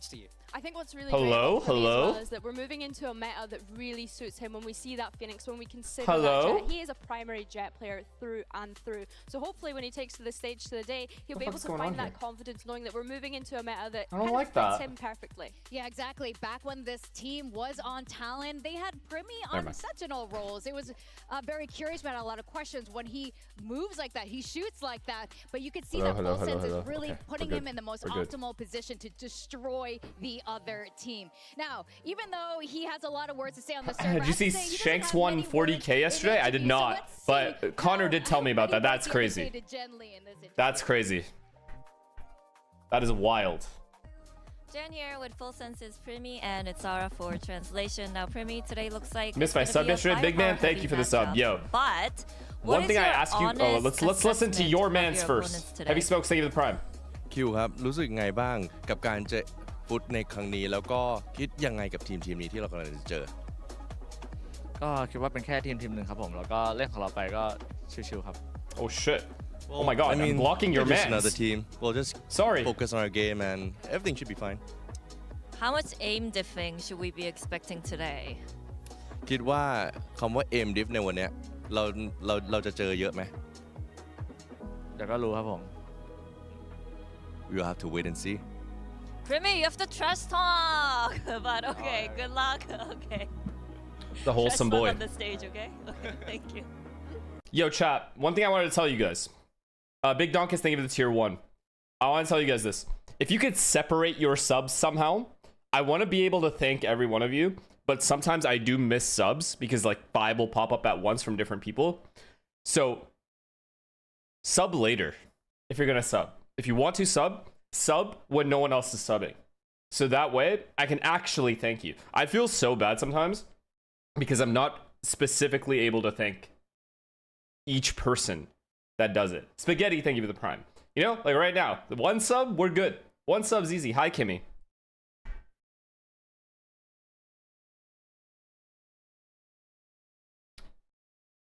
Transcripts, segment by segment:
to you. I think what's really great about Pimmy as well is that we're moving into a meta that really suits him when we see that Phoenix, when we consider that Jet. He is a primary Jet player through and through. So hopefully when he takes to the stage today, he'll be able to find that confidence knowing that we're moving into a meta that kind of fits him perfectly. Yeah, exactly. Back when this team was on Talon, they had Primmy on Sentinel roles. It was very curious about a lot of questions. When he moves like that, he shoots like that, but you can see that Pulse Sense is really putting him in the most optimal position to destroy the other team. Now, even though he has a lot of words to say on the server, did you see Shanks won 40K yesterday? I did not, but Connor did tell me about that. That's crazy. That's crazy. That is wild. Jen here with Full Senses Primmy, and it's Zara for translation. Now, Primmy, today looks like missed my sub yesterday. Big man, thank you for the sub. Yo. But one thing I ask you, let's listen to your mans first. Heavy Smokes, thank you for the prime. คิวครับรู้สึกไงบ้างกับการเจอฟุตในครั้งนี้แล้วก็คิดยังไงกับทีมนี้ที่เรากำลังจะเจอก็คิดว่าเป็นแค่ทีมหนึ่งครับผมแล้วก็เล่นของเราไปก็ชิวๆครับ Oh shit. Oh my god, I'm blocking your man. Another team. We'll just focus on our game and everything should be fine. How much aim diffing should we be expecting today? คิดว่าคำว่า aim diff ในวันนี้เราจะเจอเยอะไหมเดี๋ยวก็รู้ครับผม We'll have to wait and see. Primmy, you have to trash talk. But okay, good luck. Okay. The wholesome boy. On the stage, okay? Okay, thank you. Yo, chat. One thing I wanted to tell you guys. Big Donkus, thank you for the tier 1. I want to tell you guys this. If you could separate your subs somehow, I want to be able to thank every one of you. But sometimes I do miss subs because like 5 will pop up at once from different people. So sub later if you're going to sub. If you want to sub when no one else is subbing. So that way I can actually thank you. I feel so bad sometimes because I'm not specifically able to thank each person that does it. Spaghetti, thank you for the prime. You know, like right now, the 1 sub, we're good. 1 sub's easy. Hi, Kimmy.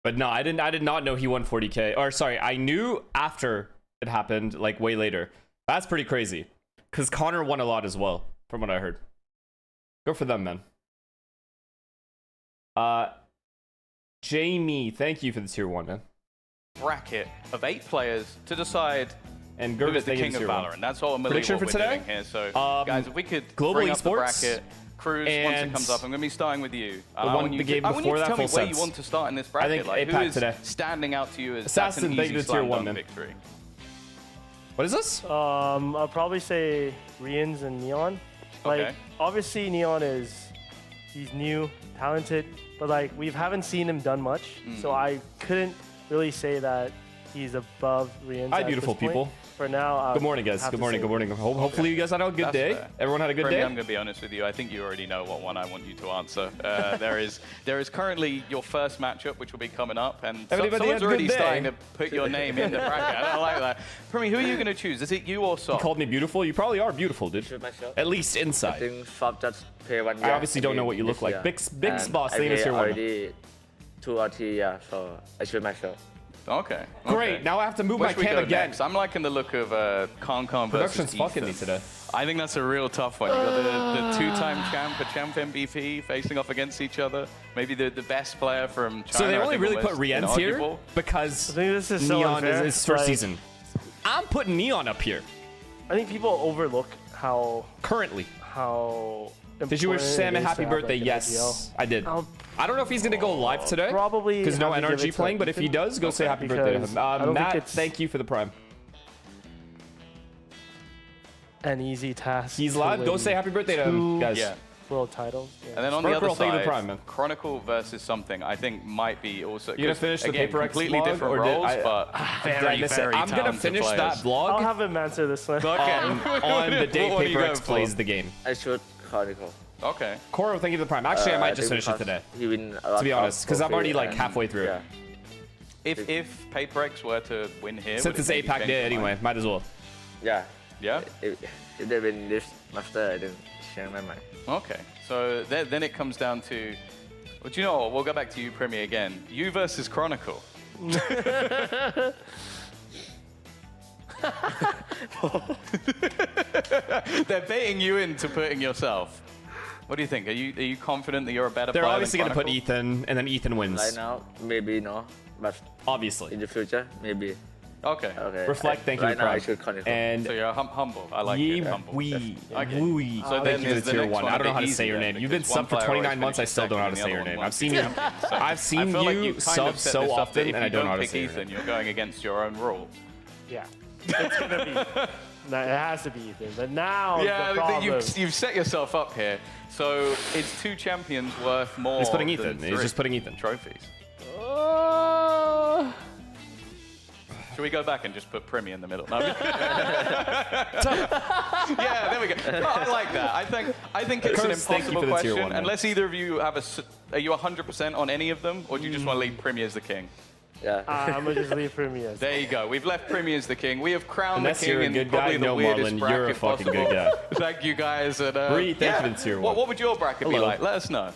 But no, I did not know he won 40K. Or sorry, I knew after it happened, like way later. That's pretty crazy. Because Connor won a lot as well, from what I heard. Go for them, man. Jamie, thank you for the tier 1, man. Bracket of 8 players to decide and who is the king of Valorant. That's ultimately prediction what for we're today doing here. So, guys, if we could global bring up the esports bracket, Cruz, once it comes up, I'm going to be starting with you. I want you to tell me where you want to start in this bracket. I think like, APAC who is today. standing out to you as Assassin, that's an easy tier 1, man. victory? What is this? I'll probably say Rians and Neon. Like, obviously Neon he's new, talented, but like we haven't seen him done much, so I couldn't really say that he's above Rians. Hi, beautiful people. For now, good morning, guys. Good morning. Good morning. Hopefully, you guys had a good day. Fair. Everyone had a good day. I'm going to be honest with you. I think you already know what one I want you to answer. There is currently your first matchup, which will be coming up, and someone's already starting to put your name in the bracket. I don't like that. Primmy, who are you going to choose? Is it you or Sob? You called me beautiful. You probably are beautiful, dude. At least inside. I think Sob just play 1 year. I obviously don't know what you look like. Big boss. Name is your one. Already 2 or 3 years, so I choose myself. Okay. Great. Now I have to move my cam again. Next? I'm liking the look of Kong versus Production's fucking me today. I think that's a real tough one. You got the 2-time champ MVP facing off against each other. Maybe the best player from China. So they only really put Rians here because Neon is his first season. I'm putting Neon up here. I think people overlook how Did you wish Sam a happy birthday? Yes, I did. I don't know if he's going to go live today. Probably. Because no NRG playing, but if he does, go say happy birthday to him. Matt, thank you for the prime. An easy task. He's live. Go say happy birthday to him, guys. Yeah. World titles. Yeah. And then on the other side, prime, Chronicle versus something, I think might be also. You're going to finish the Paper X completely vlog, different roles, but very I'm going to finish that vlog. I'll have him answer this one. On the day Paper X plays the game. I should Chronicle. Okay. Koro, thank you for the prime. Actually, I might just finish it today. To be honest, because I'm already like halfway through. Yeah. If Paper X were to win here, since it's APAC day anyway, might as well. Yeah. Yeah. If they win this master, I didn't change my mind. Okay. So then it comes down to, well, do you know what? We'll go back to you, Primmy, again. You versus Chronicle. They're baiting you into putting yourself. What do you think? Are you confident that you're a better player? They're obviously going to put Ethan, and then Ethan wins. Right now, maybe no, but obviously in the future, maybe. Okay. Reflect, thank you. Right now, I should confirm. And so you're humble. I like it. Humble. So then there's the tier 1. I don't know how to say your name. You've been subbed for 29 months. I still don't know how to say your name. I've seen you. I've seen you sub so often, and I don't know how to say your name. You're going against your own rule. Yeah. It's gonna be. No, it has to be Ethan. But now you've set yourself up here. So is 2 champions worth more? He's putting Ethan. He's just putting Ethan. Trophies. Should we go back and just put Primi in the middle? No, yeah, there we go. No, I like that. I think it's an impossible question. Unless either of you have are you 100% on any of them, or do you just want to leave Primi as the king? Yeah. I'm gonna just leave Primi as. There you go. We've left Primi as the king. We have crowned Unless the king in probably the weirdest bracket you're a fucking possible. good guy. Thank you guys. And, Bree, thank you for the tier 1. What would your bracket be like? Let us know.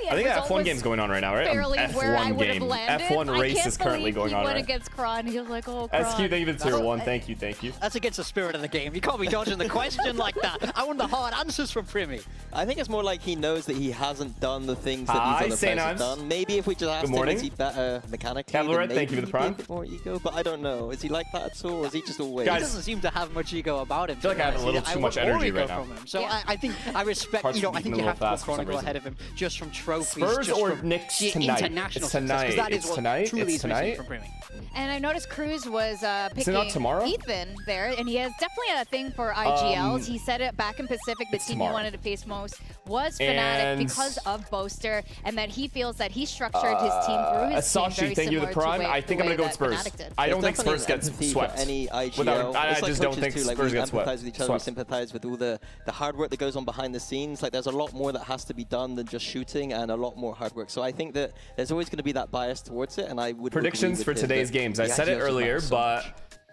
I think that F1 game's going on right now, right? Fairly where I would have landed. F1 race is currently going on, he right? went against Kron. He was like, oh, Kron. SQ, thank you for the tier 1. Thank you, thank you. That's against the spirit of the game. You can't be dodging the question like that. I want the hard answers from Primi. I think it's more like he knows that he hasn't done the things that these other players have done. Maybe if we just asked him, is he better mechanically? Cavalry, thank you for the prime. A bit more ego, but I don't know. Is he like that at all, or is he just always? He doesn't seem to have much ego about him. I feel like I have a little too much energy right now. So I think I respect, I think you have to put Chronicle ahead of him just from trophies. Spurs or Knicks tonight? International it's tonight. That is it's what tonight. Truly it's tonight. From Primi. And I noticed Cruz was picking Ethan there, and he has definitely a thing for IGLs. He said it back in Pacific, the team he wanted to face most was Fnatic because of Boaster, and that he feels that he structured his team through his team very thank you similar the prime. to I think I'm going to go with Spurs. I don't think Spurs gets swept. Any IGL. I just don't think Spurs get swept. We empathize with each other, we sympathize with all the hard work that goes on behind the scenes. Like, there's a lot more that has to be done than just shooting, and a lot more hard work. So I think that there's always going to be that bias towards it, and I would predictions for today's games. I said it earlier, but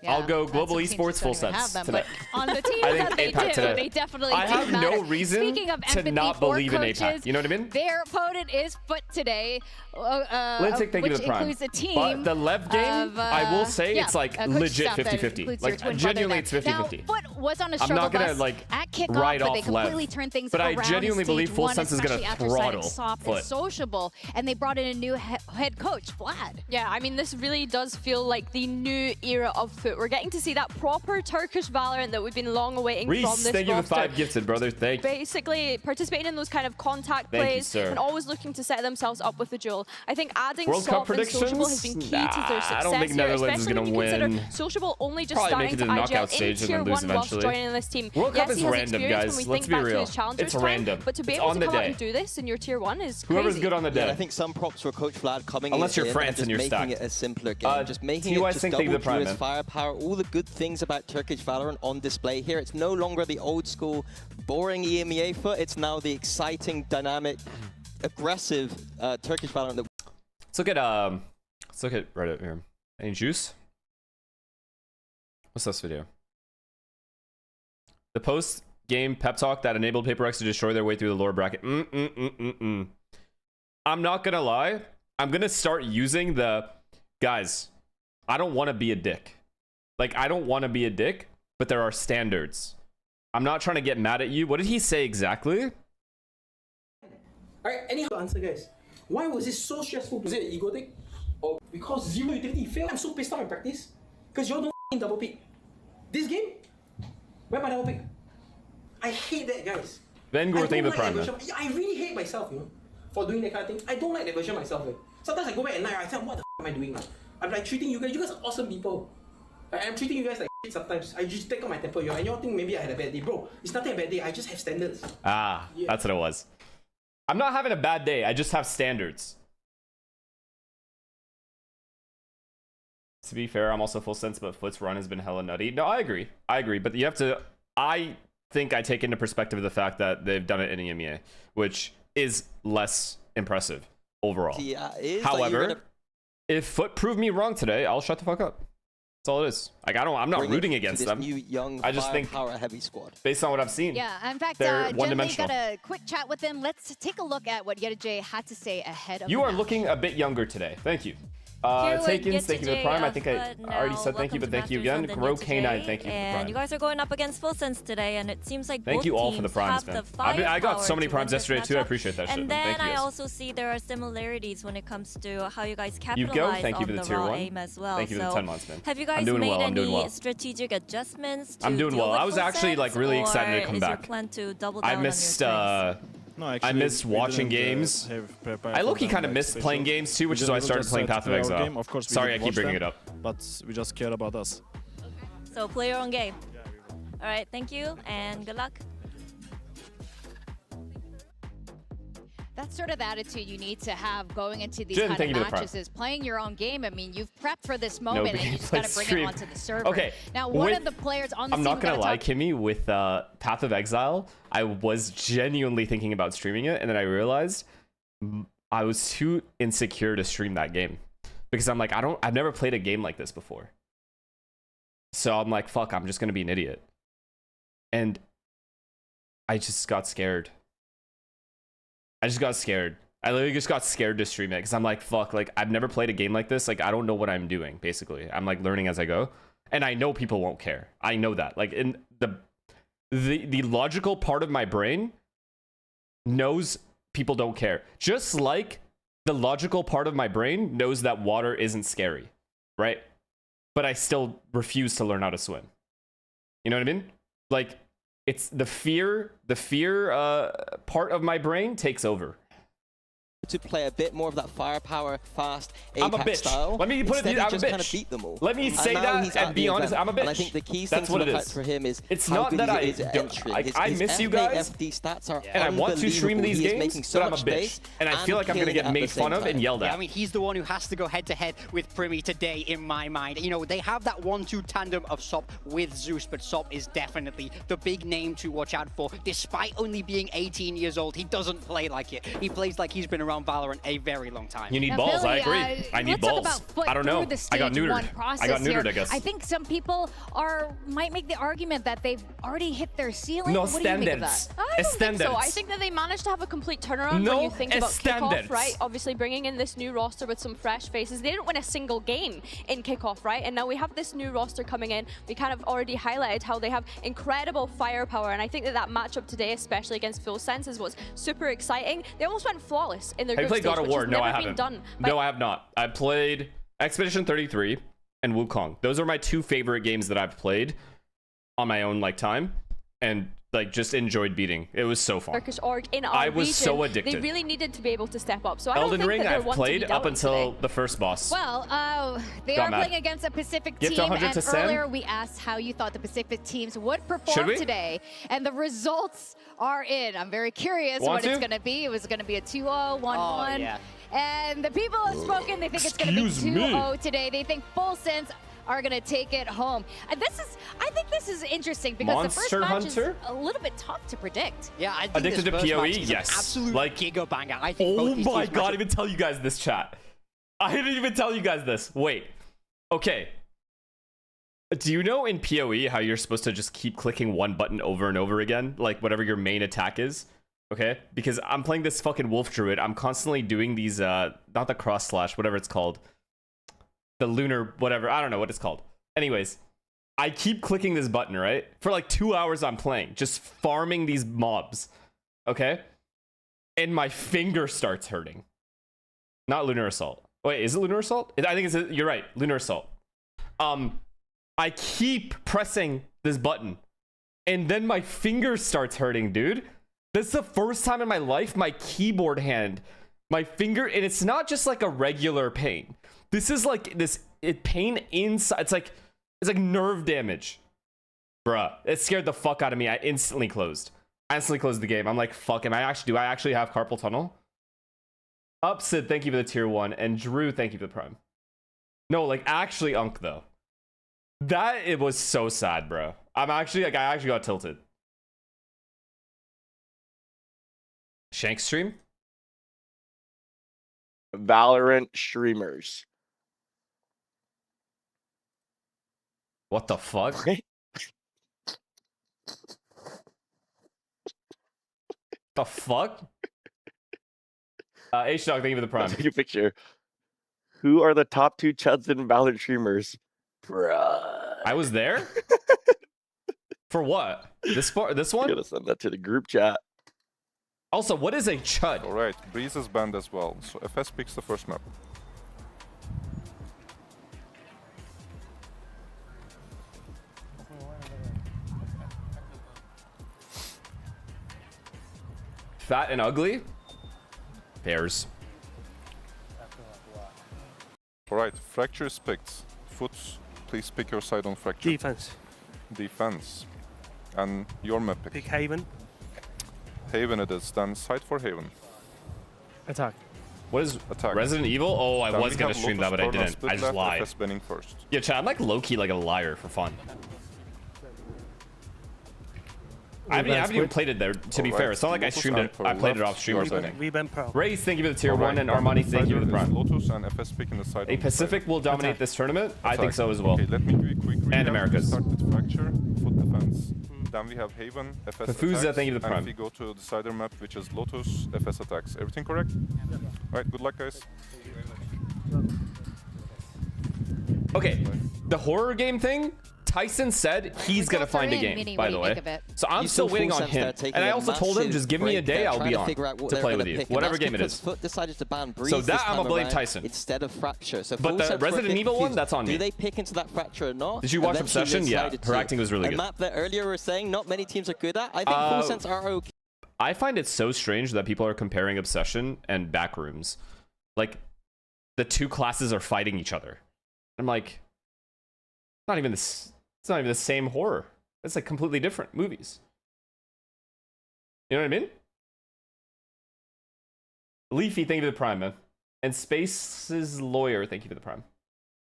I'll go global esports full sense tonight. On the team that they do, they definitely I have no reason Speaking of to not believe in APAC. You know what I mean? Their opponent is Foot today, Lintic, thank you which to the prime. includes a team. But the LEV game, I will say it's like legit 50-50. Like genuinely, it's 50-50. Now, Foot was on a struggle I'm not gonna bus like at kickoff, write but off they completely LEV. turned things but around. I genuinely believe Full Sense is gonna throttle Foot. Sociable, and they brought in a new head coach, Vlad. Yeah, I mean, this really does feel like the new era of Foot. We're getting to see that proper Turkish Valorant that we've been long awaiting from this thank you for roster. 5 gifted, brother. Thank you. Basically, participating in those kind of contact plays and always looking to set themselves up with the duel. I think adding World Cup Soft and Sociable has been key to their success I don't think here, Netherlands is especially going when to you win. consider Sociable only just Probably starting to IGL in Tier 1 whilst joining this team. World Cup yes, is he has random, experience guys. when we Let's think be back real. to his Challengers It's time, random. but to be It's able on to the come out day. and do this in your Tier 1 is Whoever's crazy. good on the day. I think some props for Coach Vlad coming Unless you're in France and you're making stacked. it a simpler game. Just making it just double through his firepower. All the good things about Turkish Valorant on display here. It's no longer the old school, boring EMEA Foot. It's now the exciting, dynamic, aggressive Turkish Valorant. Let's look at Reddit here. Any juice? What's this video? The post-game pep talk that enabled PaperX to destroy their way through the lower bracket. I'm not gonna lie. I'm gonna start using the guys. I don't want to be a dick. Like, I don't want to be a dick, but there are standards. I'm not trying to get mad at you. What did he say exactly? Alright, anyhow, answer, guys. Why was it so stressful? Was it an ego thing? Or because zero utility failed? I'm so pissed off in practice. Because y'all don't double pick. This game? Where my double pick? I hate that, guys. Vanguard, thank you for the prime. I really hate myself, you know, for doing that kind of thing. I don't like that version myself. Sometimes I go back at night, I think, what the am I doing now? I'm like treating you guys are awesome people. I'm treating you guys like shit sometimes. I just take out my temper, and y'all think maybe I had a bad day. Bro, it's nothing a bad day, I just have standards. That's what it was. I'm not having a bad day, I just have standards. To be fair, I'm also full sense, but Foot's run has been hella nutty. No, I agree, but you have to, I think I take into perspective the fact that they've done it in EMEA, which is less impressive overall. Yeah, however, if Foot proved me wrong today, I'll shut the fuck up. That's all it is. Like I'm not rooting against them. New, young, I just think heavy squad. Based on what I've seen. Yeah, in fact, they're Jen got a quick chat with them. Let's take a look at what Yedajay had to say ahead of. You are looking a bit younger today. Thank you. Takens, thank you for the prime. I think I already said thank you, but thank you again. Grow K9, thank you for the prime. And you guys are going up against Full Sense today, and it seems like thank both you all for teams the primes, have man. the I got so many firepower primes to win this yesterday too. I matchup. appreciate that shit. And then thank you I guys. also see there are similarities when it comes to how you guys You capitalize thank you for on the the tier raw 1. aim as well. Thank you for the 10 months, man. Have you guys doing made well. any strategic adjustments to I'm doing deal well. with I was Full actually like Sense, really excited to or come is back. your plan to double down I on your missed strengths? No, actually, I missed watching games. I low-key kind of missed playing games too, which is why I started playing Path of Exile. Of course, sorry, I keep bringing it up. But we just care about us. So play your own game. All right, thank you and good luck. That's sort of the attitude you need to have going into these Jen, kind of matches, is playing your own game. I mean, you've prepped for this moment and you just got to bring it onto the server. Okay. Now, one of the players on the I'm team not going to lie, Kimmy, with Path of Exile, I was genuinely thinking about streaming it, and then I realized I was too insecure to stream that game. Because I'm like, I've never played a game like this before. So I'm like, fuck, I'm just going to be an idiot. And I just got scared. I literally just got scared to stream it because I'm like, fuck, like I've never played a game like this. Like I don't know what I'm doing, basically. I'm like learning as I go. And I know people won't care. I know that. Like in the logical part of my brain knows people don't care. Just like the logical part of my brain knows that water isn't scary, right? But I still refuse to learn how to swim. You know what I mean? Like it's the fear part of my brain takes over. To play a bit more of that firepower, fast, I'm a bitch. style. Let me put it. I'm a bitch. Kind of beat them all. Let me say that and be honest. I'm a bitch. And I think the key That's thing what it is for him is it's how not good that he is at entry. I miss you guys. FD stats are and I want to stream these games, so but I'm a bitch, and I feel like I'm gonna get made fun of and yelled at. Yeah, I mean, he's the one who has to go head-to-head with Primi today, in my mind. You know, they have that 1-2 tandem of Sop with Zeus, but Sop is definitely the big name to watch out for. Despite only being 18 years old, he doesn't play like it. He plays like he's been around Valorant a very long time. You need balls, Billy, I agree. I need balls. I don't know. I got neutered. I guess. I think some people might make the argument that they've already hit their ceiling. No what do you think of that? I don't think so. I think that they managed to have a complete turnaround when you think about kickoff, right? Obviously bringing in this new roster with some fresh faces. They didn't win a single game in kickoff, right? And now we have this new roster coming in. We kind of already highlighted how they have incredible firepower, and I think that that matchup today, especially against Full Senses, was super exciting. They almost went flawless in their group stage, God of War? No, I haven't. No, I have not. I played Expedition 33 and Wukong. Those are my two favorite games that I've played on my own time, and just enjoyed beating. It was so fun. Turkish org in our I was region, so addicted. They really needed to be able to step up. So I Elden don't think Ring that I've played up until the first boss. Well, they are playing against a Pacific team, and earlier we asked how you thought the Pacific teams would perform today, and the results are in. I'm very curious what it's going to be. It was going to be a 2-0, 1-1. Yeah. And the people have spoken. They think it's going to be 2-0 today. They think Full Sense are going to take it home. And I think this is interesting because the first match is a little bit tough to predict. Yeah, I think Addicted to PoE, yes. Absolute giga banger. I think oh my god, I didn't even tell you guys this, chat. I didn't even tell you guys this. Wait. Okay. Do you know in PoE how you're supposed to just keep clicking one button over and over again? Like whatever your main attack is? Okay? Because I'm playing this fucking Wolf Druid. I'm constantly doing these, not the cross slash, whatever it's called. The lunar, whatever. I don't know what it's called. Anyways, I keep clicking this button, right? For 2 hours I'm playing, just farming these mobs. Okay? And my finger starts hurting. Not Lunar Assault. Wait, is it Lunar Assault? I think you're right. Lunar Assault. I keep pressing this button. And then my finger starts hurting, dude. This is the first time in my life my keyboard hand, my finger, and it's not just a regular pain. This is pain inside. It's like nerve damage. Bruh, it scared the fuck out of me. I instantly closed the game. I'm like, fuck, do I actually have carpal tunnel? Upsid, thank you for the tier 1. And Drew, thank you for the prime. No, actually Unk though. It was so sad, bro. I actually got tilted. Shank stream? Valorant streamers. What the fuck? The fuck? H-Dog, thank you for the prime. Take a picture. Who are the top 2 Chuds and Valorant streamers? Bruh. I was there? For what? This one? Gotta send that to the group chat. Also, what is a Chud? Alright, Breeze is banned as well, so FS picks the first map. Fat and ugly? Pairs. Alright, Fracture is picked. Foots, please pick your side on Fracture. Defense. Defense. And your map pick. Pick Haven. Haven it is, then side for Haven. Attack. What is Attack. Resident Evil? Oh, I Then was we gonna have stream that, Lotus but I Corner, didn't. split I just left, lied. FS banning first. Yeah, chat, I'm like low-key like a liar for fun. I haven't even played it there, to be fair. It's not like I streamed it. I played it off stream or something. Bademperor. Race, thank you for the tier 1, and Armani, thank you for the prime. Lotus and FS pick in the side. A Pacific will dominate this tournament? I think so as well. Okay, let me do a quick recap. And Americas. We start with Fracture, Foot defense. Then we have Haven, FS Pafuza, attacks, thank you for the prime. and we go to the decider map, which is Lotus, FS attacks. Everything correct? Alright, good luck, guys. Okay, the horror game thing, Tyson said he's gonna find a game, by the way. So I'm still waiting on him. And I also told him, just give me a day, I'll be on to play with you, whatever game it is. Foot decided to ban Breeze So that I'm gonna blame Tyson. instead of Fracture. So But the Resident Evil one, that's on me. Do they pick into that Fracture or not? Did you watch Obsession? Yeah, her acting was really a good. map that earlier we were saying not many teams are good at. I think Full Sense are okay. I find it so strange that people are comparing Obsession and Backrooms. Like, the two classes are fighting each other. I'm like, not even this. It's not even the same horror. It's like completely different movies. You know what I mean? Leafy, thank you for the prime, man. And Space's Lawyer, thank you for the prime.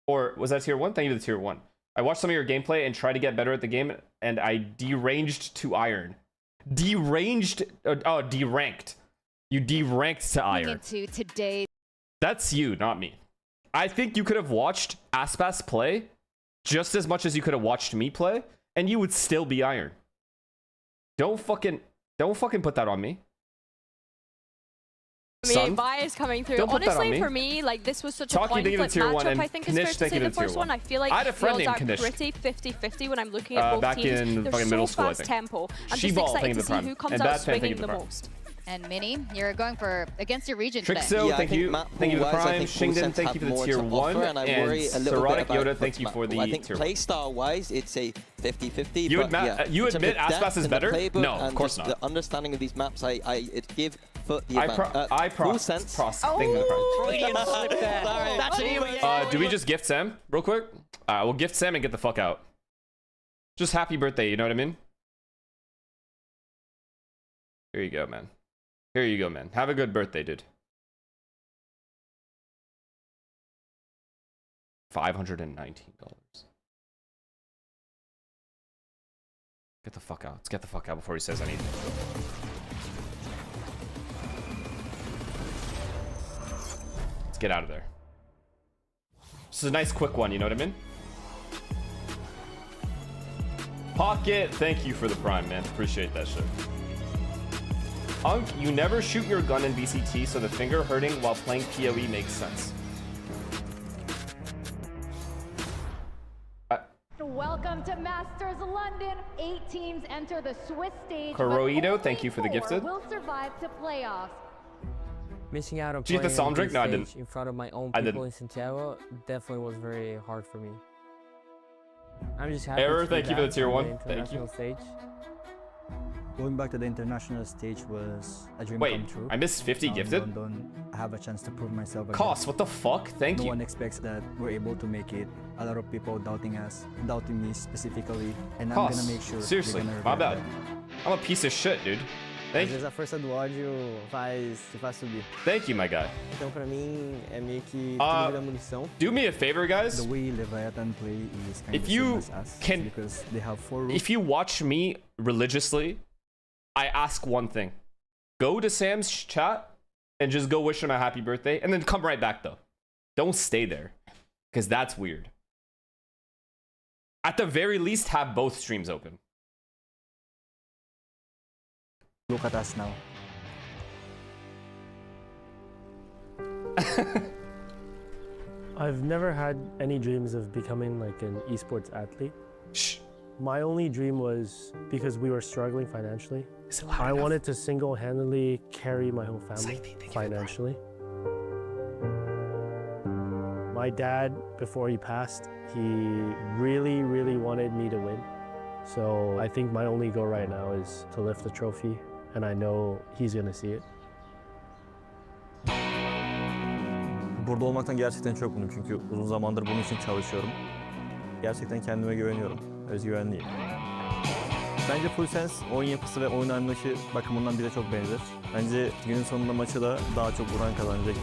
Or was that tier 1? Thank you for the tier 1. I watched some of your gameplay and tried to get better at the game, and I deranged to iron. Deranged? Oh, deranked. You deranked to iron. Into today. That's you, not me. I think you could have watched Aspas play just as much as you could have watched me play, and you would still be iron. Don't fucking put that on me. Bias coming through. Don't put that on Honestly, me. for me, like this was such a Talking point flip matchup. I think it's fair Knish, to say the first one. I feel like I had a friend feels named like Knish. pretty 50-50 when I'm looking at both back teams. in They're fucking so middle school, I fast think. tempo. I'm She just ball, excited thank you to for see the prime. who comes And out Bad Fan, thank swinging you for the the prime. most. And Mini, you're going for against your region today. Trixo, thank you. Thank you for the prime. Shingden, thank you for the tier 1. And I And worry a little bit Serotic about Yoda, thank you for the I think tier 1. playstyle-wise, it's a 50-50. You but admit, you in terms admit of depth Aspas is in the better? playbook No, of and course just not. The understanding of these maps, it give Foot the Full sense. Thank you for the prime. That's it. Do we just gift Sam real quick? We'll gift Sam and get the fuck out. Just happy birthday, you know what I mean? Here you go, man. Here you go, man. Have a good birthday, dude. $519. Get the fuck out. Let's get the fuck out before he says anything. Let's get out of there. This is a nice quick one, you know what I mean? Pocket, thank you for the prime, man. Appreciate that shit. Unk, you never shoot your gun in VCT, so the finger hurting while playing PoE makes sense. Welcome to Masters London. 8 teams enter the Swiss stage. Coroido, thank you for the gifted. Will survive to playoffs. Missing out on Did you get the playing psalm drink? No, I stage didn't. in front of my own I people didn't. in Santiago definitely was very hard for me. I'm just happy Error, to be thank you for the back tier on 1. the Thank you. international stage. Going back to the international stage was a dream Wait, come true. I missed 50 In gifted? London, I have a chance to prove myself again. Cost, what the fuck? Thank No you. one expects that we're able to make it. A lot of people doubting us, doubting me specifically, and I'm Cost. gonna make sure. Seriously, they're gonna my regret bad. that. I'm a piece of shit, dude. Thank you. Às vezes a força do ódio faz subir. Thank you, my guy. Então pra mim é meio que tudo vira munição. Do me a favor, guys. The way Leviathan play is kind If of you same as us can, because they have 4 if you watch me religiously, I ask one thing. Go to Sam's chat and just go wish him a happy birthday and then come right back though. Don't stay there because that's weird. At the very least, have both streams open. Look at us now. I've never had any dreams of becoming like an esports athlete. My only dream was because we were struggling financially. I wanted to single-handedly carry my whole family financially. My dad, before he passed, he really, really wanted me to win. So I think my only goal right now is to lift the trophy, and I know he's gonna see it. Burada olmaktan gerçekten çok mutluyum çünkü uzun zamandır bunun için çalışıyorum. Gerçekten kendime güveniyorum, özgüvenliyim. Bence Full Sense oyun yapısı ve oyun anlayışı bakımından bize çok benzer. Bence günün sonunda maçı da daha çok vuran kazanacak.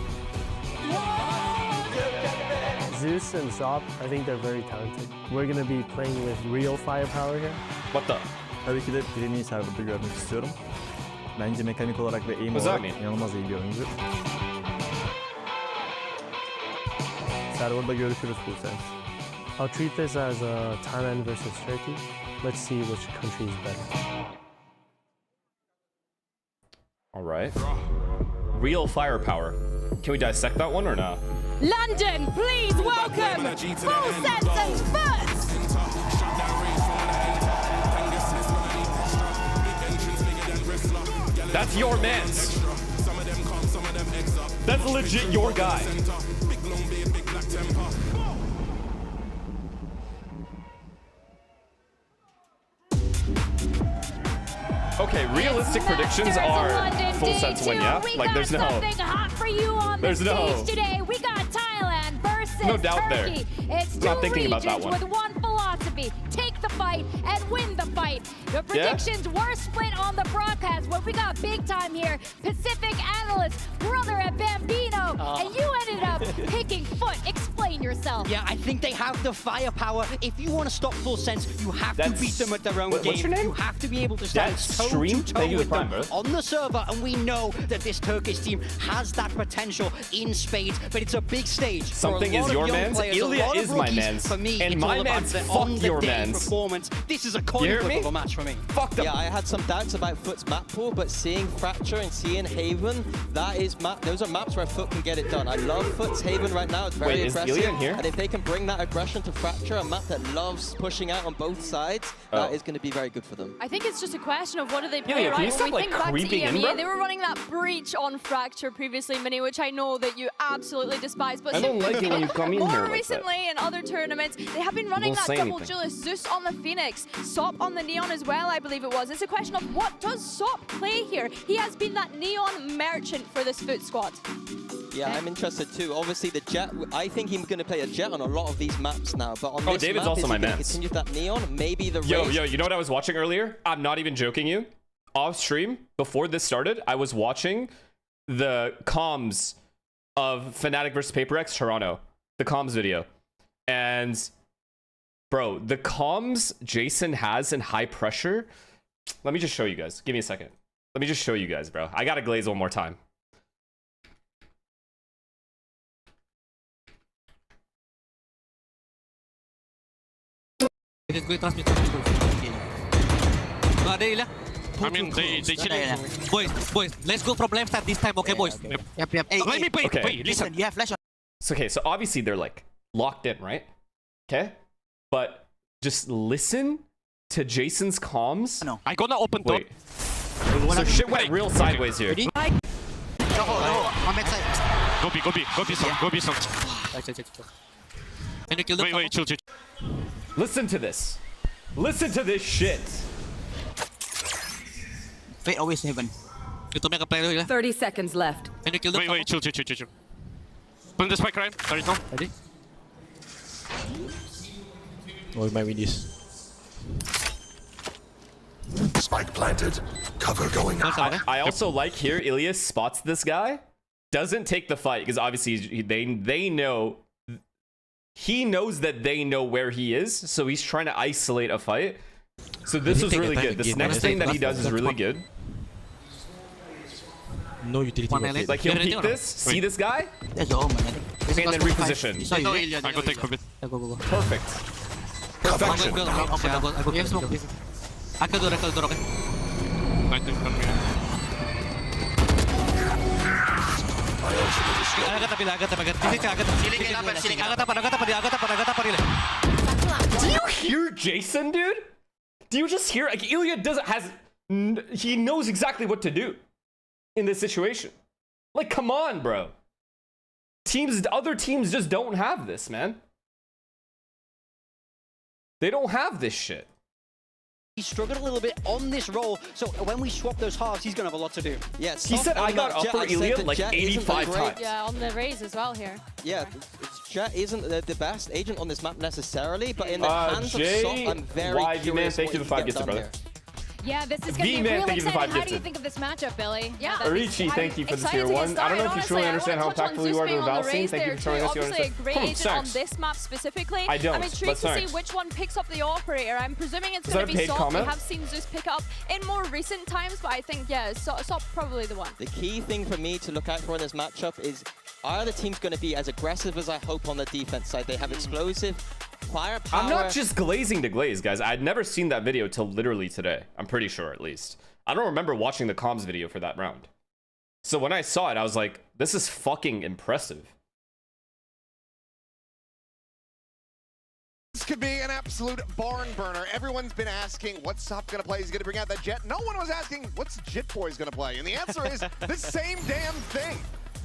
Zeus and Zop, I think they're very talented. We're gonna be playing with real firepower here. What the? Tabii ki de Primi'yi serverda görmek istiyorum. Bence mekanik olarak ve aim olarak inanılmaz iyi bir oyuncu. Serverda görüşürüz Full Sense. I'll treat this as Thailand versus Turkey. Let's see which country is better. All right. Real firepower. Can we dissect that one or not? London, please welcome Full Sense and Foots! That's your man's. That's legit your guy. Okay, realistic predictions are Full Sense win, yeah? Like there's no... hot for you on the stage today. We got Thailand versus no doubt Turkey. There. It's two not thinking regions about that one. with one philosophy. Take the fight and win the fight. The predictions were split on the broadcast, but we got big time here. Pacific analyst, brother at Bambino, and you ended up picking Foot. Explain yourself. Yeah, I think they have the firepower. If you want to stop Full Sense, you have to beat them at their own game. What's your name? You have to be able to stand toe-to-toe with them on the server, and we know that this Turkish team has that potential in spades, but it's a big stage. Something is your man's. Ilya is my man's. For me, and my man's fuck your man's. Performance. This is a coin flip of a match for me. Fuck them. Yeah, I had some doubts about Foot's map pool, but seeing Fracture and seeing Haven, those are maps where Foot can get it done. I love Foot's Haven right now. It's very aggressive. Is Ilya in here? And if they can bring that aggression to Fracture, a map that loves pushing out on both sides, that is going to be very good for them. I think it's just a question of what do they play, Can right? you stop, When we think back to in, they were running that breach on Fracture previously, Mini, which I know that you absolutely despise. But I don't like it when you come in here more like recently in other tournaments, they have been running that double Julius, Zeus on the Phoenix, Sop on the Neon as well, I believe it was. It's a question of what does Sop play here? He has been that Neon merchant for this Foot squad. Yeah, I'm interested too. Obviously, the Jet, I think he's going to play a Jet on a lot of these maps now. But on this David's map, also is my he going to man's. continue that Neon? Maybe the Yo, you know what I was watching earlier? I'm not even joking you. Off stream, before this started, I was watching the comms of Fnatic versus PaperX Toronto. The comms video. And, bro, the comms Jason has in high pressure... Let me just show you guys. Give me a second. Let me just show you guys, bro. I gotta glaze one more time. I mean, they chilling. Boys, let's go from left side this time, okay, boys? Yep. Hey, let me play. Okay. Wait, listen, you have flash on. Okay, so obviously they're like locked in, right? Okay, but just listen to Jason's comms. No, I gonna open door. Wait. So shit went real sideways here. Ready? No, on back side. Go B, son. Can you kill them? Wait, chill. Listen to this. Listen to this shit. Wait, always heaven. You to make a play. 30 seconds left. Can you kill them? Wait, chill. Put the spike, Ryan. Sorry, Tom. Ready? Oh, we might win this. Spike planted. Cover going out. I also like here, Ilias spots this guy, doesn't take the fight, because obviously they know, he knows that they know where he is, so he's trying to isolate a fight. So this was really good. This next thing that he does is really good. No utility. Like he'll peek this, see this guy, and then reposition. I go take a bit. Perfect. Perfection. I can do it, okay. Do you hear Jason, dude? Do you just hear? Like, Ilya he knows exactly what to do in this situation. Like, come on, bro. Other teams just don't have this, man. They don't have this shit. He struggled a little bit on this roll, so when we swap those halves, he's gonna have a lot to do. Yes. He said I got up for Ilya like 85 times. Yeah, on the raise as well here. Yeah, Jet isn't the best agent on this map necessarily, but in the hands of Sop, I'm very curious thank you for the 5 gifted, brother. Yeah, this is going to be real exciting. How do you think of this matchup, Billy? Yeah, Arichi, thank you for the tier 1. I don't know if you truly understand how impactful you are to the Val scene. Thank you for showing us your obviously a great agent on this map specifically. I don't, I'm intrigued to see which one picks up the operator. I'm presuming it's going to be Sop. We have seen Zeus pick up in more recent times, but I think, yeah, Sop probably the one. The key thing for me to look out for in this matchup is, are the teams going to be as aggressive as I hope on the defense side? They have explosive firepower. I'm not just glazing to glaze, guys. I'd never seen that video till literally today. I'm pretty sure, at least. I don't remember watching the comms video for that round. So when I saw it, I was like, this is fucking impressive. This could be an absolute barn burner. Everyone's been asking what's Sop going to play. He's going to bring out that Jet. No one was asking what's Jitboy's going to play. And the answer is the same damn thing.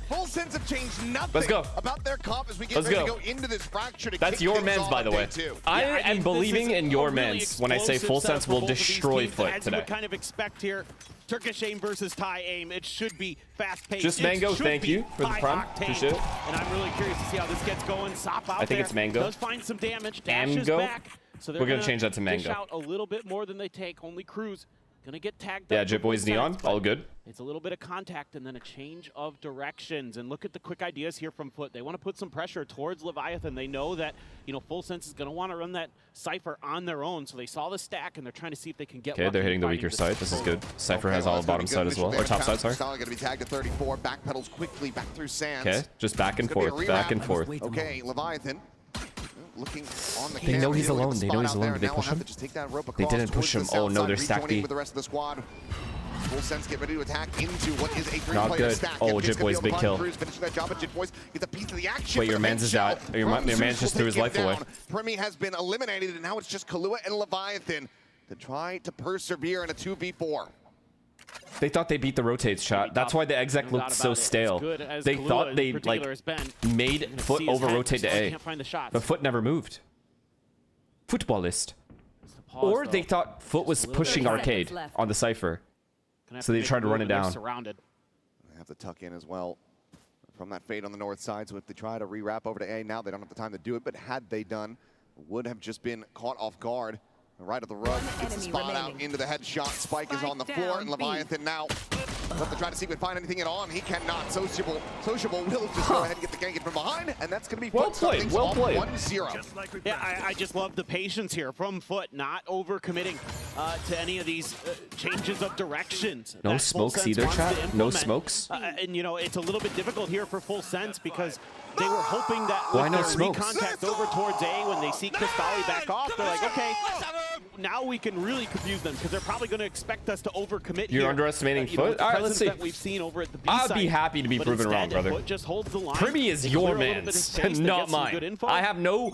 Full Sense have changed nothing about their comp as we get ready to go into this fracture. That's your mans, by the way. I am believing in your mans when I say Full Sense will destroy Foot today. As you would kind of expect here, Turkish aim versus Thai aim. It should be fast-paced. Just Mango, thank you for the prime. Appreciate it. And I'm really curious to see how this gets going. Sop out I think it's Mango. Does find some damage. Dashes back. So we're going to change that to Mango. Dish out a little bit more than they take. Only Cruz gonna get tagged. Yeah, Jitboy's Neon, all good. It's a little bit of contact and then a change of directions. And look at the quick ideas here from Foot. They want to put some pressure towards Leviathan. They know that, you know, Full Sense is gonna want to run that Cypher on their own. So they saw the stack and they're trying to see if they can get. Okay, they're hitting the weaker side. This is good. Cypher has all bottom side as well, or top side. Sorry. Gonna be tagged at 34. Backpedals quickly back through sands. Okay, just back and forth, back and forth. Okay, Leviathan. Looking on the they know he's alone. They know he's alone. Did they push him? They didn't push him. Oh no, they're stacked B. With the rest of the squad. Full Sense get ready to attack into what is a three-player stack. Oh, Jitboy's big kill. Finishing that job, but Jitboy's gets a piece of the action. Wait, your man's is out. Your man's just threw his life away. Premi has been eliminated, and now it's just Kahlua and Leviathan to try to persevere in a 2v4. They thought they beat the rotates shot. That's why the exec looked so stale. They thought they like made Foot over rotate to A, but Foot never moved. Footballist. Or they thought Foot was pushing Arcade on the Cypher, so they tried to run it down. They have to tuck in as well from that fade on the north side, so if they try to re-wrap over to A, now they don't have the time to do it, but had they done, would have just been caught off guard. Right of the rug, gets the spot out into the headshot. Spike is on the floor, and Leviathan now have to try to see if we can find anything at all, and he cannot. Sociable will just go ahead and get the gank from behind, and that's going to be well played. Well played. 1-0. Yeah, I just love the patience here from Foot, not overcommitting to any of these changes of directions. No smokes either, chat. No smokes. And you know, it's a little bit difficult here for Full Sense because they were hoping that with their recontact over towards A, when they see Kristali back off, they're like, okay, now we can really confuse them because they're probably going to expect us to overcommit. You're underestimating Foot? All right, let's see. That we've seen over at the B I'd side, be happy to be proven wrong, brother. Foot just holds the line. Primi is your man's, not mine. I have no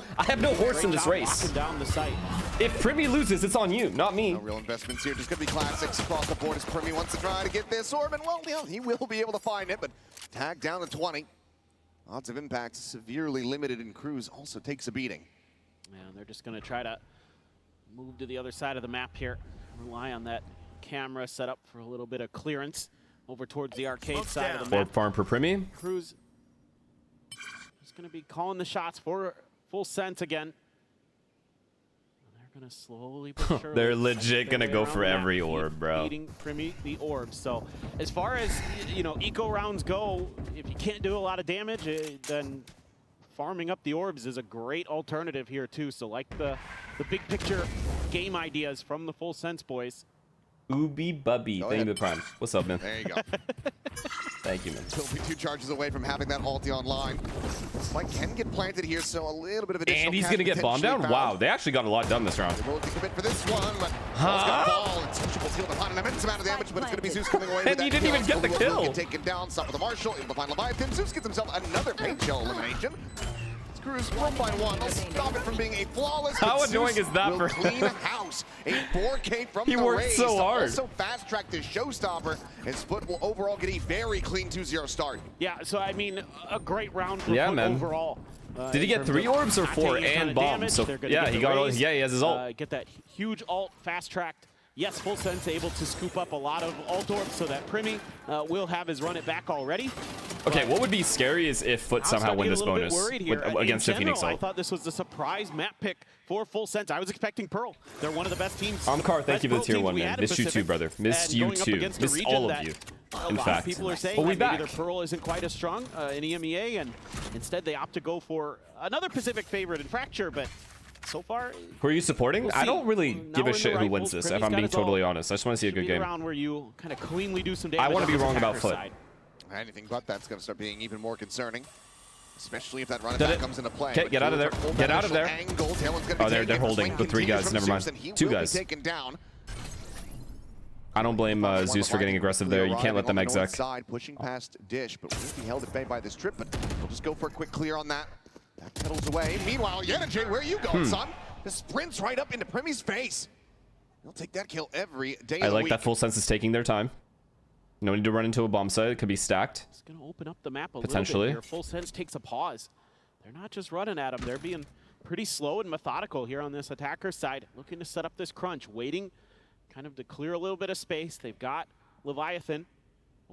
horse in this race. Down the site. If Primi loses, it's on you, not me. No real investments here. Just going to be classics across the board as Primi wants to try to get this orb, and well, he will be able to find it, but tag down to 20. Odds of impact severely limited, and Cruz also takes a beating. Yeah, they're just going to try to move to the other side of the map here. Rely on that camera set up for a little bit of clearance over towards the arcade side of the map. Orb farm per Primi. Cruz is going to be calling the shots for Full Sense again. They're going to slowly but surely. They're legit going to go for every orb, bro. Beating Primi the orb. So as far as, you know, eco rounds go, if you can't do a lot of damage, then farming up the orbs is a great alternative here too. So like the big picture game ideas from the Full Sense boys. Ooby Bubby, thank you for the prime. What's up, man? There you go. Thank you, man. He'll be 2 charges away from having that ulti online. Spike can get planted here, so a little bit of additional. And he's going to get bombed down? Wow, they actually got a lot done this round. They're willing to commit for this one, but got ball. It's Sociable's healed upon an immense amount of damage, but it's going to be Zeus coming away with and that he didn't even get the kill. Get taken down, stop with the Marshall, able to find Leviathan. Zeus gets himself another paint shell elimination. Screws 1 by 1. They'll stop it from being a flawless. How annoying is that for clean house? A 4K from he the worked Rays. so hard. Also fast track this showstopper, and Split will overall get a very clean 2-0 start. Yeah, so I mean, a great round for man. overall. Did he get 3 orbs or 4 and bombs? So yeah, he got. Yeah, he has his ult. Get that huge ult fast tracked. Yes, Full Sense able to scoop up a lot of ult orbs so that Primi will have his run it back already. Okay, what would be scary is if Foot somehow win this bonus against the Phoenix ult. I thought this was the surprise map pick for Full Sense. I was expecting Pearl. They're one of the best teams. Car, thank you for the tier 1, man. Missed you too, brother. Missed you too. Missed all of you. In fact, people are saying maybe their Pearl isn't quite as strong in EMEA, and instead they opt to go for another Pacific favorite in Fracture, but so far, who are you supporting? I don't really give a shit who wins this, if I'm being totally honest. I just want to see a good game. Round where you kind of cleanly do some damage. I want to be wrong about Foot. Anything but that's going to start being even more concerning, especially if that run attack comes into play. Okay, get out of there. Get out of there. Oh, they're holding the 3 guys. Never mind. 2 guys. I don't blame Zeus for getting aggressive there. You can't let them exec. Side pushing past Dish, but will be held at bay by this trip. But we'll just go for a quick clear on that. That pedals away. Meanwhile, Yenajay, where are you going, son? Just sprints right up into Primi's face. He'll take that kill every day. I like that Full Sense is taking their time. No need to run into a bomb site. It could be stacked. It's going to open up the map a potentially. Little bit here. Full Sense takes a pause. They're not just running at him. They're being pretty slow and methodical here on this attacker side. Looking to set up this crunch. Waiting kind of to clear a little bit of space. They've got Leviathan.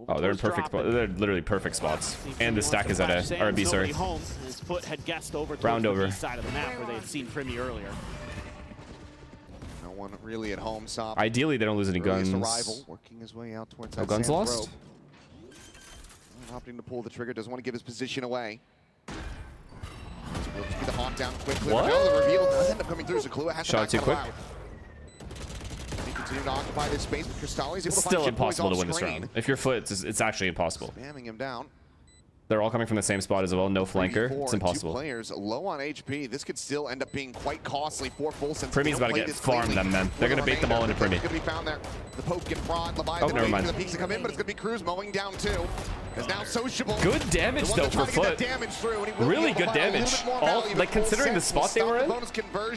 Oh, they're in perfect. They're literally perfect spots. And the stack is at A, or B, sorry. His foot had guessed over round over. The side of the map where they had seen Primi earlier. No one really at home. Sop. Ideally, they don't lose any guns. Arrival, working his way out towards no guns lost. Opting to pull the trigger, doesn't want to give his position away. We'll just get the haunt down quickly. What? Now the reveal does end up coming through. So Kahlua has to shot too quick. They continue to occupy this space, but Crystalli's able it's to still find impossible to win this round. If you're Foot, it's actually impossible. Spamming him down. They're all coming from the same spot as well. No flanker. It's impossible. 2 players low on HP. This could still end up being quite costly for Full Sense. Primi's about to get farmed them, then. They're going to bait them all into Primi. It's going to be found there. The poke and fraud. Leviathan never mind. The peaks to come in, but it's going to be Cruz mowing down too. Because now Sociable. Good damage though for Foot. Really good damage. All like considering the spot they were in.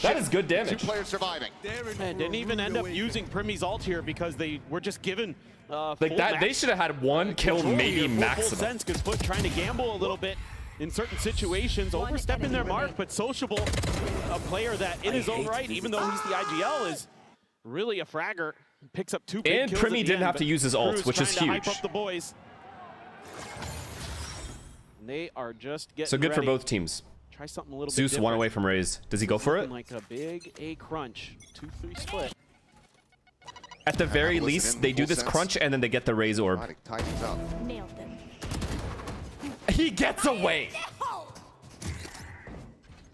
That is good damage. 2 players surviving. And didn't even end up using Primi's ult here because they were just given like that. They should have had 1 kill, maybe maximum. Sense because Foot trying to gamble a little bit in certain situations, overstepping their mark, but Sociable, a player that in his own right, even though he's the IGL, is really a fragger. Picks up 2 big and kills Primi didn't have to use his ult, which is huge. Hype up the boys. They are just getting so good ready. For both teams. Try something a little Zeus bit 1 away from Raze. Does he go for it? Like a big A crunch, 2-3 split. At the very least, they do this crunch and then they get the Raze orb. Nailed them. He gets away.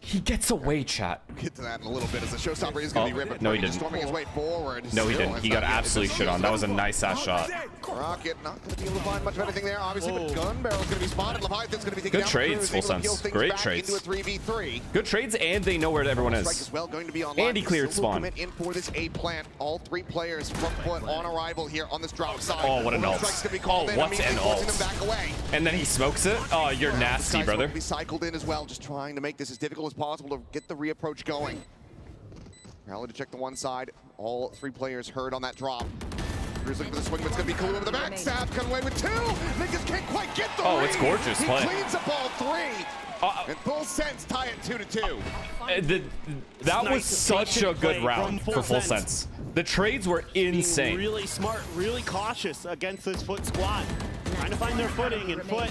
He gets away, chat. We'll get to that in a little bit as the showstopper is going to be ripped. No, he didn't. Storming his way forward. No, he didn't. He got absolutely shit on. That was a nice ass shot. Rocket not going to be able to find much of anything there, obviously, but Gun Barrel's going to be spotted. Leviathan's going to be taken good down. Trades, Full Sense. Great trades. Into a 3v3. Good trades, and they know where everyone is. Strike as well, going to be online. And he cleared spawn. In for this A plant. All 3 players from Foot on arrival here on this drop side. Oh, what an ult. Oh, what an ult. And then he smokes it. Oh, you're nasty, brother. Will be cycled in as well, just trying to make this as difficult as possible to get the reapproach going. Rally to check the one side. All 3 players heard on that drop. Cruz looking for the swing, but it's going to be Kahlua with the backstab. Cut away with 2. They just can't quite get the read. It's gorgeous play. He cleans up all 3. And Full Sense tie it 2-2. That was such a good round for Full Sense. The trades were insane. Being really smart, really cautious against this Foot squad. Trying to find their footing, and Foot.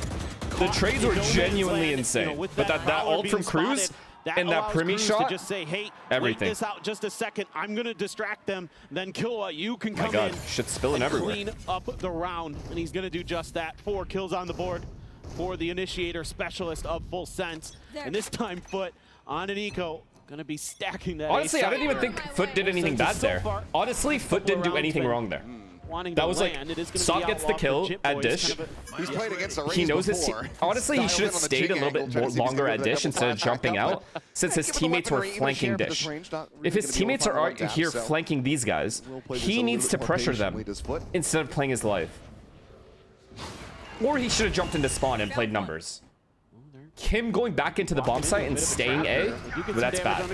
The trades were genuinely insane. But that ult from Cruz and that Primi shot, to just say, hey, everything. Wait this out just a second. I'm going to distract them. Then Killua, you can come in. Shit's spilling everywhere. Clean up the round, and he's going to do just that. 4 kills on the board for the initiator specialist of Full Sense. And this time, Foot on an eco. Going to be stacking that. Honestly, I didn't even think Foot did anything bad there. Honestly, Foot didn't do anything wrong there. wanting That to was land. like, It is gonna Sop be gets the outlaw kill for Jip at Boys, Dish. kind of He's played against the He knows his before. honestly, he should have Dialed in on the stayed a little Jing bit angle, trying to see if he's longer gonna at get Dish double instead of tap jumping back up, out, but since give his him the teammates were weaponry in the flanking share, but Dish. this range not really If his gonna be teammates able to are find the right here gap, so flanking these guys, we'll play this he a needs little to bit more pressure patiently, them this foot. instead of playing his life. Or he should have jumped into spawn and played numbers. Him going back into the bomb site and staying A, but that's bad. Well,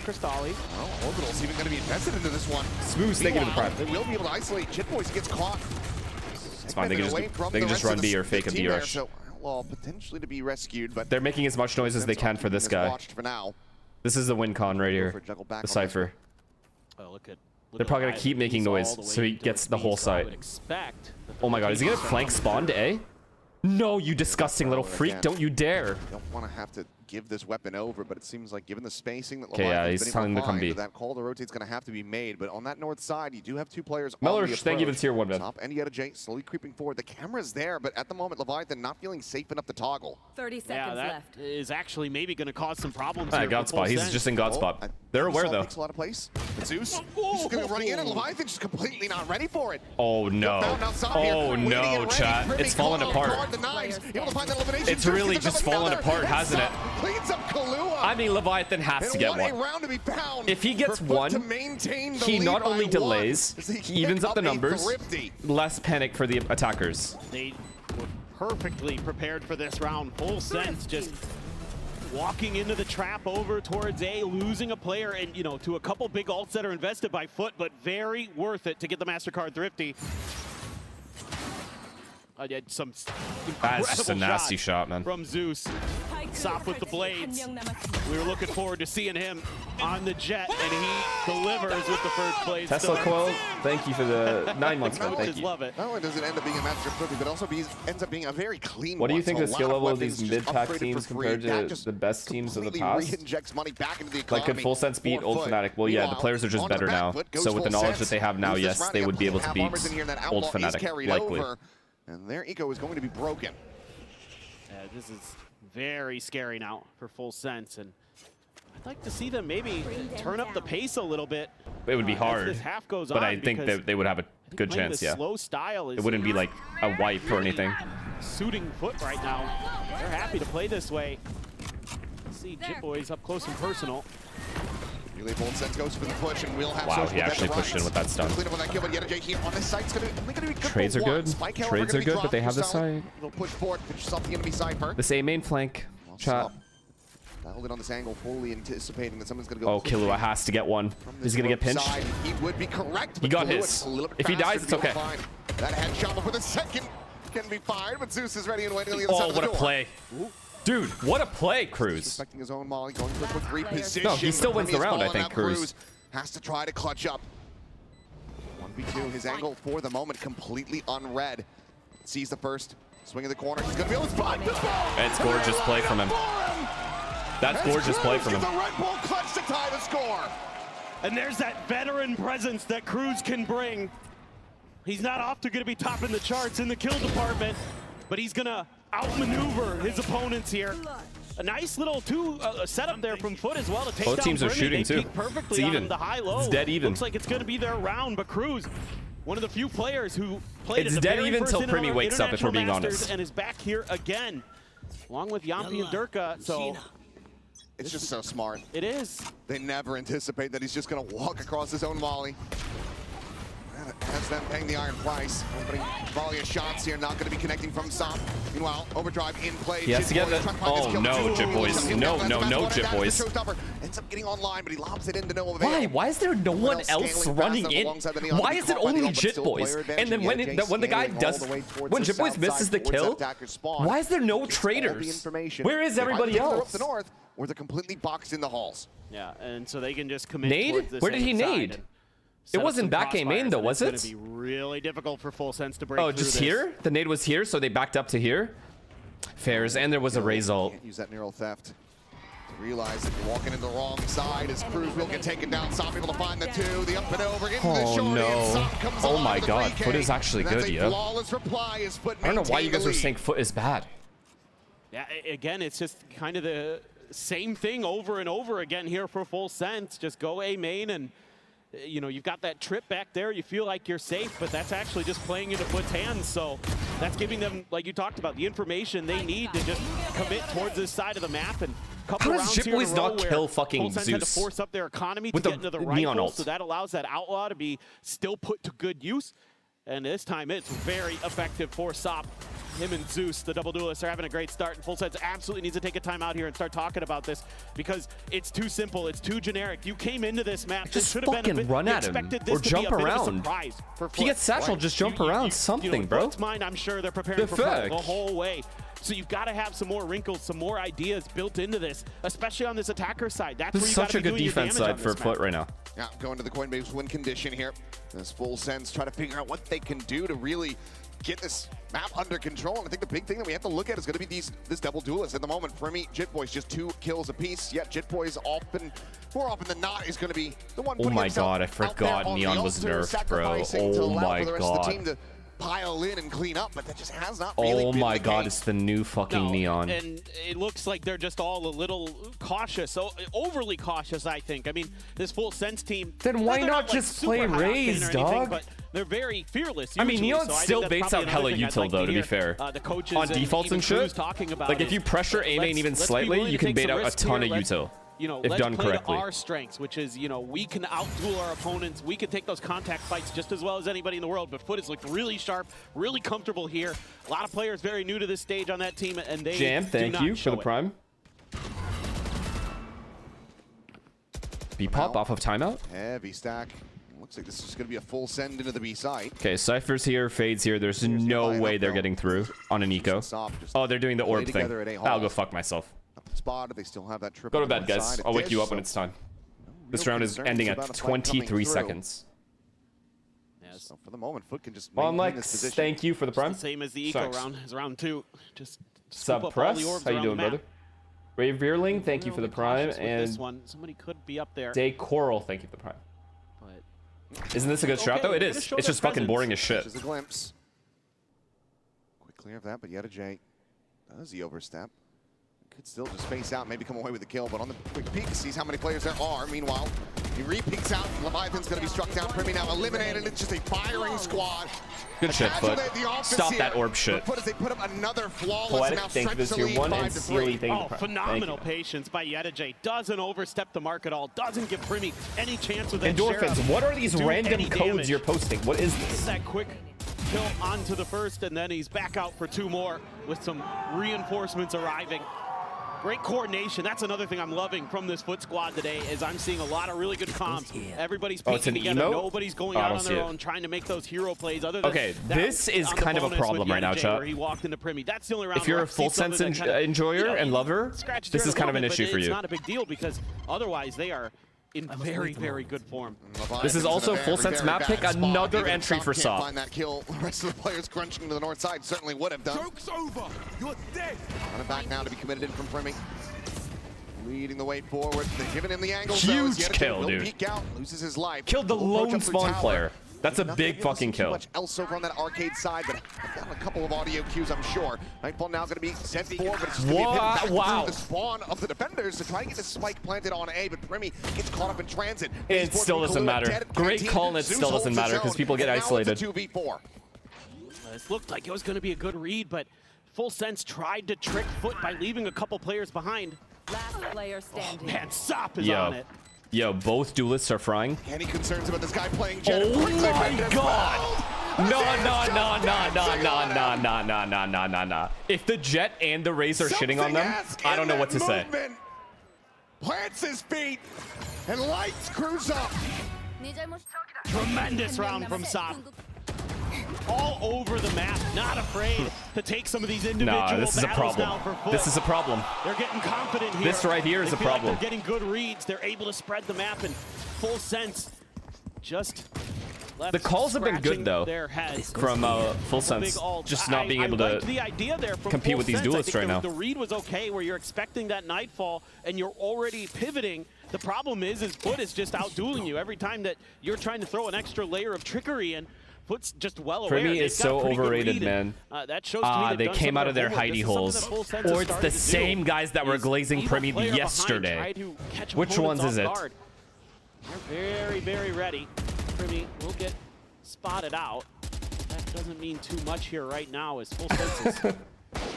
Orbital's even going to be invested into this one. Smooth, thank you to the prime. They will be able to isolate. Jit Boys gets caught. It's fine, they can just run B or fake a B rush. So Outlaw potentially to be rescued, but They're making as much noise as they can for this guy. For now. This is the win con right here. The Cypher. Oh, look at They're probably going to keep making noise so he gets the whole site. Oh my god, is he going to flank spawn to A? No, you disgusting little freak. Don't you dare. Don't want to have to give this weapon over, but it seems like given the spacing that Okay, yeah, he's telling him to come B. that call to rotate's going to have to be made, but on that north side, you do have two players Mellor, on the thank you for tier 1, man. Top and Yetta J slowly creeping forward. The camera's there, but at the moment, Leviathan not feeling safe enough to toggle. 30 seconds left. Is actually maybe going to cause some problems Ah, here. God spot. He's just in God spot. They're aware though. Makes a lot of place. But Zeus, he's going to be running in, and Leviathan's just completely not ready for it. Oh no. Oh no, chat. It's falling apart. It's really just fallen apart, hasn't it? I mean, Leviathan has to get one. If he gets one, he not only delays, he evens up the numbers, less panic for the attackers. They were perfectly prepared for this round. Full sense, just walking into the trap over towards A, losing a player, and you know, to a couple big ults that are invested by Foot, but very worth it to get the MasterCard Thrifty. Some That's just a nasty shot, man. From Zeus. Sop with the blades. We were looking forward to seeing him on the jet, and he delivers with the first blade. Tesla Coil, thank you for the 9 months, man. Thank you. Love it. Not only does it end up being a master of but also ends up being a very clean What do you think one. the skill level of these mid-pack teams compared to the best teams of the past? Money back into the Like, could Full Sense beat Old Fnatic? Well, yeah, the players are just better now. So with the knowledge that they have now, yes, they would be able to beat Old Fnatic, likely. And their eco is going to be broken. This is very scary now for Full Sense, and I'd like to see them maybe turn up the pace a little bit. It would be hard, as this half goes but on, I think that they would have a good chance, yeah. Slow style is it wouldn't be like a wipe or anything. Suiting Foot right now. They're happy to play this way. Let's see Jit Boys up close and personal. Really bold sense goes for the push, and we'll have wow, he actually pushed in with that stun. Trades are good. Trades are good, but they have the side. Push forward, something gonna be Cypher. This A main flank. Chat. Dialed in on this angle, fully anticipating that someone's gonna go. Oh, Killua has to get one. He's gonna get pinched. He would be correct. He got his. If he dies, it's okay. That headshot before the second can be fired, but Zeus is ready and waiting on the other side of the door. Oh, what a play. Dude, what a play, Cruz. Suspecting his own molly, going for a quick reposition. No, he still wins the round, I think, Cruz. Has to try to clutch up. 1v2, his angle for the moment completely unread. Sees the first, swing in the corner. He's gonna be able to spot the ball. It's gorgeous play from him. That's gorgeous play from him. The Red Bull clutch to tie the score. And there's that veteran presence that Cruz can bring. He's not often gonna be topping the charts in the kill department, but he's gonna outmaneuver his opponents here. A nice little setup there from Foot as well to take down Both teams are Brimmy. shooting They too. Perfectly It's even. On the high-low. It's dead even. Looks like it's going to be their round, but Cruz, one of the few players who played it's at the dead very even first till Primmy wakes up, if we're being Masters honest. and is back here again, along with Yampi and Durka. So it's just so smart. It is. They never anticipate that he's just going to walk across his own volley. Has them paying the iron price. Opening volley of shots here, not going to be connecting from Sop. Meanwhile, overdrive in play. He has to get the. Oh no, Jit Boys. No, Jit Boys. Ends up getting online, but he lobs it into no avail. Why is there no one else running in? Why is it only Jit Boys? And then when the guy does, when Jit Boys misses the kill, why is there no traders? Where is everybody else? Or they're completely boxed in the halls. Yeah, and so they can just commit. Nade? Where did he nade? It wasn't back A main though, was it? It's going to be really difficult for Full Sense to break through. Oh, just here? The nade was here, so they backed up to here. Fairs, and there was a raise ult. Can't use that neural theft to realize that you're walking in the wrong side as Cruz will get taken down. Sop able to find the two, the up and over into the short. No. Oh my god, Foot is actually good, yeah. I don't know why you guys are saying Foot is bad. Yeah, again, it's just kind of the same thing over and over again here for Full Sense. Just go A main and you know, you've got that trip back there. You feel like you're safe, but that's actually just playing into Foot's hands. So that's giving them, like you talked about, the information they need to just commit towards this side of the map. And a couple How rounds does here in a Jitboys row not where kill fucking Full Sense had to Zeus force up their economy with to the get into the neon rifle, ult? so that allows that outlaw to be still put to good use. And this time it's very effective for Sop. Him and Zeus, the double duelists, are having a great start, and Full Sense absolutely needs to take a time out here and start talking about this because it's too simple, it's too generic. You came into this map, this Just should have been a bit, run at him expected this or to jump be a bit around. of a surprise for If he gets satchel, just jump around something, you know, bro. In Foot's mind, I'm sure they're preparing for Foot the whole way. So you've got to have some more wrinkles, some more ideas built into this, especially on this attacker side. That's This where is you got such to a be good doing your defense damage on side for this Foot map. right now. Yeah, going to the Coinbase win condition here. This Full Sense try to figure out what they can do to really get this map under control. And I think the big thing that we have to look at is going to be this double duelist. At the moment, Primi, Jitboys just 2 kills apiece. Yet Jitboys more often than not is going to be the one. Oh my god, I forgot Neon was nerfed, bro. Oh my god. Pile in and clean up, but that just has not really been my the god, case. it's the new fucking Neon. And it looks like they're just all a little cautious, so overly cautious, I think. I mean, this Full Sense team. Then why they're not like just super play high octane Raze, or anything, dog? But they're very fearless. I mean, usually, Neon so I still think that's baits probably out hella another thing I'd util, like though, to be hear, fair. the coaches On defaults and shit, talking about like if you pressure aim and even slightly, you can bait out a ton of util. You know, if let's done play correctly. to our strengths, which is, you know, we can out-duel our opponents. We can take those contact fights just as well as anybody in the world. But Foot has looked really sharp, really comfortable here. A lot of players very new to this stage on that team, and they Jam, thank you for the it. prime. B-pop off of timeout. Heavy stack. Looks like this is just going to be a full send into the B side. Okay, Cypher's here, Fade's here. There's no way they're getting through on an eco. Oh, they're doing the orb thing. I'll go fuck myself. Spot, they still have that triple. Go to bed, guys. I'll wake you up when it's time. This round is ending at 23 seconds. So for the moment, Foot can just On maintain this Lex, position. thank you for the prime. Same as the eco round, as round 2. Just Sub scoop up all press. the orbs How you around doing, the map. brother? Brave Veerling, thank you for the prime. Cautious with And this one. Somebody could be up there. Day Coral, thank you for the prime. But Isn't this a good strat though? It is. It's just fucking boring as shit. Just a glimpse. Quick clear of that, but yet a J. Does he overstep? Could still just face out, maybe come away with the kill, but on the quick peek, sees how many players there are. Meanwhile, he re-peeks out. Leviathan's going to be struck down. Primi now eliminated. It's just a firing squad. Good shit, Foot. Stop that orb shit. Foot as they put up another flawless Poetic, now thank you for stretch this the year lead 1, and 5-3. Sealy, thank you Oh, for the prime. phenomenal patience by Yedajay. Doesn't overstep the mark at all. Doesn't give Primi any chance with that Endorphins, Sheriff what are these to do random any codes damage. you're posting? What is Gets this? that quick kill onto the first, and then he's back out for 2 more with some reinforcements arriving. Great coordination. That's another thing I'm loving from this Foot squad today is I'm seeing a lot of really good comms. Everybody's Oh, it's peeking an together. emo? Nobody's going Oh, I out don't on see their it. own trying to make those hero plays. Other than Okay, that, this is on the kind of a bonus with problem right now, Yedajay, chat. where he walked into Primi. That's the only round If you're where a I see full sense something that kind of, enjoyer and lover, scratches this your is kind of a an little bit, issue for but you. It's not a big deal because otherwise they are in very, very good form. This is also full sense map pick, another entry for Can't Sop. find that kill. The rest of the players crunching to the north side certainly would have done. Joke's over. You're dead. Running back now to be committed in from Primi. Leading the way forward. They're giving him the angle. Huge kill, dude. Peek out, loses his life. Killed the Will approach lone up through spawn tower. player. That's a Nothing big able to fucking see too kill. much else over on that arcade side, but I've gotten a couple of audio cues, I'm sure. Nightfall now going to be sent forward, but it's just going to be hit back through the spawn of the defenders to try and get the spike planted on A, but Primi gets caught up in transit. It still doesn't matter. Great call, and it still doesn't matter because people get isolated. Now it's a 2v4. This looked like it was going to be a good read, but Full Sense tried to trick Foot by leaving a couple players behind. Last player standing. Man, Sop is on it. Yo, both duelists are frying. Any concerns about this guy playing Jet? Oh my god! No. If the Jet and the Raze are shitting on them, I don't know what to say. Plants his feet and lights crews up. Tremendous round from Sop. All over the map, not afraid to take some of these individual Nah, this is a battles problem. now for Foot. This is a problem. They're getting confident here. This right here is They a feel like problem. they're getting good reads. They're able to spread the map in Full Sense. Just left The calls have been scratching good though their heads. from Full Sense, Big ult. just not being able I liked to the idea there from compete Full with these Sense. I duelists think right now. The read was okay, where you're expecting that Nightfall and you're already pivoting. The problem is Foot is just out-dueling you every time that you're trying to throw an extra layer of trickery in. Foot's just well aware. Primi is so overrated, man. That shows to me They done came some out of their homework. hidey This is holes. something that Full Sense has Or it's the started to do, same guys that were is glazing leave a Primi player behind, yesterday. try to catch Which opponents ones is off it? guard. They're very, very ready. Primi will get spotted out. That doesn't mean too much here right now as Full Sense is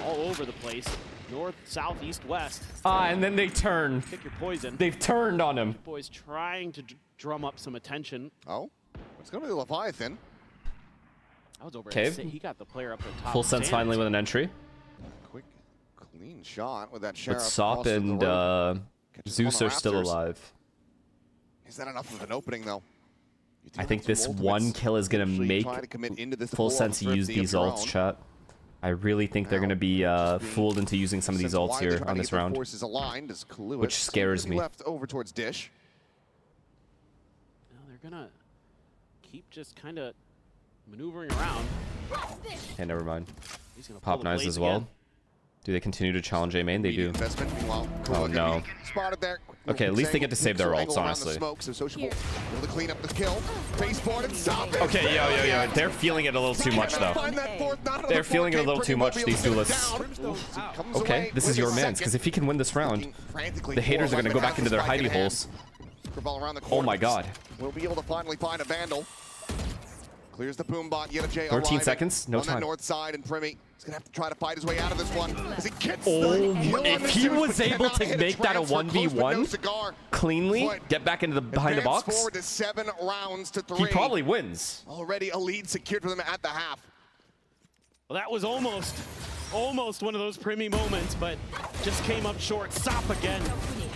all over the place. North, south, east, west. And then they turn. Pick your poison. They've turned on him. Boys trying to drum up some attention. Oh, it's going to be Leviathan. I was over Cave. He got the player up at top. Full Sense finally with an entry. Quick, clean shot with that Sheriff. But Sop and Zeus are still alive. Is that enough of an opening, though? I think this one kill is going to make Full Sense use these ults, chat. I really think they're going to be fooled into using some of these ults here on this round, which scares me. Left over towards Dish. No, they're going to keep just kind of maneuvering around. Okay, never mind. Pop knives as well. Do they continue to challenge A main? They do. Oh no. Spotted there. Okay, at least they get to save their ults, honestly. Okay, yo. They're feeling it a little too much, though. They're feeling it a little too much, these duelists. Okay, this is your man's, because if he can win this round, the haters are going to go back into their hidey holes. Oh my god. We'll be able to finally find a Vandal. Clears the boom bot. Yet a J 13 seconds. No on time. that north side, and Primi is gonna have to try to fight his way out of this one. As he gets if he was able to make that a 1v1 cleanly, get back into the behind the box, forward to 7 rounds to 3. He probably wins. Already a lead secured for them at the half. Well, that was almost one of those Primi moments, but just came up short. Sop again.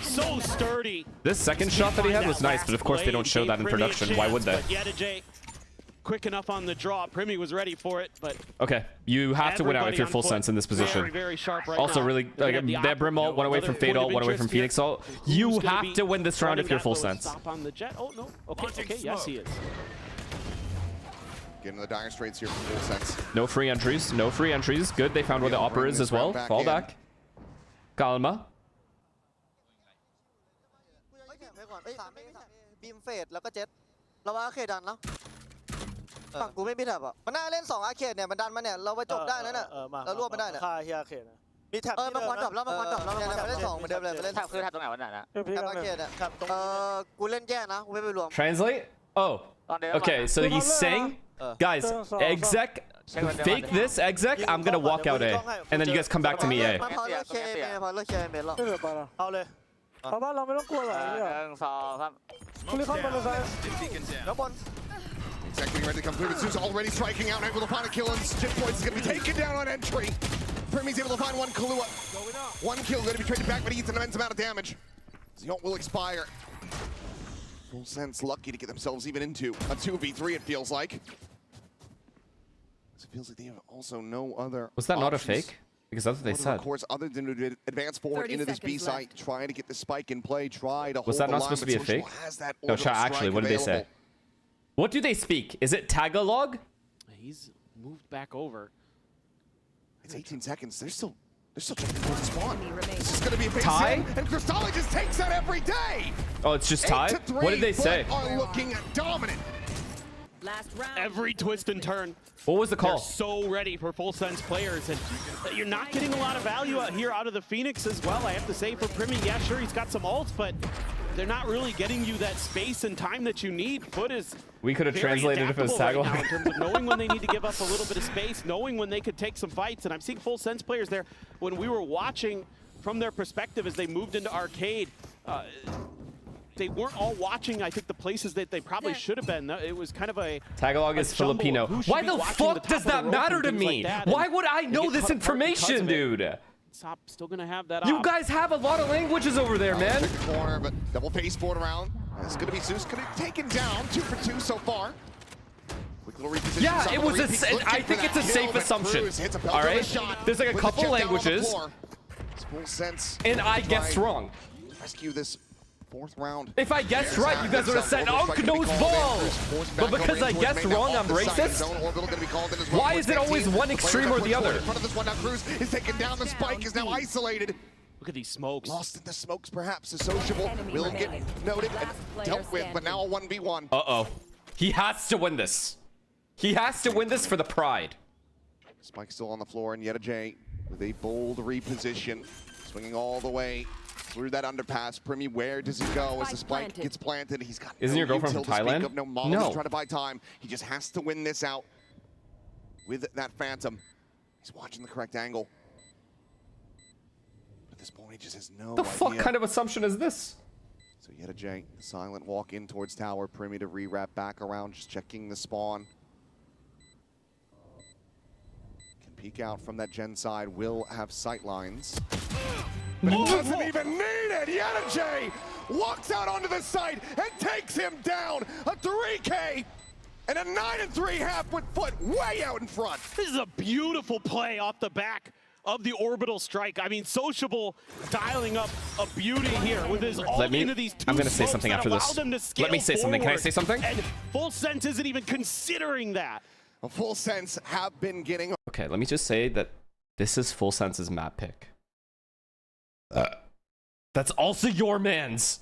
So sturdy. This second shot that he had was nice, but of course they don't show that in production. Why would they? Quick enough on the draw. Primi was ready for it, but okay, you have to win out if you're Full Sense in this position. Very sharp right also, now. really, like, that Brim ult, one away from Fade ult, one away from Phoenix ult. You have to win this round if you're Full Sense. Stop on the jet. Oh no. Okay. Yes, he is. Getting the dire straits here from Full Sense. No free entries. No free entries. Good. They found where the Opera is as well. Fall back. Calma. Translate? Oh. Okay, so he's saying, guys, exec, fake this, exec, I'm gonna walk out A. And then you guys come back to me A. Exactly ready to come through. Zeus already striking out, able to find a kill, and Chip Points is going to be taken down on entry. Primi's able to find one Kahlua. One kill going to be traded back, but he eats an immense amount of damage. The ult will expire. Full Sense lucky to get themselves even into a 2v3, it feels like. It feels like they have also no other Was that not a options. fake? Because that's what they said. Of course, other than to advance forward into this B site, trying to get the spike in play, try to hold Was that the not line, supposed to be a but fake? Social has that No, chat, orbital actually, what did they say? available. What do they speak? Is it Tagalog? He's moved back over. It's 18 seconds. They're still trying to spawn. This is going to be a big tie, and Cristalli just takes that every day. Oh, it's just tie? What did they say? Are looking dominant. Last round. Every twist and turn. What was the call? They're so ready for Full Sense players, and you're not getting a lot of value out here out of the Phoenix as well. I have to say for Primi, yeah, sure, he's got some ults, but they're not really getting you that space and time that you need. Foot is We could have translated it if it was right Tagalog. now in terms of knowing when they need to give up a little bit of space, knowing when they could take some fights, and I'm seeing Full Sense players there. When we were watching from their perspective as they moved into arcade, they weren't all watching, I think, the places that they probably should have been. It was kind of a Tagalog is Filipino. Why the fuck does that matter to me? Why would I know this information, dude? Sop still gonna have that. You guys have a lot of languages over there, man. Corner, but double face forward around. It's gonna be Zeus. Gonna be taken down. 2 for 2 so far. Quick little reposition. Yeah, it was I think it's a safe assumption. All right, there's like a couple languages, Full Sense. and I guessed wrong. Rescue this 4th round. If I guessed right, you guys would have said Unk knows balls. But because I guessed wrong, I'm racist? Why is it always one extreme or the other? In front of this one now, Cruz is taken down. The spike is now isolated. Look at these smokes. Lost in the smokes, perhaps. A sociable will get noted and dealt with, but now a 1v1. Uh-oh. He has to win this. He has to win this for the pride. Spike still on the floor, and yet a J with a bold reposition. Swinging all the way through that underpass. Primi, where does he go as the spike gets planted? He's got Isn't your girlfriend from Thailand? No. Trying to buy time. He just has to win this out with that Phantom. He's watching the correct angle. At this point, he just has no idea. The fuck kind of assumption is this? So yet a J, the silent walk in towards tower. Primi to re-wrap back around, just checking the spawn. Can peek out from that Gen side, will have sight lines. But he doesn't even need it! Yet a J walks out onto the site and takes him down! A 3K! And a 9-3 half with Foot way out in front. This is a beautiful play off the back of the orbital strike. I mean, Sociable dialing up a beauty here with his ult into these two. I'm gonna say something after this. Let me say something. Can I say something? And Full Sense isn't even considering that. A Full Sense have been getting. Okay, let me just say that this is Full Sense's map pick. That's also your man's.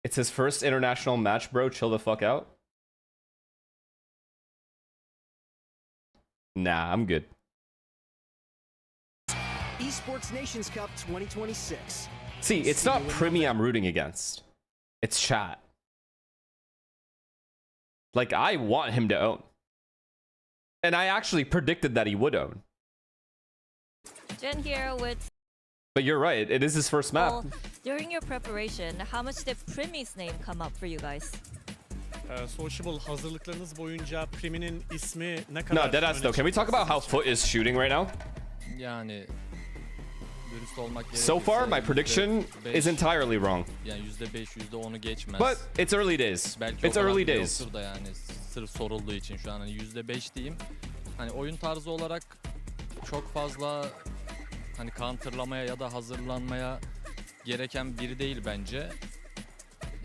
It's his first international match, bro. Chill the fuck out. Nah, I'm good. Esports Nations Cup 2026. See, it's not Primi I'm rooting against. It's chat. Like, I want him to own. And I actually predicted that he would own. Jen here with... But you're right, it is his first map. Well, during your preparation, how much did Primi's name come up for you guys? Sociable hazırlıklarınız boyunca Primi'nin ismi ne kadar... No, deadass though. Can we talk about how Foot is shooting right now? Yani dürüst olmak gerekirse So far, my prediction is entirely wrong. Yani %5, %10'u geçmez. But it's early days. Belki It's early days. Da yani sırf sorulduğu için şu an hani %5 diyeyim. Hani oyun tarzı olarak çok fazla hani counterlamaya ya da hazırlanmaya gereken biri değil bence.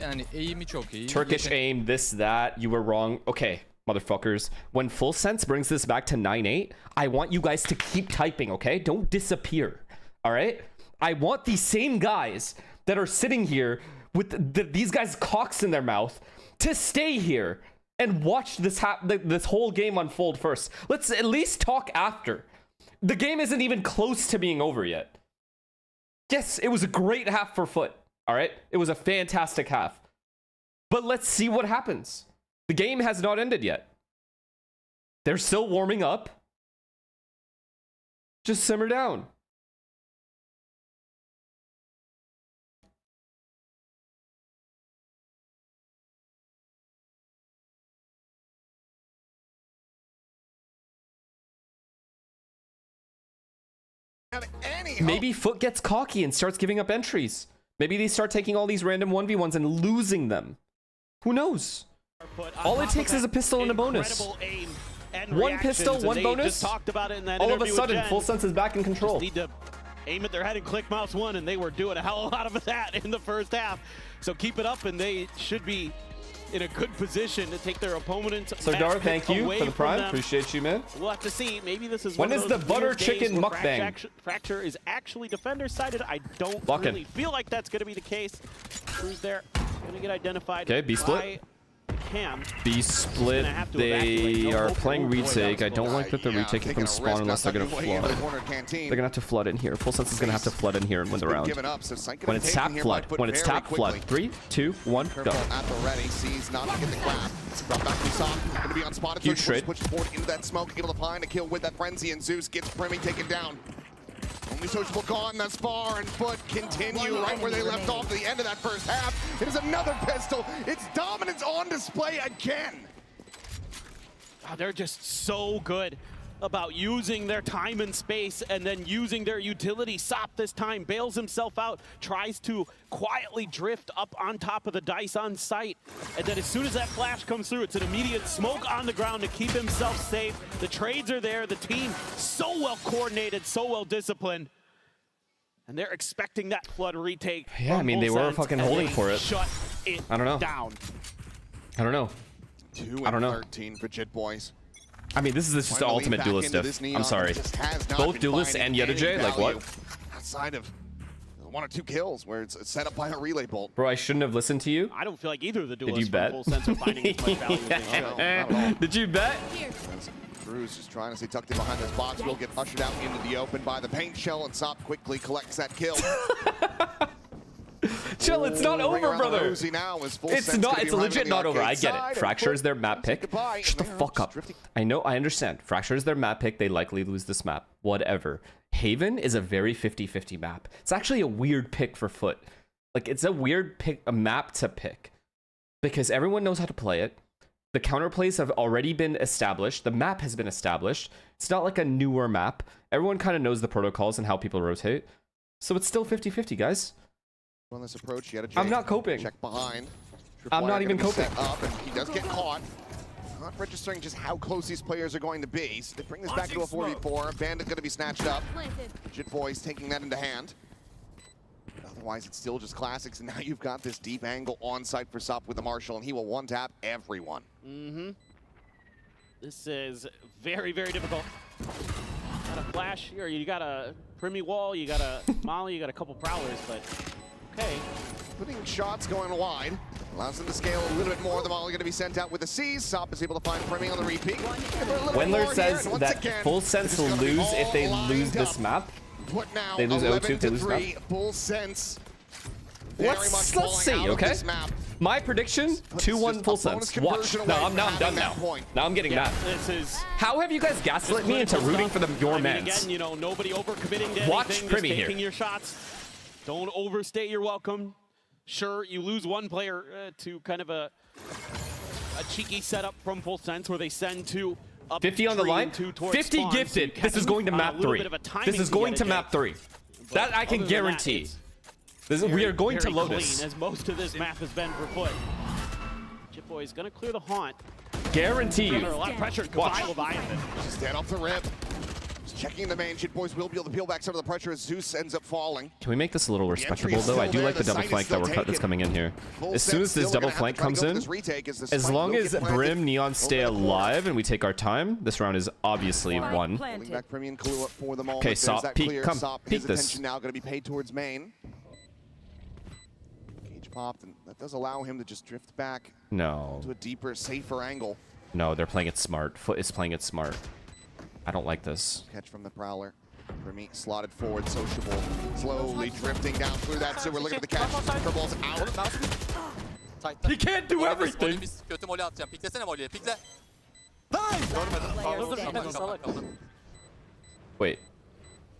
Yani aim'i çok iyi. Turkish aim, this, that, you were wrong. Okay, motherfuckers. When Full Sense brings this back to 9-8, I want you guys to keep typing, okay? Don't disappear, all right? I want these same guys that are sitting here with these guys' cocks in their mouth to stay here and watch this whole game unfold first. Let's at least talk after. The game isn't even close to being over yet. Yes, it was a great half for Foot, all right? It was a fantastic half. But let's see what happens. The game has not ended yet. They're still warming up. Just simmer down. Maybe Foot gets cocky and starts giving up entries. Maybe they start taking all these random 1v1s and losing them. Who knows? All it takes is a pistol and a bonus. One pistol, one bonus. All of a sudden, Full Sense is back in control. Just need to aim at their head and click mouse one, and they were doing a hell of a lot of that in the first half. So keep it up, and they should be in a good position to take their opponent. Sardar, thank you for the prime. Appreciate you, man. We'll have to see. Maybe this is when is the butter chicken mukbang? Fracture is actually defender sided. I don't really feel like that's going to be the case. Crew's there, going to get identified. Okay, B split. B split. They are playing retake. I don't like that they're retaking from spawn unless they're gonna flood. They're gonna have to flood in here. Full Sense is gonna have to flood in here and win the round. When it's tap, flood. When it's tap, flood. 3, 2, 1, go. At the ready, sees not to get the grab. Brought back to Sock, gonna be unspotted. Huge trade. Pushes forward into that smoke, able to find a kill with that frenzy, and Zeus gets Primi taken down. Only Sociable gone thus far, and Foot continue right where they left off at the end of that first half. It is another pistol. It's dominance on display again. Oh, they're just so good about using their time and space and then using their utility. Sop this time bails himself out, tries to quietly drift up on top of the dice on site. And then as soon as that flash comes through, it's an immediate smoke on the ground to keep himself safe. The trades are there. The team so well coordinated, so well disciplined. And they're expecting that flood retake. Yeah, I mean, they were fucking holding for it. Shut it I don't know. down. I don't know. 2 I don't know. 13 for Jit Boys. I mean, this is just the ultimate duelist diff. I'm sorry. Both duelists and Yettage, like what? Outside of 1 or 2 kills where it's set up by a relay bolt. Bro, I shouldn't have listened to you. I don't feel like either of the Did you duelists bet? full sense of finding as much value as they No, not at all. Did you bet? Cruz just trying to stay tucked in behind this box. Will get ushered out into the open by the paint shell, and Sop quickly collects that kill. Chill, it's not over, brother. Now It's not. It's legit not over. I get it. Fracture is their map pick. Shut the fuck up. I know. I understand. Fracture is their map pick. They likely lose this map. Whatever. Haven is a very 50-50 map. It's actually a weird pick for Foot. Like, it's a weird pick, a map to pick, because everyone knows how to play it. The counterplays have already been established. The map has been established. It's not like a newer map. Everyone kind of knows the protocols and how people rotate. So it's still 50-50, guys. On this approach, he had a I'm not coping. Check behind. I'm not even coping. Up, and he does get caught. Not registering just how close these players are going to be. So they bring this back to a 4v4. Bandit going to be snatched up. Jit Boys taking that into hand. Otherwise, it's still just classics, and now you've got this deep angle on site for Sop with the Marshall, and he will one-tap everyone. This is very, very difficult. Got a flash here, you got a Primy wall, you got a Molly, you got a couple prowlers, but okay. Putting shots going wide allows them to scale a little bit more. The Molly going to be sent out with the C's. Sop is able to find Primy on the repeat. Wendler says that Full Sense will lose if they lose this map. They lose 0-2 if they lose map. Full Sense. Let's see, okay? My prediction, 2-1 Full Sense. Watch. No, I'm done now. Now I'm getting mad. How have you guys gaslit me into rooting for your mans? Again, you know, nobody overcommitting to Watch anything, Primy just here. taking your shots. Don't overstay your welcome. Sure, you lose one player to kind of a cheeky setup from Full Sense where they send two up 50 on the line, 50 gifted. This is going to map 3. This is going to map 3. That I can guarantee. We are going to Lotus. Clean, as most of this map has been for Foot. Jit Boy is going to clear the haunt. Guarantee you. Under a lot of pressure. Watch. Leviathan. Stand off the rip. Just checking the main. Jit Boys will be able to peel back some of the pressure as Zeus ends up falling. Can we make this a little respectable, though? I do like the double flank that's coming in here. As soon as this double flank comes in, as long as Brim, Neon stay alive and we take our time, this round is obviously won. Okay, Sop, peek, come, peek this. Now going to be paid towards main. Cage popped, and that does allow him to just drift back. No. To a deeper, safer angle. No, they're playing it smart. Foot is playing it smart. I don't like this. Catch from the Prowler. Remy slotted forward, sociable, slowly drifting down through that sewer. Look at the catch. Curveballs out. He can't do everything. Wait.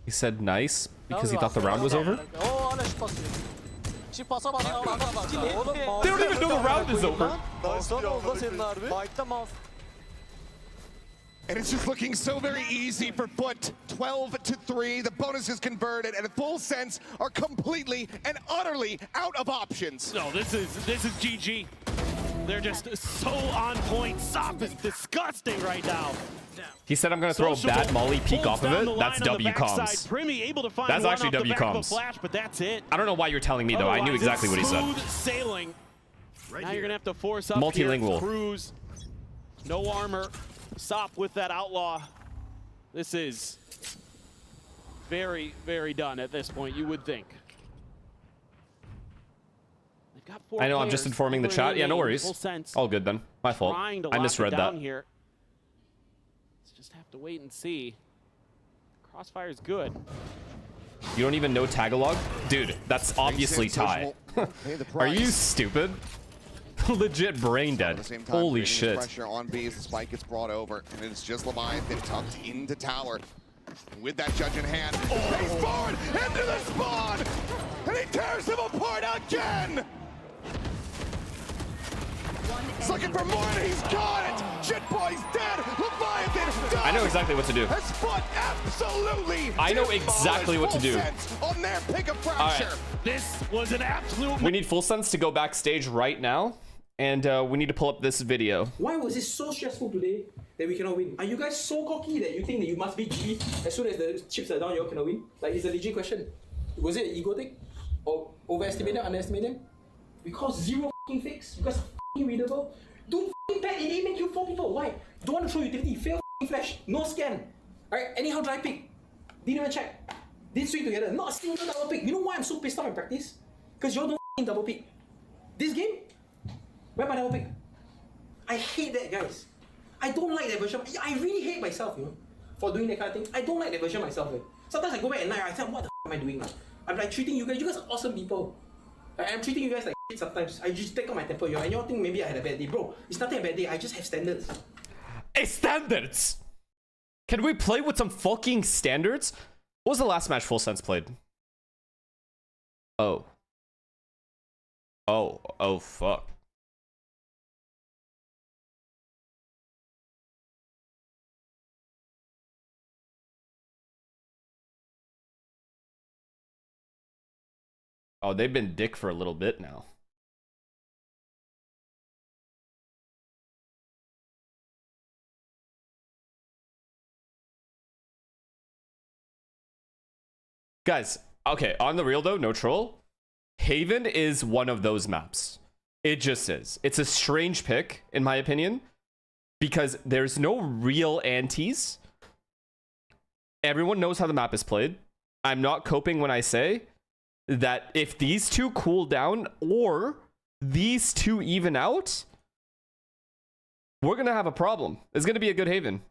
He said nice because he thought the round was over? They don't even know the round is over. And it's just looking so very easy for Foot. 12-3. The bonus is converted, and Full Sense are completely and utterly out of options. No, this is GG. They're just so on point. Sop is disgusting right now. He said I'm gonna throw a bad molly peek off of it. That's W comms. Primy able to find that's actually one off W the back of a comms. Flash, but that's it. I don't know why you're telling me though. I knew exactly what he said. Smooth sailing. Now you're gonna have to force up multilingual. Here. Cruz, no armor. Sop with that outlaw. This is very, very done at this point, you would think. They've got 4 I know, I'm just informing the chat. Yeah, no worries. All good then. My fault. I misread that. Here. Let's just have to wait and see. Crossfire is good. You don't even know Tagalog? Dude, that's obviously Thai. Are you stupid? Legit brain dead. Holy shit. Pressure on B as the spike gets brought over, and it's just Leviathan tucked into tower. With that judge in hand, face forward into the spawn, and he tears him apart again. He's looking for more, and he's got it. Jit Boy's dead. Leviathan died. I know exactly what to do. His foot absolutely. I know exactly what to do. On their pick of fracture. Right. This was an absolute. We need Full Sense to go backstage right now, and we need to pull up this video. Why was it so stressful today that we cannot win? Are you guys so cocky that you think that you must be GG as soon as the chips are down, you all cannot win? Like, it's a legit question. Was it egotic? Or overestimated, underestimated? Because zero f***ing fix. You guys are f***ing readable. Don't f***ing pet in aim and kill 4 people. Why? Don't want to throw utility. Fail f***ing flash. No scan. Alright, anyhow dry pick. Didn't even check. Didn't swing together. Not a single double pick. You know why I'm so pissed off in practice? Because y'all don't double pick. This game, where my double pick? I hate that, guys. I don't like that version. I really hate myself, you know, for doing that kind of thing. I don't like that version myself. Sometimes I go back at night, I think, what the am I doing now? I'm like treating you guys are awesome people. I'm treating you guys like shit sometimes. I just take out my temper, and y'all think maybe I had a bad day. Bro, it's nothing a bad day. I just have standards. Hey, standards! Can we play with some fucking standards? What was the last match Full Sense played? Oh, fuck. Oh, they've been dick for a little bit now. Guys, okay, on the real though, no troll. Haven is one of those maps. It just is. It's a strange pick, in my opinion, because there's no real antis. Everyone knows how the map is played. I'm not coping when I say that if these two cool down or these two even out, we're going to have a problem. It's going to be a good Haven.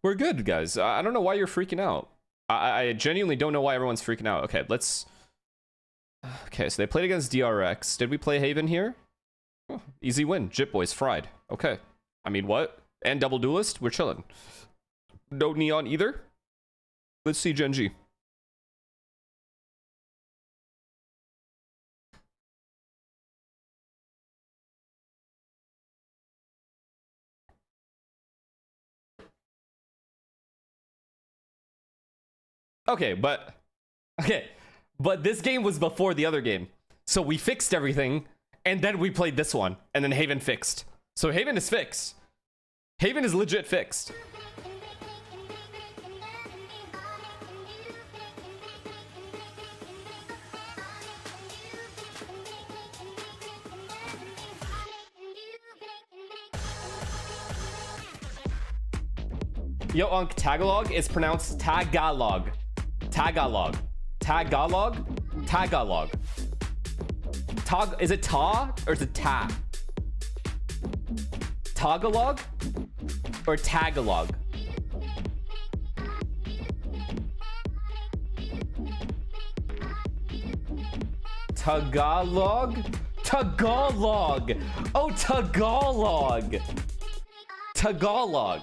We're good, guys. I don't know why you're freaking out. I genuinely don't know why everyone's freaking out. Okay, let's... Okay, so they played against DRX. Did we play Haven here? Oh, easy win. Jip boys fried. Okay. I mean, what? And double duelist? We're chilling. No Neon either? Let's see Genji. Okay, but this game was before the other game. So we fixed everything, and then we played this one, and then Haven fixed. So Haven is fixed. Haven is legit fixed. Yo, Unc, Tagalog is pronounced Tagalog. Tagalog. Tagalog? Tagalog. Is it ta or is it ta? Tagalog or Tagalog? Tagalog? Tagalog. Oh, Tagalog. Tagalog.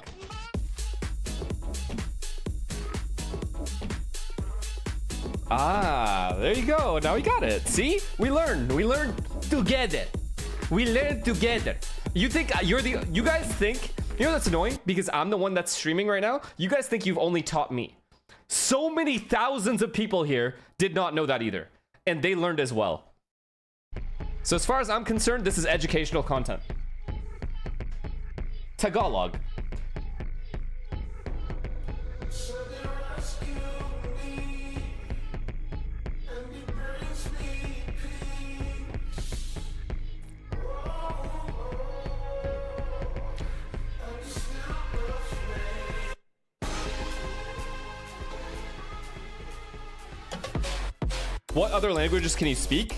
Ah, there you go. Now we got it. See? We learned. We learned together. We learned together. You think you guys think, you know that's annoying? Because I'm the one that's streaming right now. You guys think you've only taught me. So many thousands of people here did not know that either. And they learned as well. So as far as I'm concerned, this is educational content. Tagalog. What other languages can you speak?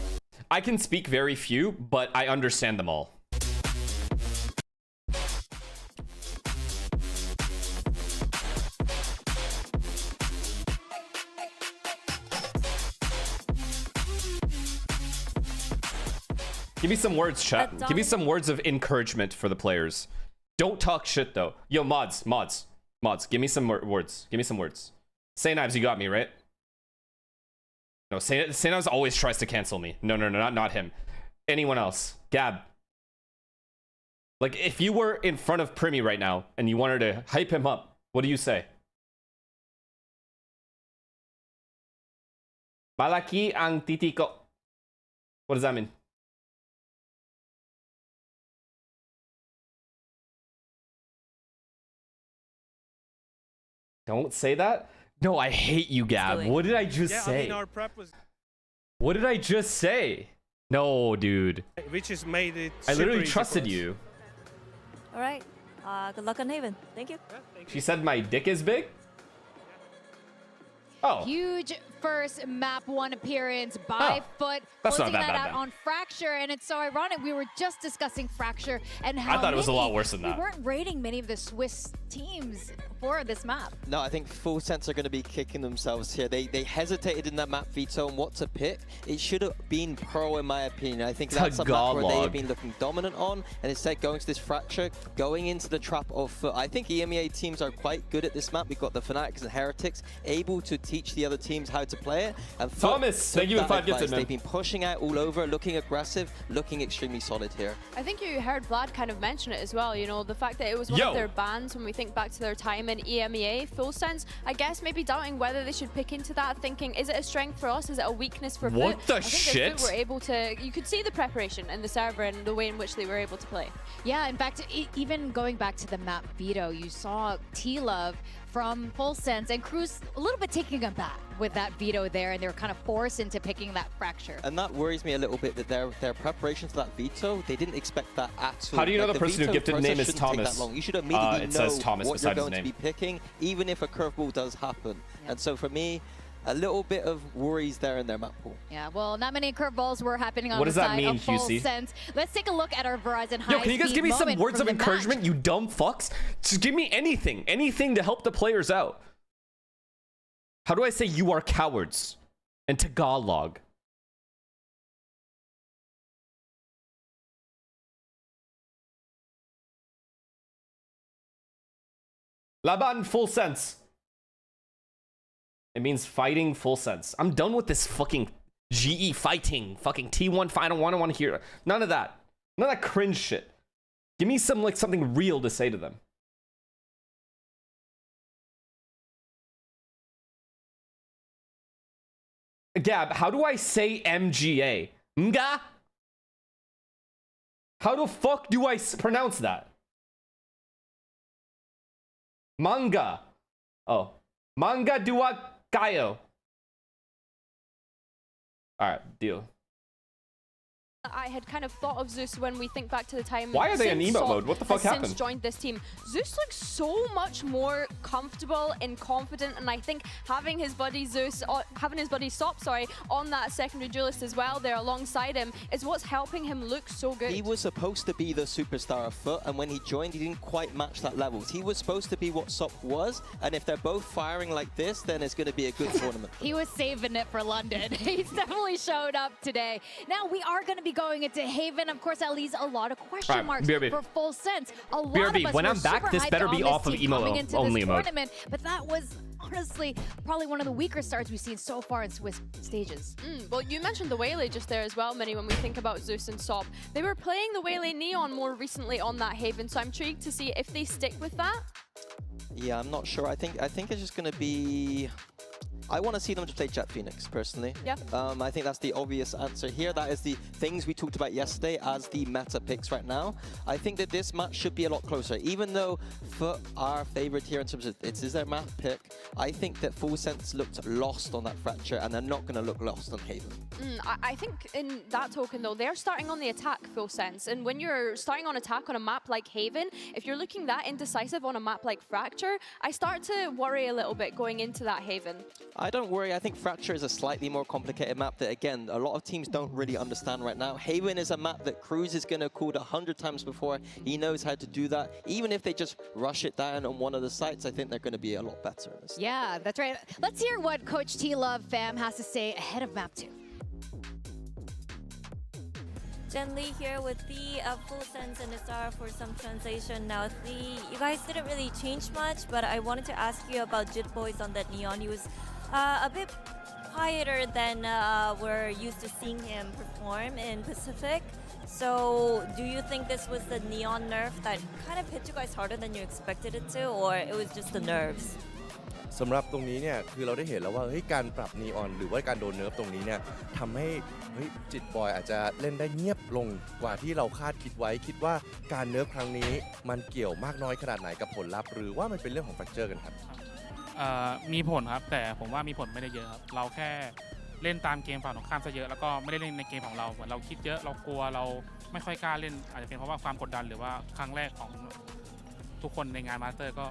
I can speak very few, but I understand them all. Give me some words, chat. Give me some words of encouragement for the players. Don't talk shit, though. Yo, mods. Give me some words. Give me some words. Say Knives, you got me, right? No, Say Knives always tries to cancel me. No, not him. Anyone else. Gab. Like, if you were in front of Primi right now and you wanted to hype him up, what do you say? Malaki ang titiko. What does that mean? Don't say that. No, I hate you, Gab. What did I just say? I mean, our prep was... What did I just say? No, dude. Which has made it I literally trusted you. All right. Good luck on Haven. Thank you. She said my dick is big? Oh. Huge first map 1 appearance by Foot, closing that out on Fracture, and it's so ironic. We were just discussing Fracture and how I thought it was a lot worse than that. We weren't rating many of the Swiss teams for this map. No, I think Full Sense are going to be kicking themselves here. They hesitated in that map veto on what to pick. It should have been Pro, in my opinion. I think that's a map where they have been looking dominant on, and instead going to this Fracture, going into the trap of Foot. I think EMEA teams are quite good at this map. We've got the Fanatics and Heretics able to teach the other teams how to play it. And Thomas, thank you for 5 gifted, man. They've been pushing out all over, looking aggressive, looking extremely solid here. I think you heard Vlad kind of mention it as well, you know, the fact that it was one of their bans when we think back to their time in EMEA. Full Sense, I guess maybe doubting whether they should pick into that, thinking, is it a strength for us? Is it a weakness for Foot? What the I think shit? Foot were able to, you could see the preparation in the server and the way in which they were able to play. Yeah, in fact, even going back to the map veto, you saw T-Love from Full Sense and Cruz a little bit taking them back with that veto there, and they were kind of forced into picking that Fracture. And that worries me a little bit that their preparation for that veto, they didn't expect that at all. How do you know the person who gifted name is Thomas? You should immediately know Thomas what you're beside his going to name. be picking, even if a curveball does happen. And so for me, a little bit of worries there in their map pool. Yeah, well, not many curveballs were happening on What the does that side mean, of Full QC? Sense. Let's take a look at our Verizon high. Yo, can you guys give me some words of encouragement, you dumb fucks? Just give me anything to help the players out. How do I say you are cowards in Tagalog? Laban Full Sense. It means fighting Full Sense. I'm done with this fucking GE fighting, fucking T1 final 1-on-1 here. None of that. None of that cringe shit. Give me some something real to say to them. Gab, how do I say MGA? Mga? How the fuck do I pronounce that? Manga. Oh. Manga dua kayo. Alright, deal. I had kind of thought of Zeus when we think back to the time. Why are they in emote mode? What the fuck happened? Since joined this team, Zeus looks so much more comfortable and confident, and I think having his buddy Sop, on that secondary duelist as well there alongside him is what's helping him look so good. He was supposed to be the superstar of Foot, and when he joined, he didn't quite match that levels. He was supposed to be what Sop was, and if they're both firing like this, then it's going to be a good tournament. He was saving it for London. He's definitely showed up today. Now we are going to be going into Haven. Of course, that leaves a lot of question marks for Full Sense. A lot of us when were I'm back, super this better hyped be on off this of team emo coming into only this mode. tournament, but that was honestly probably one of the weaker starts we've seen so far in Swiss stages. Well, you mentioned the Waylay just there as well, Minnie, when we think about Zeus and Sop. They were playing the Waylay Neon more recently on that Haven, so I'm intrigued to see if they stick with that. Yeah, I'm not sure. I think it's just going to be... I want to see them just play Jet Phoenix, personally. Yeah. I think that's the obvious answer here. That is the things we talked about yesterday as the meta picks right now. I think that this match should be a lot closer. Even though Foot are favored here in terms of it is their map pick, I think that Full Sense looked lost on that Fracture, and they're not going to look lost on Haven. I think in that token, though, they're starting on the attack, Full Sense. And when you're starting on attack on a map like Haven, if you're looking that indecisive on a map like Fracture, I start to worry a little bit going into that Haven. I don't worry. I think Fracture is a slightly more complicated map that, again, a lot of teams don't really understand right now. Haven is a map that Cruz is going to call 100 times before. He knows how to do that. Even if they just rush it down on one of the sites, I think they're going to be a lot better in this. Yeah, that's right. Let's hear what Coach T-Love Fam has to say ahead of map 2. Jen Lee here with the Full Sense and Isara for some translation. Now, you guys didn't really change much, but I wanted to ask you about Jit Boys on that Neon. He was a bit quieter than we're used to seeing him perform in Pacific. So, do you think this was the Neon nerf that kind of hit you guys harder than you expected it to, or it was just the nerves? สำหรับตรงนี้เนี่ยคือเราได้เห็นแล้วว่าการปรับนีออนหรือว่าการโดนเนิร์ฟตรงนี้เนี่ยทำให้จิตบอยอาจจะเล่นได้เงียบลงกว่าที่เราคาดคิดไว้คิดว่าการเนิร์ฟครั้งนี้มันเกี่ยวมากน้อยขนาดไหนกับผลลัพธ์หรือว่ามันเป็นเรื่องของแฟกเจอร์กันครับ มีผลครับแต่ผมว่ามีผลไม่ได้เยอะครับเราแค่เล่นตามเกมฝั่งตรงข้ามซะเยอะแล้วก็ไม่ได้เล่นในเกมของเราเหมือนเราคิดเยอะเรากลัวเราไม่ค่อยกล้าเล่นอาจจะเป็นเพราะว่าความกดดันหรือว่าครั้งแรกของทุกคนในงานมาสเตอร์ก็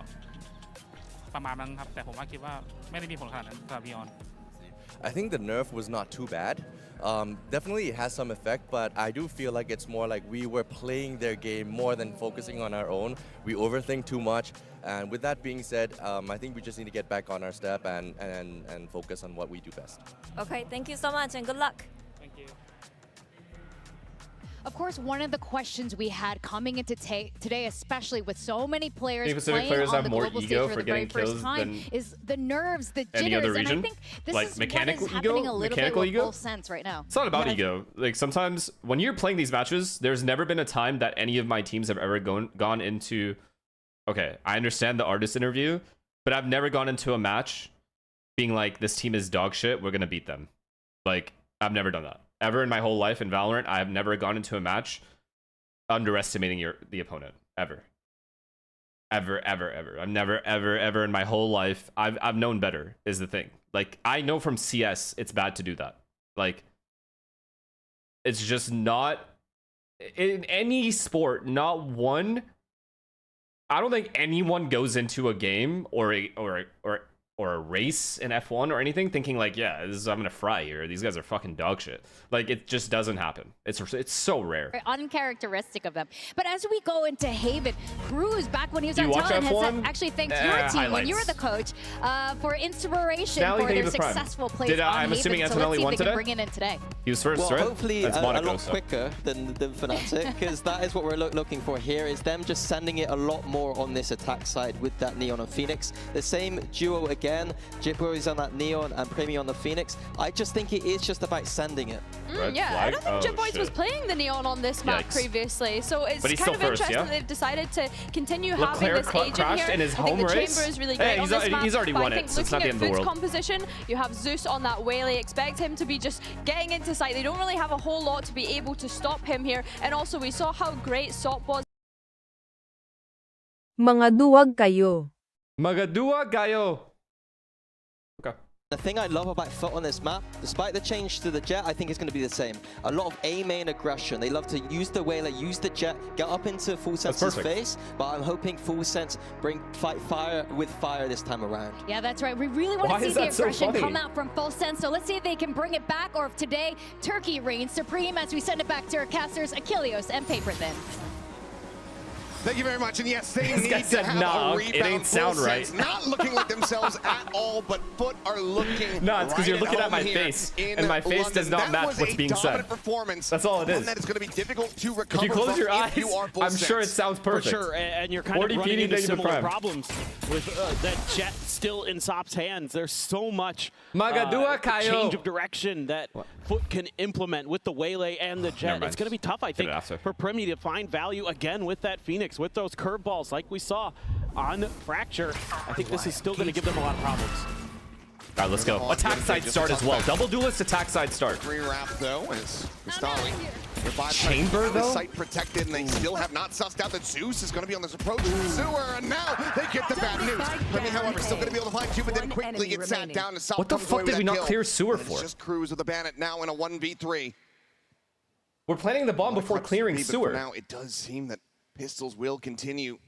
ประมาณนั้นครับแต่ผมว่าคิดว่าไม่ได้มีผลขนาดนั้นสำหรับ Neon I think the nerf was not too bad. Definitely it has some effect, but I do feel like it's more like we were playing their game more than focusing on our own. We overthink too much. And with that being said, I think we just need to get back on our step and focus on what we do best. Okay, thank you so much and good luck. Thank you. Of course, one of the questions we had coming into today, especially with so many players Pacific playing players on have the more global ego stage for for the very getting first kills time, than is the nerves, the any other jitters, and I region. think this Like is mechanical what is happening ego, a little mechanical bit ego. with full sense right now. It's not about ego. Like sometimes when you're playing these matches, there's never been a time that any of my teams have ever gone into. Okay, I understand the artist interview, but I've never gone into a match being like, this team is dog shit, we're gonna beat them. Like, I've never done that. Ever in my whole life in Valorant, I have never gone into a match underestimating the opponent. Ever. Ever. I've never, ever in my whole life, I've known better, is the thing. Like, I know from CS, it's bad to do that. Like, it's just not, in any sport, not one, I don't think anyone goes into a game or a race in F1 or anything thinking like, yeah, I'm gonna fry here. These guys are fucking dog shit. Like, it just doesn't happen. It's so rare. Very uncharacteristic of them. But as we go into Haven, Cruz, back when he was on Talent, has actually thanked your team when you were the coach for inspiration for their successful plays on I'm assuming Haven. So let's see if they can today? bring it in today. He was first, well, right? Hopefully That's a Monaco, lot quicker than Fnatic, because that is what we're looking for here, is them just sending it a lot more on this attack side with that Neon and Phoenix. The same duo again, Jippo is on that Neon and Premi on the Phoenix. I just think it is just about sending it. Yeah, I don't think Jipboys was playing the Neon on this map previously, so it's kind of interesting that they've decided to continue having this agent here. In his I think home the race. Chamber is really great on this map. He's already won it, so it's not the end of the world. Composition, you have Zeus on that Whaley. Expect him to be just getting into sight. They don't really have a whole lot to be able to stop him here. And also, we saw how great Sop was. Mga duwag kayo. Mga duwag kayo. Okay. The thing I love about Foot on this map, despite the change to the Jet, I think it's going to be the same. A lot of A main aggression. They love to use the Whaler, use the Jet, get up into Full Sense's face, but I'm hoping Full Sense fight fire with fire this time around. Yeah, that's right. We really want to see the aggression come out from Full Sense, so let's see if they can bring it back, or if today Turkey reigns supreme as we send it back to our casters, Achilleos and Paper Thin. Thank you very much. And yes, they need to have a rebound. It ain't sound right. Not looking like themselves at all, but Foot are looking. No, it's because you're looking at my face, and my face does not match what's being said. That's all it is. That is going to be difficult to recover. If you close your eyes, I'm sense. sure it sounds perfect. For sure, and you're kind of running into similar problems with that Jet still in Sop's hands. There's so much change of direction that Foot can implement with the Waylay and the Jet. It's going to be tough, I think, for Premi to find value again with that Phoenix, with those curveballs like we saw on Fracture. I think this is still going to give them a lot of problems. All right, let's go. Attack side start as well. Double duelist attack side start. Re-wrap though is Kristali. Chamber though? Site protected, and they still have not sussed out that Zeus is going to be on this approach from Sewer, and now they get the bad news. Premi, however, still going to be able to find two, but then quickly get sat down to Sop. What the fuck did we not clear Sewer for? It's just Cruz with a Bandit now in a 1v3. We're planting the bomb before clearing Sewer. Now it does seem that Pistols will continue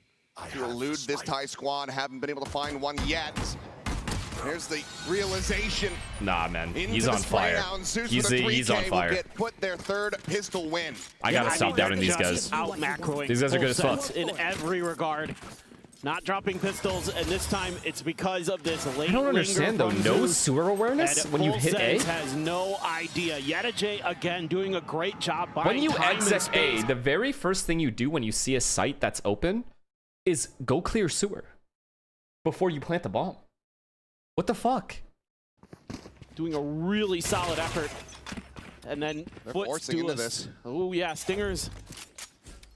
to elude this Thai squad. Haven't been able to find one yet. There's the realization. Nah, man, he's on fire. He's on fire. Put their third pistol win. I gotta stop doubting these guys. These guys are good as fuck. In every regard. Not dropping pistols, and this time it's because of this late. I don't understand though. No Sewer awareness when you hit A. Has no idea. Yettajay again doing a great job. When you exit A, the very first thing you do when you see a site that's open is go clear Sewer before you plant the bomb. What the fuck? Doing a really solid effort, and then they're forcing into this. Oh yeah, Stingers.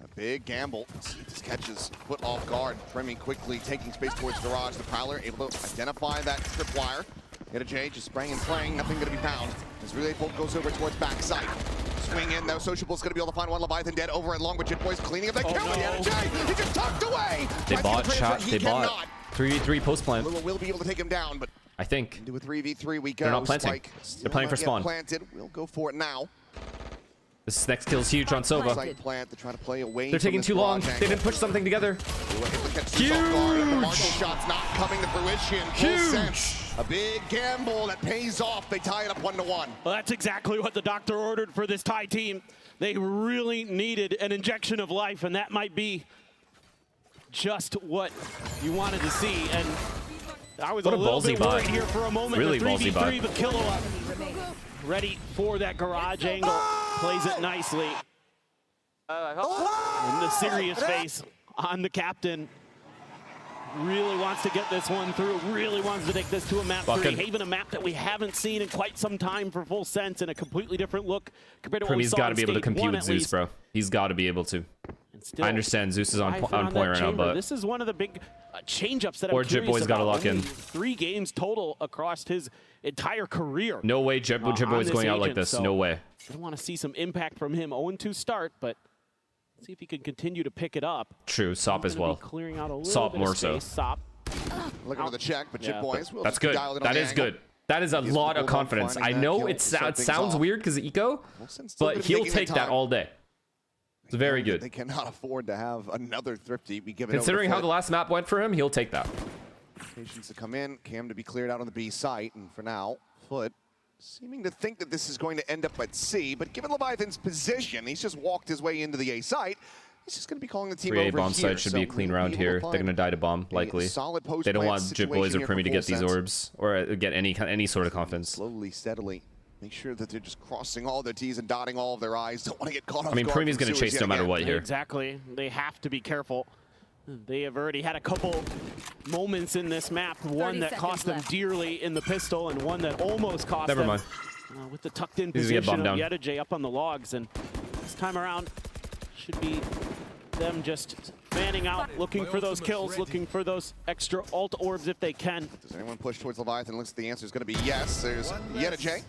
A big gamble. This catches Foot off guard. Premi quickly taking space towards Garage. The Prowler able to identify that tripwire. Yettajay just spraying and playing. Nothing going to be found. As Relay Bolt goes over towards backside. Swing in though. Sociable's going to be able to find one. Leviathan dead over and long, but Jitboy's cleaning up that kill. Yettajay, he just tucked away. They bought shot. They bought. 3v3 post plant. Will be able to take him down, but I think. into a 3v3 we go. They're not planting. Spike They're playing for spawn. Planted. We'll go for it now. This next kill's huge on Sova. Plant to try to play away. They're taking too long. They didn't push something together. Huge! The Marshall shot's not coming to fruition. Full sense. A big gamble that pays off. They tie it up 1-1. Well, that's exactly what the doctor ordered for this Thai team. They really needed an injection of life, and that might be just what you wanted to see. And I was a little bit worried here for a moment. Really the 3v3, the Killua ready for that garage angle. Plays it nicely. And the serious face on the captain. Really wants to get this one through. Really wants to take this to a map 3. Haven, a map that we haven't seen in quite some time for Full Sense, and a completely different look compared to what we saw. He's got to be able to Stage compete 1 with Zeus, bro. He's got to be able to. I understand Zeus is on point right now, but this is one of the big change-ups that or I'm curious Jitboy's got to about. lock in. 3 games total across his entire career. No way Jitboy's going out like this. So no way. I want to see some impact from him. 0-2 start, but see if he can continue to pick it up. True, Sop as well. Clearing out a little Sop bit more of space. so. Sop. Looking for the check, but Jitboys will That's good. That is good. That is a lot of confidence. I know it sounds weird because of Eco, but he'll take that all day. It's very good. They cannot afford to have another Thrifty be given. Considering how the last map went for him, he'll take that. Patience to come in, Cam to be cleared out on the B site, and for now, Foot seeming to think that this is going to end up at C, but given Leviathan's position, he's just walked his way into the A site. He's just going to be calling the team over here. 3A bomb site should be a clean round here. They're going to die to bomb, likely. They don't want Jitboys or Primy to get these orbs or get any sort of confidence. Slowly, steadily. Make sure that they're just crossing all their T's and dotting all of their I's. Don't want to get caught off guard. I mean, Primy's going to chase no matter what here. Exactly. They have to be careful. They have already had a couple moments in this map. One that cost them dearly in the pistol, and one that almost cost them. Never mind. With the tucked-in position of Yedajay up on the logs. And this time around, should be them just fanning out, looking for those kills, looking for those extra ult orbs if they can. Does anyone push towards Leviathan? Looks like the answer is going to be yes. There's Yedajay.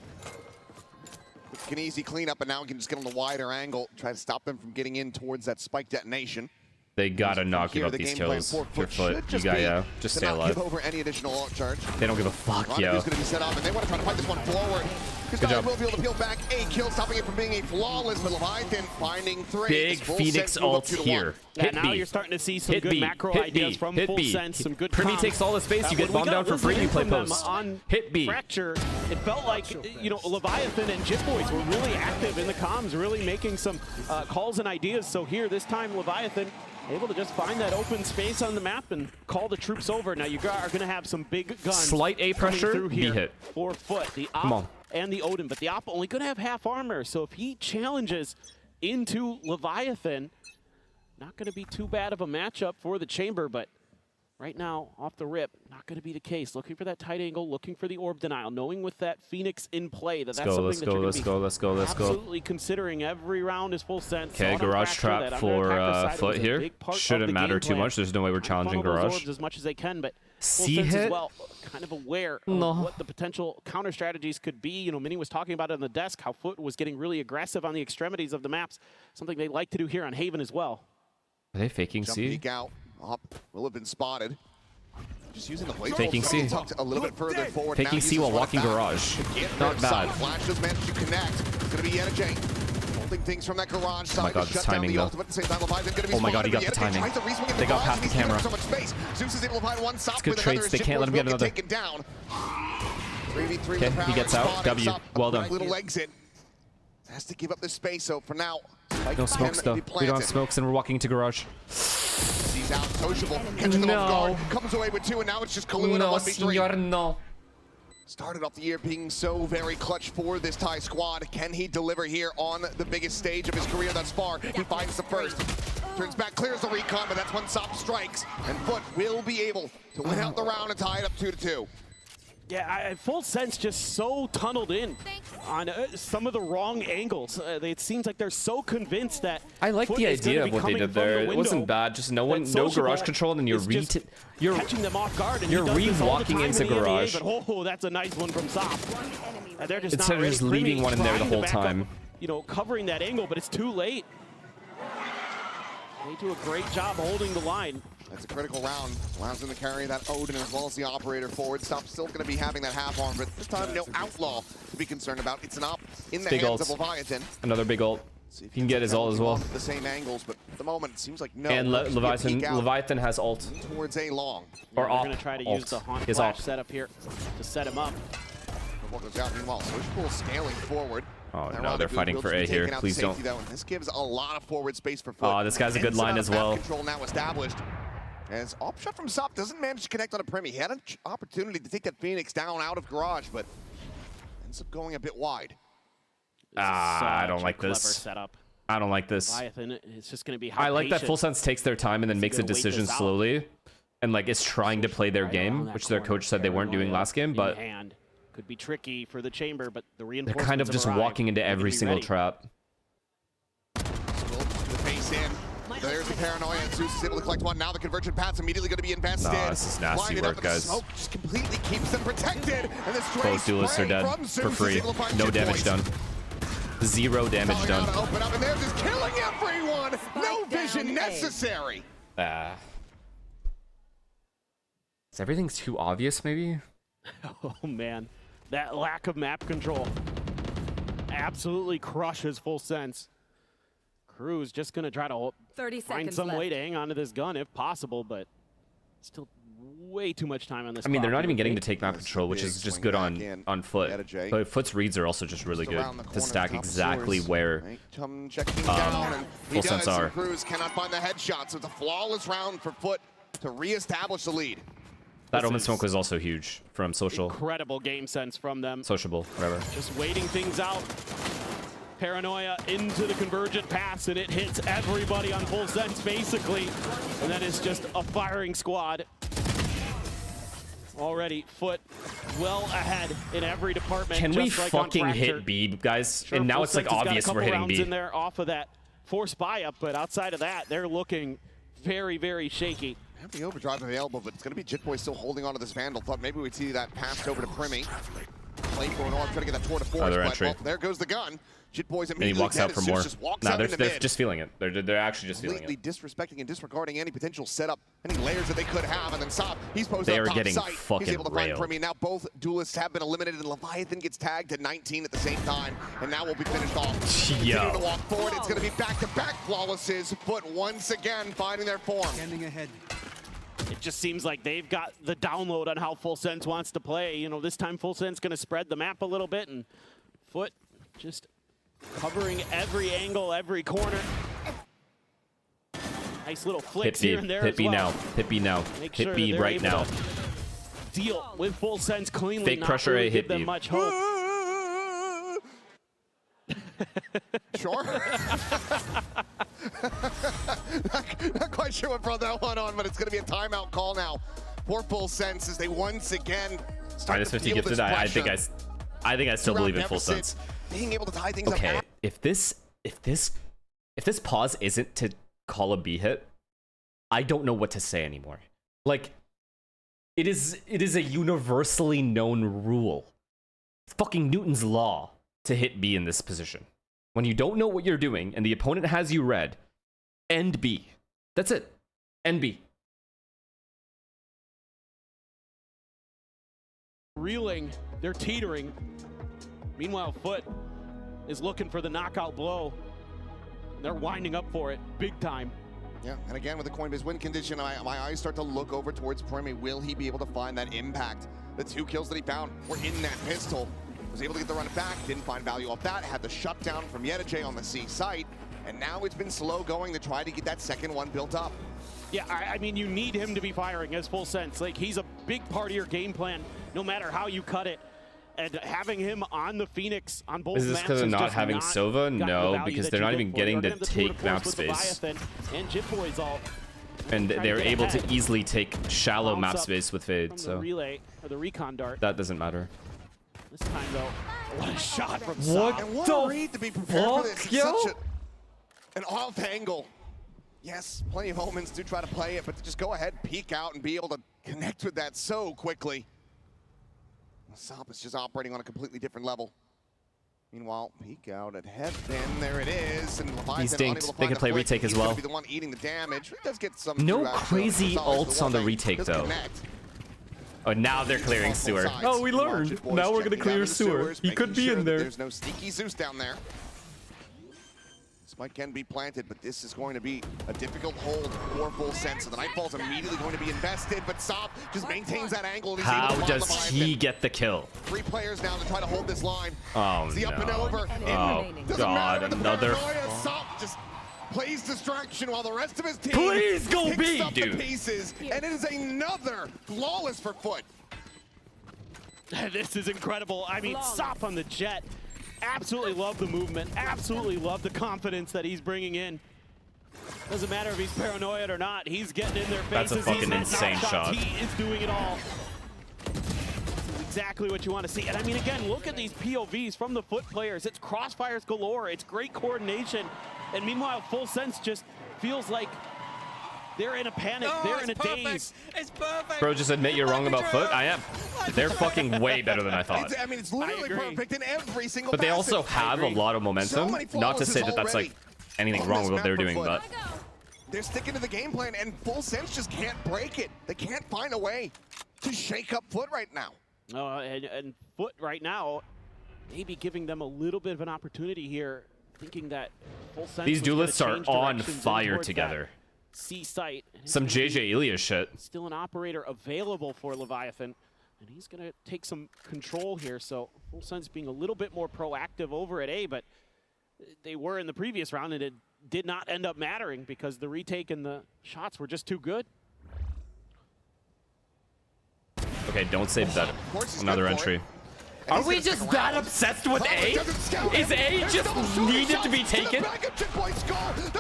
An easy cleanup, and now we can just get on the wider angle, try to stop them from getting in towards that spike detonation. They gotta not give up these kills. Your foot, you got just stay alive. Give over any additional ult charge. They don't give a fuck, yo. Going to be set up, and they want to try to fight this one forward. Good job. Will be able to peel back a kill, stopping it from being a flawless, but Leviathan finding 3. Big Phoenix ult here. Yeah, now you're starting to see some good macro ideas from Full Sense, some good Primy takes all the space, you get bombed down for free, you play post. Hit B. Fracture, it felt like, you know, Leviathan and Jitboys were really active in the comms, really making some calls and ideas. So here, this time, Leviathan able to just find that open space on the map and call the troops over. Now you are going to have some big guns. Slight A pressure, B hit. For Foot, the Op and the Odin, but the Op only going to have half armor. So if he challenges into Leviathan, not going to be too bad of a matchup for the Chamber, but right now, off the rip, not going to be the case. Looking for that tight angle, looking for the orb denial, knowing with that Phoenix in play that that's something that you're going to be absolutely considering every round is Full Sense. Okay, garage trap for Foot here. Shouldn't matter too much. There's no way we're challenging garage. As much as they can, but C Full Sense hit? as well, kind of aware of what the potential counter strategies could be. You know, Minnie was talking about it on the desk, how Foot was getting really aggressive on the extremities of the maps, something they like to do here on Haven as well. Are they faking C? Peek out. Will have been spotted. Just using the blade. Faking C. A little bit further forward. Faking C while walking garage. Not bad. Flash does manage to connect. It's going to be Yedajay. Holding things from that garage side. Oh my god, this timing though. Oh my god, he got the timing. They got past the camera. Zeus is able to find one stop. It's good trades. They can't let him get another. Okay, he gets out. W. Well done. Little exit. Has to give up the space, so for now, no smokes though. We don't have smokes and we're walking to garage. He's out, sociable, catches them off guard, comes away with 2, and now it's just Kalu in a 1v3. No. Started off the year being so very clutch for this Thai squad. Can he deliver here on the biggest stage of his career thus far? He finds the first. Turns back, clears the recon, but that's when Sop strikes. And Foot will be able to win out the round and tie it up 2-2. Yeah, Full Sense just so tunneled in on some of the wrong angles. It seems like they're so convinced that I like the idea of what they did there. It wasn't bad. Just no garage control, and then you're catching them off guard. And you're re-walking into garage. But oh, that's a nice one from Sop. They're just instead of just leaving one in there the whole time. You know, covering that angle, but it's too late. They do a great job holding the line. That's a critical round. Allows them to carry that Aiden as well as the operator forward. Stop's still going to be having that half arm, but this time no outlaw to be concerned about. It's an op in the hands of Leviathan. Another big ult. He can get his ult as well. The same angles, but at the moment it seems like no. And Leviathan has ult. Towards A long. Or we're going to try to use the Haunt Flash setup here to set him up. What goes out meanwhile? Switchpool scaling forward. Oh no, they're fighting for A here. Please don't. This gives a lot of forward space for Foot. Oh, this guy's a good line as well. Control now established. As op shot from Sop doesn't manage to connect on a Premi. He had an opportunity to take that Phoenix down out of garage, but ends up going a bit wide. I don't like this. Setup. I don't like this. Leviathan, it's just going to be I like that Full Sense takes their time and then makes a decision slowly, and like is trying to play their game, which their coach said they weren't doing last game, but could be tricky for the chamber, but the they're reinforcements kind of just walking into every single trap. The face in. There's the paranoia, and Zeus is able to collect one. Now the convergent path's immediately going to be invested. Nah, this is nasty work, guys. Smoke just completely keeps them protected. And the both duelists are dead for free. No damage done. 0 damage done. Open up, and they're just killing everyone. No vision necessary. Is everything too obvious, maybe? Oh man, that lack of map control absolutely crushes Full Sense. Crew's just gonna try to find some way to hang on to this gun if possible, but still way too much time on this. I mean, they're not even getting to take map control, which is just good on Foot. But Foot's reads are also just really good to stack exactly where Full Sense are. Cruz cannot find the headshot, so it's a flawless round for Foot to reestablish the lead. That Omen smoke was also huge from Social. Incredible game sense from them. Sociable, whatever. Just waiting things out. Paranoia into the convergent pass, and it hits everybody on Full Sense, basically. And then it's just a firing squad. Already, Foot well ahead in every department. Can we fucking hit B, guys? Sure, and now it's like obvious we're hitting B. In there off of that forced buy-up, but outside of that, they're looking very, very shaky. They have the overdrive available, but it's going to be Jitboy still holding on to this Vandal. Thought maybe we'd see that passed over to Primi. Play for an orb, trying to get that toward a force, but well, there goes the gun. Jitboy's immediately and he walks out for more. Nah, they're just feeling it. They're actually just feeling it. Completely disrespecting and disregarding any potential setup, any layers that they could have, and then Sop, he's posted they up are top getting site. Fucking he's able to find railed. Primi. Now both duelists have been eliminated, and Leviathan gets tagged to 19 at the same time, and now we'll be finished off. Continue to walk forward. It's going to be back-to-back flawlesses. Foot once again finding their form. Standing ahead. It just seems like they've got the download on how Full Sense wants to play. You know, this time Full Sense going to spread the map a little bit, and Foot just covering every angle, every corner. Nice little flicks here and there Hit as B well. now. Hit B now. Hit B right now. Deal with Full Sense cleanly. Fake pressure really A, hit them B. much hope. Sure. not quite sure what brought that one on, but it's going to be a timeout call now for Full Sense as they once again start to feel this pressure. I think I still believe in Full Sense. Being able to tie things up. Okay, if this pause isn't to call a B hit, I don't know what to say anymore. Like, it is a universally known rule. It's fucking Newton's law to hit B in this position. When you don't know what you're doing and the opponent has you read, end B. That's it. End B. Reeling, they're teetering. Meanwhile, Foot is looking for the knockout blow. They're winding up for it, big time. Yeah, and again with the Coinbase win condition, my eyes start to look over towards Primi. Will he be able to find that impact? The 2 kills that he found were in that pistol. Was able to get the run back, didn't find value off that, had the shutdown from Yedijay on the C site, and now it's been slow going to try to get that second one built up. Yeah, I mean, you need him to be firing as Full Sense. Like, he's a big part of your game plan, no matter how you cut it. And having him on the Phoenix on both maps is this because of not having Sova? No, because they're not even getting to take map space. And Jitboy's all. And they're able to easily take shallow map space with Fade, so. The relay, or the recon dart. That doesn't matter. This time, though, what a shot from What? And what a read to be prepared for this. It's such an off angle. Yes, plenty of omens do try to play it, but to just go ahead, peek out, and be able to connect with that so quickly. Sop is just operating on a completely different level. Meanwhile, peek out at Headpin. There it is. And He's dinked. They could play retake as well. Be the one eating the damage. He does get some no crazy ults on the retake though. Oh, now they're clearing sewer. Oh, we learned. Now we're gonna clear sewer. He could be in there. There's no sneaky Zeus down there. Spike can be planted, but this is going to be a difficult hold for Full Sense. So the Nightfall's immediately going to be invested, but Sop just maintains that angle. How does he get the kill? 3 players now to try to hold this line. Oh, the up and over. Oh, God, another. Sop just plays distraction while the rest of his team please go picks B, up dude. The pieces, and it is another flawless for Foot. This is incredible. I mean, Sop on the jet. Absolutely love the movement. Absolutely love the confidence that he's bringing in. Doesn't matter if he's paranoid or not. He's getting in their faces. That's a fucking insane shot. He is doing it all. This is exactly what you want to see. And I mean, again, look at these POVs from the Foot players. It's crossfires galore. It's great coordination. And meanwhile, Full Sense just feels like they're in a panic. They're in a daze. It's perfect. Bro, just admit you're wrong about Foot. I am. They're fucking way better than I thought. I mean, it's literally perfect in every single But they also have a lot of momentum. So Not to say that that's like anything wrong with what they're doing, but they're sticking to the game plan, and Full Sense just can't break it. They can't find a way to shake up Foot right now. And Foot right now, maybe giving them a little bit of an opportunity here, thinking that Full Sense. These duelists are on fire together. C site. Some JJ Ilya shit. Still an operator available for Leviathan, and he's gonna take some control here. So Full Sense being a little bit more proactive over at A, but they were in the previous round, and it did not end up mattering because the retake and the shots were just too good. Okay, don't save that. Another entry. Are we just that obsessed with A? Is A just needed to be taken?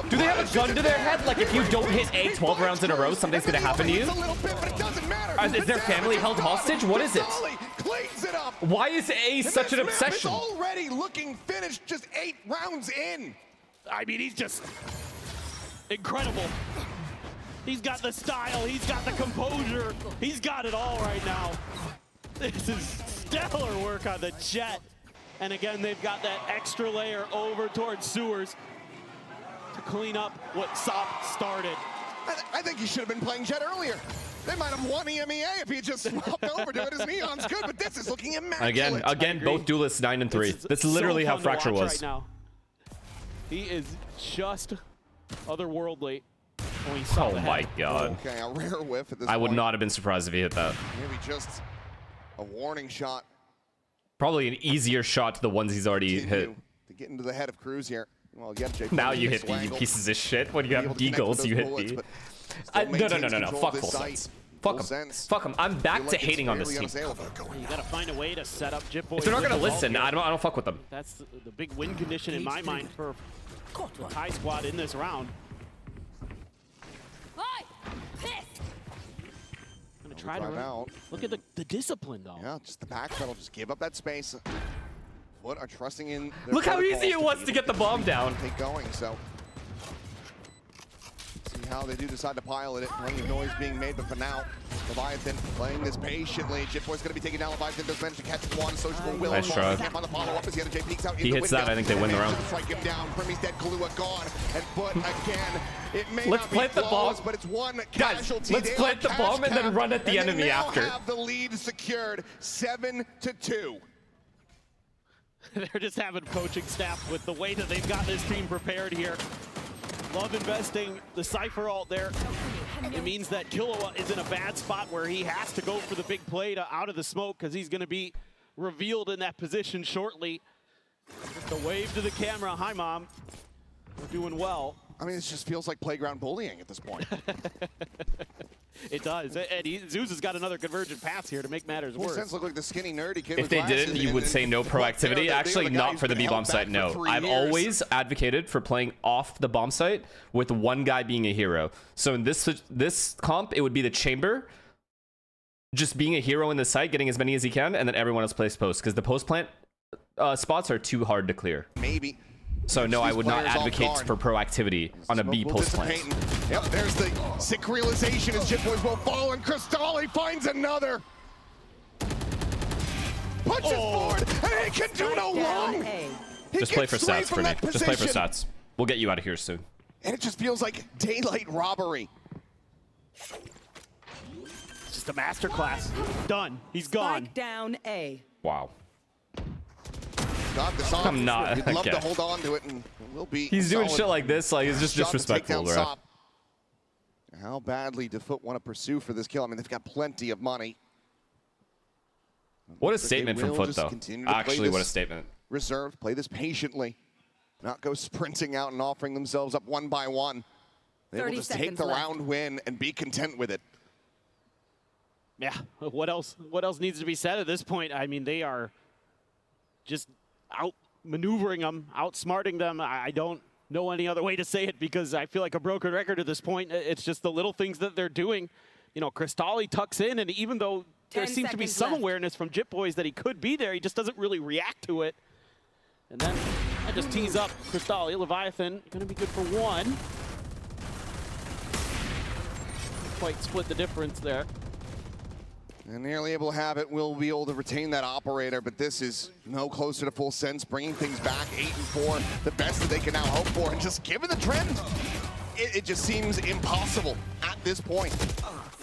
Do they have a gun to their head? Like if you don't hit A 12 rounds in a row, something's gonna happen to you? Is their family held hostage? What is it? Why is A such an obsession? It's already looking finished just 8 rounds in. I mean, he's just incredible. He's got the style, he's got the composure, he's got it all right now. This is stellar work on the jet. And again, they've got that extra layer over towards sewers to clean up what Sop started. I think he should have been playing jet earlier. They might have won EMEA if he just swapped over to it. His Neon's good, but this is looking immaculate. Again, both duelists 9 and 3. That's literally how Fracture was. Right now. He is just otherworldly. Oh my God. Okay, a rare whiff at this I would point. not have been surprised if he hit that. Maybe just a warning shot. Probably an easier shot to the ones he's already hit. To get into the head of Cruz here. Well, yeah, now you hit B, you pieces of shit. When you have Deagles, you hit B. No. Fuck Full Sense. Fuck him. Fuck him. I'm back to hating on this team. You gotta find a way to set up Jit Boys. If they're not gonna listen, I don't fuck with them. That's the big win condition in my mind for the high squad in this round. Gonna try to out. Look at the discipline though. Yeah, just the back pedal, just give up that space. Foot are trusting in. Look how easy it was to get the bomb down. Take going, so. See how they do decide to pilot it. Plenty of noise being made, but for now, Leviathan playing this patiently. Jitboy's going to be taking down Leviathan. Does manage to catch one. Social will. Nice try. Can't find the follow-up as the other J peeks out. He hits that, I think they win the round. Strike him down. Primmy's dead. Kahlua gone. And Foot again. It may let's not be plant the bomb, but it's one guys. casualty. Let's plant the bomb and then run at the enemy after. Have the lead secured, 7-2. They're just having coaching staff with the way that they've got this team prepared here. Love investing the Cypher ult there. It means that Killua is in a bad spot where he has to go for the big play to out of the smoke because he's going to be revealed in that position shortly. Just a wave to the camera. Hi, Mom. We're doing well. I mean, it just feels like playground bullying at this point. It does. And Zeus has got another convergent pass here to make matters worse. Sense look like the skinny nerdy kid. If they didn't, you would say no proactivity. Actually, not for the B-bomb site, no. I've always advocated for playing off the bomb site with one guy being a hero. So in this comp, it would be the chamber, just being a hero in the site, getting as many as he can, and then everyone else plays post, because the post plant spots are too hard to clear. Maybe. So no, I would not advocate for proactivity on a B post plant. Yep, there's the sick realization as Jit Boys will fall, and Cristalli finds another. Punches forward, and he can do no wrong. Just play for stats for me. Just play for stats. We'll get you out of here soon. And it just feels like daylight robbery. It's just a masterclass. Done. He's gone. Spike down A. Wow. Got this on. I'm not. He'd love Okay. to hold on to it, and we'll be. He's doing shit like this. Like, it's just disrespectful, bro. Sop. How badly do Foot want to pursue for this kill? I mean, they've got plenty of money. What a statement from Foot, though. Actually, what a statement. Reserved, play this patiently. Not go sprinting out and offering themselves up one by one. They will just take the round win and be content with it. Yeah, what else needs to be said at this point? I mean, they are just out-maneuvering them, outsmarting them. I don't know any other way to say it because I feel like a broken record at this point. It's just the little things that they're doing. You know, Cristali tucks in, and even though there seems to be some awareness from Jit Boys that he could be there, he just doesn't really react to it. And then I just tease up Cristali. Leviathan going to be good for one. Quite split the difference there. And nearly able to have it, will be able to retain that operator, but this is no closer to full sense, bringing things back 8-4, the best that they can now hope for, and just given the trend, it just seems impossible at this point.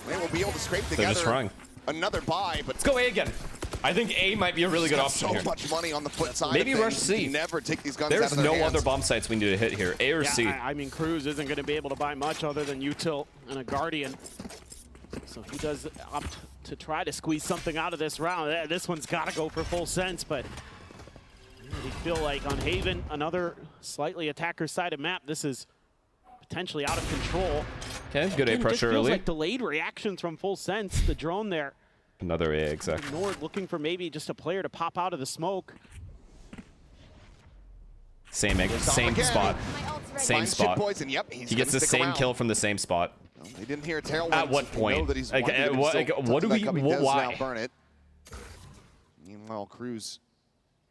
They will be able to scrape together another buy, but let's go A again. I think A might be a really good option here. So much money on the Foot side. Maybe rush C. Never take these guns out There's of their no hands. other bomb sites we need to hit here. A or C. I mean, Cruz isn't going to be able to buy much other than Util and a Guardian. So he does opt to try to squeeze something out of this round. This one's got to go for full sense, but you feel like on Haven, another slightly attacker-sided map, this is potentially out of control. Okay, good A pressure feels early. Like delayed reactions from full sense. The drone there. Another A, exactly. Nord looking for maybe just a player to pop out of the smoke. Same spot. Same spot. Poison. Yep, he gets the same kill from the same spot. Well, they didn't hear tailwinds. At what point? What do we? Why? Burn it. Meanwhile, Cruz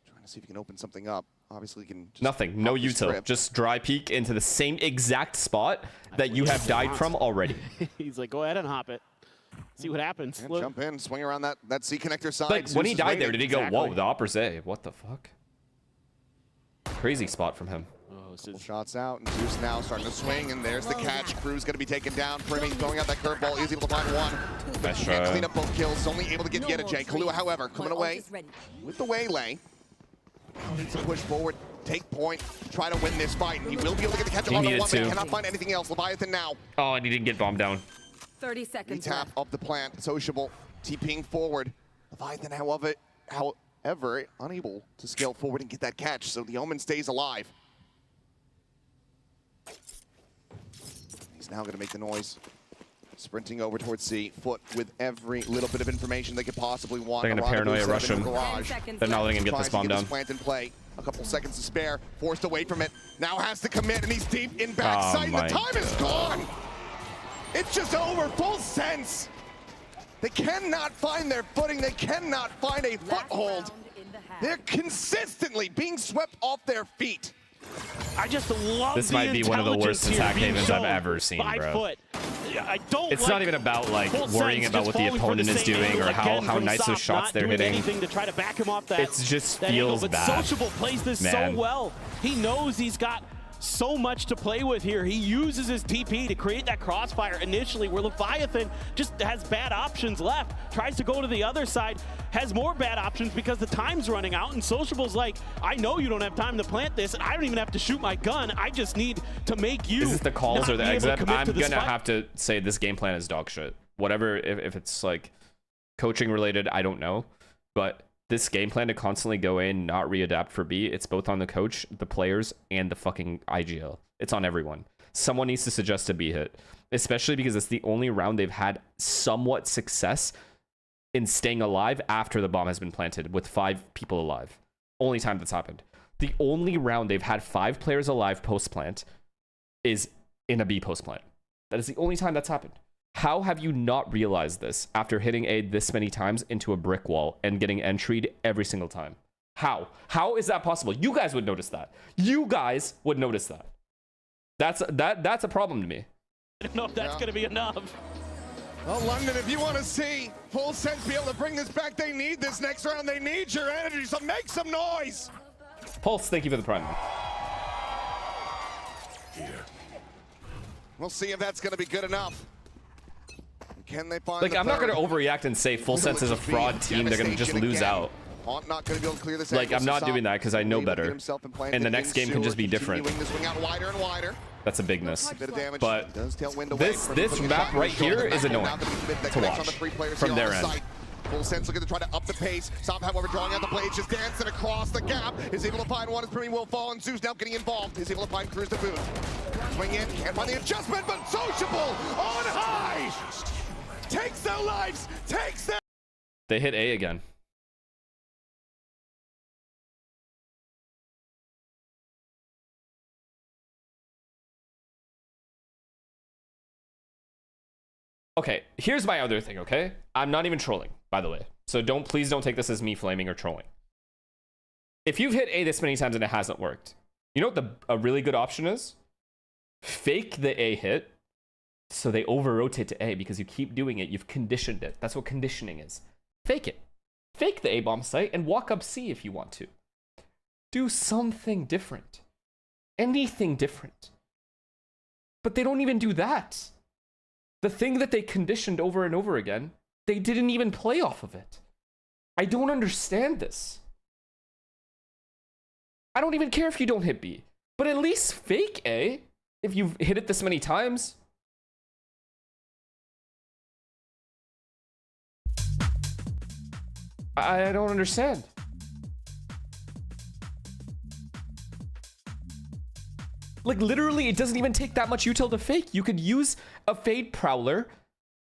trying to see if he can open something up. Obviously, he can. Just nothing. No util. Just dry peek into the same exact spot that you have died from already. He's like, go ahead and hop it. See what happens. And jump in, swing around that C connector side. Like when he died there, did he go, exactly. whoa, the opper's A? What the fuck? Crazy spot from him. Couple shots out, and Zeus now starting to swing, and there's the catch. Cruz going to be taken down. Primi throwing out that curveball. He's able to find one. Nice Can't clean up both kills. Only able to get yet a J. Kahlua, however, coming away with the waylay. Needs to push forward, take point, try to win this fight. And he will be able to get the catch on the one, but he cannot find anything else. Leviathan now. Oh, and he didn't get bombed down. 30 seconds tap up the plant. Sociable. TPing forward. Leviathan, however, unable to scale forward and get that catch. So the Omen stays alive. He's now going to make the noise. Sprinting over towards C. Foot with every little bit of information they could possibly want. They're going to paranoia rush him. They're not letting him get this bomb down. Plant in play. A couple seconds to spare. Forced away from it. Now has to commit, and he's deep in backside. The time is gone. It's just over. Full sense. They cannot find their footing. They cannot find a foothold. They're consistently being swept off their feet. I just love this might be one of the worst attack havens I've ever seen, bro. Foot. I don't it's not even about like worrying about what the opponent is doing or how nice those shots they're hitting. Anything to try to back him off that. It just feels bad. Sociable plays this so well. He knows he's got so much to play with here. He uses his TP to create that crossfire initially where Leviathan just has bad options left. Tries to go to the other side, has more bad options because the time's running out, and Sociable's like, I know you don't have time to plant this, and I don't even have to shoot my gun. I just need to make you. Is this the calls or the exit? I'm gonna fight. have to say this game plan is dog shit. Whatever, if it's like coaching related, I don't know. But this game plan to constantly go in, not readapt for B, it's both on the coach, the players, and the fucking IGL. It's on everyone. Someone needs to suggest a B hit, especially because it's the only round they've had somewhat success in staying alive after the bomb has been planted with 5 people alive. Only time that's happened. The only round they've had 5 players alive post-plant is in a B post-plant. That is the only time that's happened. How have you not realized this after hitting A this many times into a brick wall and getting entry'd every single time? How? How is that possible? You guys would notice that. You guys would notice that. That's a problem to me. I don't know if that's going to be enough. Well, London, if you want to see Full Sense be able to bring this back, they need this next round. They need your energy, so make some noise. Pulse, thank you for the prime. We'll see if that's going to be good enough. Can they find like, I'm not going to overreact and say Full Sense is a fraud team. They're going to just lose out. Not going to be able to clear this. Like, I'm not doing that because I know better. And the next game can just be different. That's a bigness. But this map right here is annoying to watch from their end. Full Sense looking to try to up the pace. Stop, however, drawing out the blades, just dancing across the gap. Is able to find one as Primi will fall, and Zeus now getting involved. Is able to find Cruz to boot. Swing in, can't find the adjustment, but Sociable on high! Takes their lives, takes their... They hit A again. Okay, here's my other thing, okay? I'm not even trolling, by the way. So please don't take this as me flaming or trolling. If you've hit A this many times and it hasn't worked, you know what a really good option is? Fake the A hit so they over-rotate to A because you keep doing it. You've conditioned it. That's what conditioning is. Fake it. Fake the A-bomb site and walk up C if you want to. Do something different. Anything different. But they don't even do that. The thing that they conditioned over and over again, they didn't even play off of it. I don't understand this. I don't even care if you don't hit B, but at least fake A if you've hit it this many times. I don't understand. Like, literally, it doesn't even take that much util to fake. You could use a Fade Prowler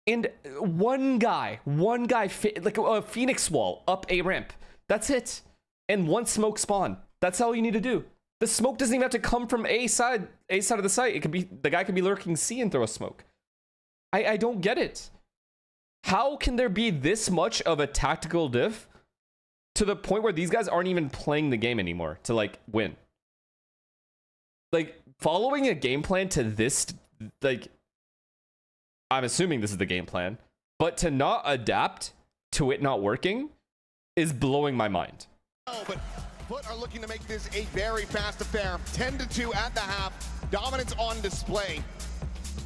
and one guy, like a Phoenix Wall up A ramp. That's it. And one smoke spawn. That's all you need to do. The smoke doesn't even have to come from A side of the site. It could be, the guy could be lurking C and throw a smoke. I don't get it. How can there be this much of a tactical diff to the point where these guys aren't even playing the game anymore to, like, win? Like, following a game plan to this, like, I'm assuming this is the game plan, but to not adapt to it not working is blowing my mind. Oh, but Foot are looking to make this a very fast affair. 10-2 at the half. Dominance on display.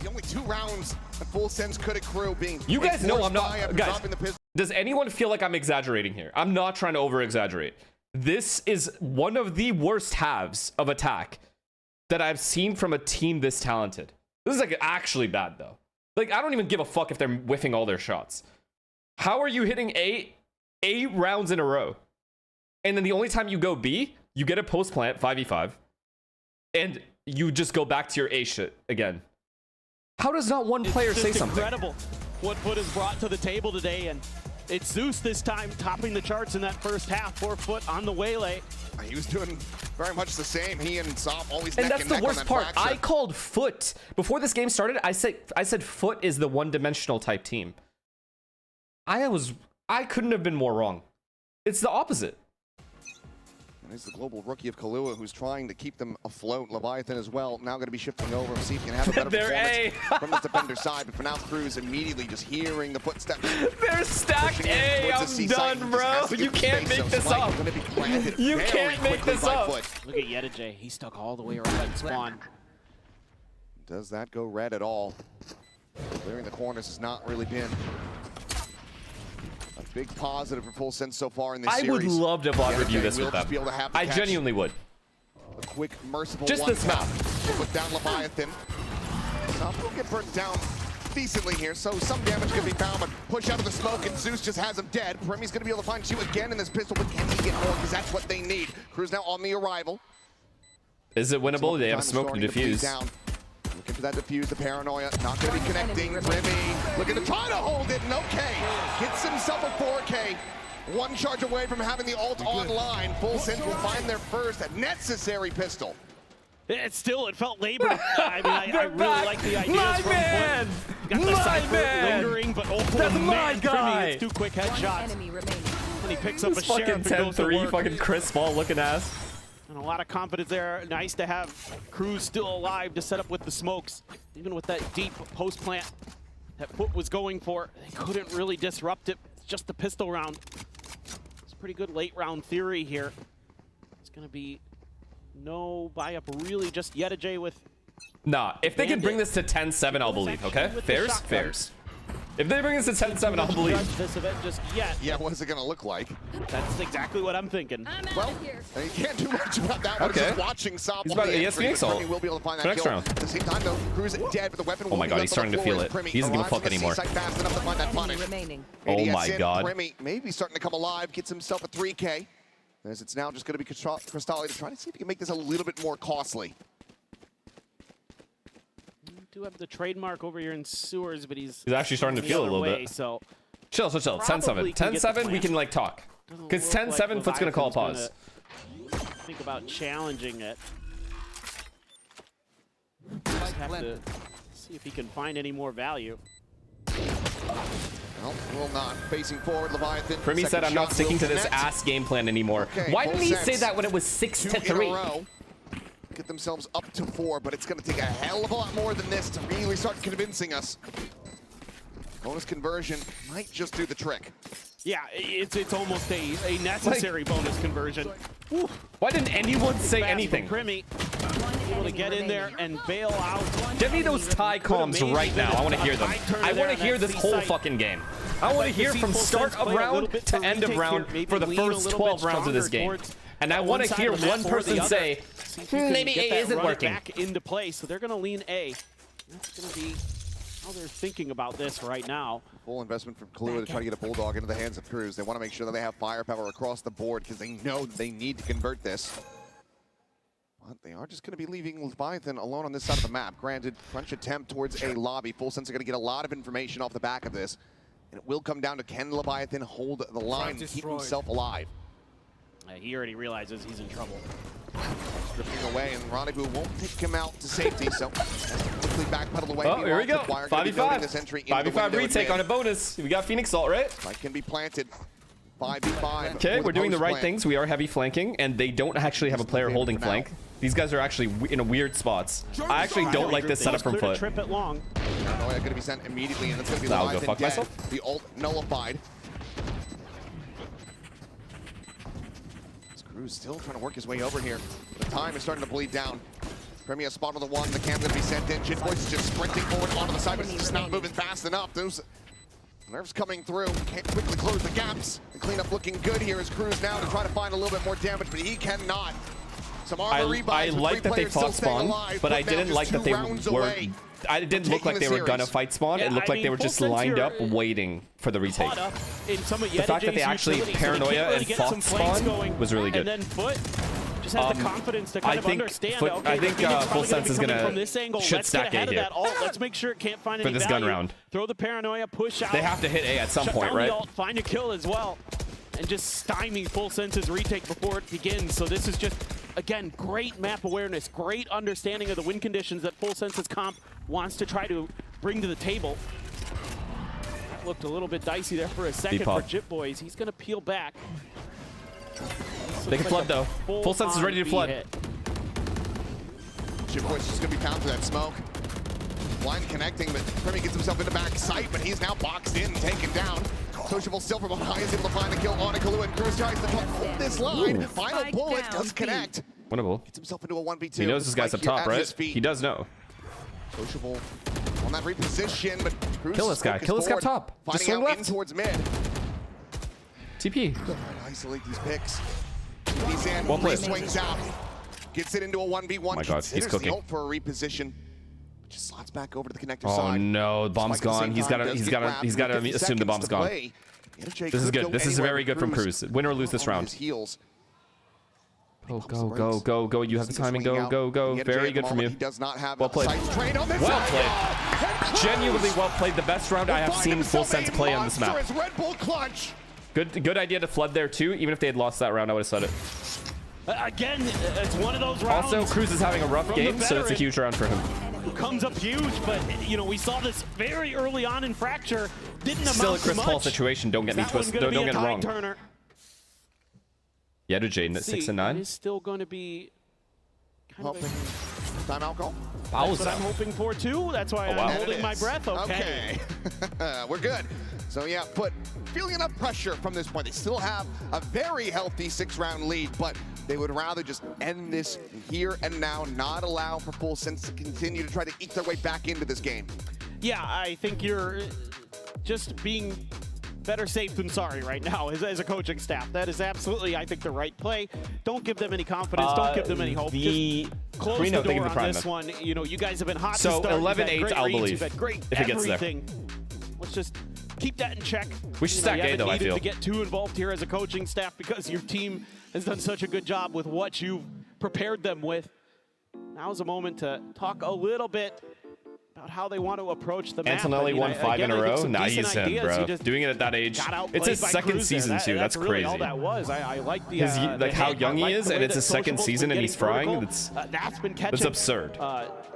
The only 2 rounds that Full Sense could accrue being... You guys know I'm not... Guys, does anyone feel like I'm exaggerating here? I'm not trying to over-exaggerate. This is one of the worst halves of attack that I've seen from a team this talented. This is, like, actually bad, though. Like, I don't even give a fuck if they're whiffing all their shots. How are you hitting eight rounds in a row? And then the only time you go B, you get a post plant 5v5, and you just go back to your A shit again. How does not one player say something? It's incredible what Foot has brought to the table today, and it's Zeus this time topping the charts in that first half. 4 Foot on the waylay. He was doing very much the same. He and Sop always and neck that's the neck worst part. Fracture. I called Foot before this game started. I said Foot is the one-dimensional type team. I couldn't have been more wrong. It's the opposite. He's the global rookie of Kahlua who's trying to keep them afloat. Leviathan as well, now going to be shifting over. See if he can have a better performance from the defender side. But for now, Cruz immediately just hearing the footsteps. They're stacked A. I'm done, bro. You can't make this up. You can't make this up. Look at Yedijay. He's stuck all the way around spawn. Does that go red at all? Clearing the corners has not really been a big positive for Full Sense so far in this series. I would love to vlog review this with them. I genuinely would. A quick, merciful just this map. We'll put down Leviathan. Sop will get burnt down decently here, so some damage can be found, but push out of the smoke, and Zeus just has him dead. Primi's going to be able to find you again in this pistol, but can he get more? Because that's what they need. Cruz now on the arrival. Is it winnable? They have smoke to defuse. Looking for that defuse, the paranoia, not going to be connecting. Primi looking to try to hold it, and okay. Gets himself a 4K. One charge away from having the ult online. Full Sense will find their first necessary pistol. It felt labored. I mean, I really like the ideas from Foot. Got the Cypher lingering, but oh man, Primi hits 2 quick headshots. And he picks up a sheriff and goes to work. Fucking Chris Ball looking ass. And a lot of confidence there. Nice to have Cruz still alive to set up with the smokes. Even with that deep post plant. that Foot was going for. They couldn't really disrupt it. It's just the pistol round. It's pretty good late round theory here. It's going to be no buy up really just yet, Ajay, with... Nah, if they can bring this to 10-7, I'll believe, okay? Fairs? Fairs. If they bring this to 10-7, I'll believe. This event just yet. Yeah, what is it going to look like? That's exactly what I'm thinking. Well, you can't do much about that one. Okay. Just watching Sob. He's about to Phoenix ult. Will be able to find that Next kill. round. At the same time, though, Cruz dead, but the weapon Oh my god, he's starting to feel it. He doesn't give a fuck anymore. Fast enough to find that punish. Oh my god. Premi maybe starting to come alive, gets himself a 3K. As it's now just going to be Cristalli to try to see if he can make this a little bit more costly. Do have the trademark over here in sewers, but he's actually starting to feel a little bit. So chill. 10-7. 10-7, we can like talk. Because 10-7, Foot's gonna call a pause. Think about challenging it. Just have to see if he can find any more value. Well, will not. Facing forward, Leviathan. Premi said, I'm not sticking to this ass game plan anymore. Okay, why didn't he say that when it was 6-3? Get themselves up to 4, but it's going to take a hell of a lot more than this to really start convincing us. Bonus conversion might just do the trick. Yeah, it's almost a necessary bonus conversion. Why didn't anyone say anything? Premi able to get in there and bail out. Get me those tie comms right now. I want to hear them. I want to hear this whole fucking game. I want to hear from start of round to end of round for the first 12 rounds of this game. And I want to hear one person say, maybe A isn't working. Back into play, so they're going to lean A. That's going to be how they're thinking about this right now. Full investment from Kahlua to try to get a Bulldog into the hands of Cruz. They want to make sure that they have firepower across the board because they know that they need to convert this. But they are just going to be leaving Leviathan alone on this side of the map. Granted, crunch attempt towards a lobby. Full Sense are going to get a lot of information off the back of this. And it will come down to can Leviathan hold the line and keep himself alive. He already realizes he's in trouble. Stripping away, and Rendezvous won't take him out to safety, so quickly backpedal away. Oh, here we go. 5v5. 5v5 retake on a bonus. We got Phoenix ult, right? Fight can be planted. 5v5. Okay, we're doing the right things. We are heavy flanking, and they don't actually have a player holding flank. These guys are actually in a weird spots. I actually don't like this setup from Foot. Trip it long. Oh, yeah, going to be sent immediately, and that's going to be I'll go fuck dead. myself. The ult nullified. Cruz still trying to work his way over here. The time is starting to bleed down. Premier spot on the one. The cam's going to be sent in. Jitboys is just sprinting forward onto the side, but he's just not moving fast enough. Those nerves coming through. Can't quickly close the gaps. The cleanup looking good here as Cruz now to try to find a little bit more damage, but he cannot. Some armor rebuys. I like that they fought spawn, but I didn't like that they were... It didn't look like they were gonna fight spawn. Yeah, it looked like they were just lined up waiting for the retake. The fact that they actually paranoia and fought spawn was really good. And then Foot just has the confidence to kind of understand. I think Full Sense is gonna should stack A here. Let's make sure it can't find any for this value. gun round. Throw the paranoia, push out. They have to hit A at some point, right? Find a kill as well, and just stymie Full Sense's retake before it begins. So this is just, again, great map awareness, great understanding of the win conditions that Full Sense's comp wants to try to bring to the table. That looked a little bit dicey there for a second for Jitboys. He's going to peel back. They can flood though. Full Sense is ready to flood. Jitboys just going to be found through that smoke. Blind connecting, but Premi gets himself into back sight, but he's now boxed in, taken down. Sociable still from behind is able to find the kill on a Kahlua, and Cruz tries to hold this line. Ooh. Final bullet does connect. Winnable. Gets himself into a 1v2. He knows this guy's up top, right? He does know. Sociable on that reposition, but Cruz kill this guy. Kill this guy up top. Just swing left. In towards mid. TP. Try to isolate these picks. He's in. Well played. Swings out. Gets it into a 1v1. Oh my God, he's cooking. The ult for a reposition. Just slots back over to the connector Oh side. no, the bomb's gone. He's got to assume the bomb's gone. This is good. This is very good from Cruz. Win or lose this round. Go. You have the timing. Go. Very good from you. Well played. Well played. Genuinely well played. The best round I have seen Full Sense play on this map. Good idea to flood there too. Even if they had lost that round, I would have said it. Again, it's one of those rounds. Also, Cruz is having a rough game, so it's a huge round for him. Comes up huge, but you know we saw this very early on in Fracture. Didn't amount still a Chris to Paul much. situation. Don't get me twisted. Don't get it wrong. Turner. Yeah, to Jaden at 6 and 9. It is still going to be kind of timeout call. That's what I'm hoping for too. That's why I'm holding my breath. Okay. We're good. So yeah, but feeling enough pressure from this point. They still have a very healthy 6-round lead, but they would rather just end this here and now, not allow for Full Sense to continue to try to eke their way back into this game. Yeah, I think you're just being better safe than sorry right now as a coaching staff. That is absolutely, I think, the right play. Don't give them any confidence. Don't give them any hope. Just close the door on this one. You know, you guys have been hot so to start. 11-8, I'll believe. You've had great if it gets there. Let's just keep that in check. We should stack A, though, I feel. You haven't needed to get too involved here as a coaching staff because your team has done such a good job with what you've prepared them with. Now's a moment to talk a little bit about how they want to approach the map. Antonelli won 5 in a row. Now he's him, bro. Doing it at that age. It's his second season, too. That's crazy. Really all that was. I like the like how young he is, and it's his second season, and he's frying. That's been catching. That's absurd.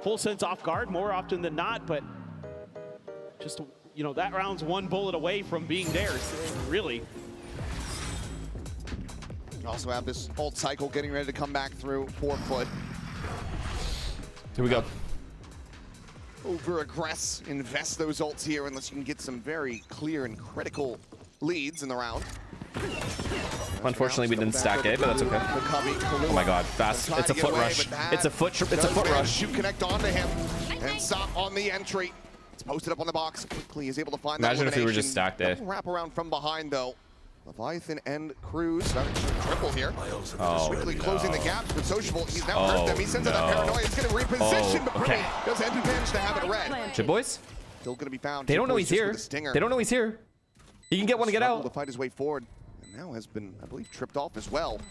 Full Sense off guard more often than not, but just, you know, that round's one bullet away from being theirs, really. Also have this ult cycle getting ready to come back through 4-foot. Here we go. Over aggress, invest those ults here unless you can get some very clear and critical leads in the round. Unfortunately, we didn't stack A, but that's okay. Oh my god, fast. It's a foot rush. It's a foot rush. Shoot connect onto him and stop on the entry. It's posted up on the box. Quickly is able to find that elimination. Imagine if we were just stacked A. Wrap around from behind though. Leviathan and Cruz, triple here. Quickly closing the gaps with Sociable. He's now hurt them. He sends out that paranoia. He's going to reposition, but Pretty does end advantage to have it red. Chip boys? Still going to be found. They don't know he's here. They don't know he's here. He can get one to get out. To fight his way forward. And now has been, I believe, tripped off as well.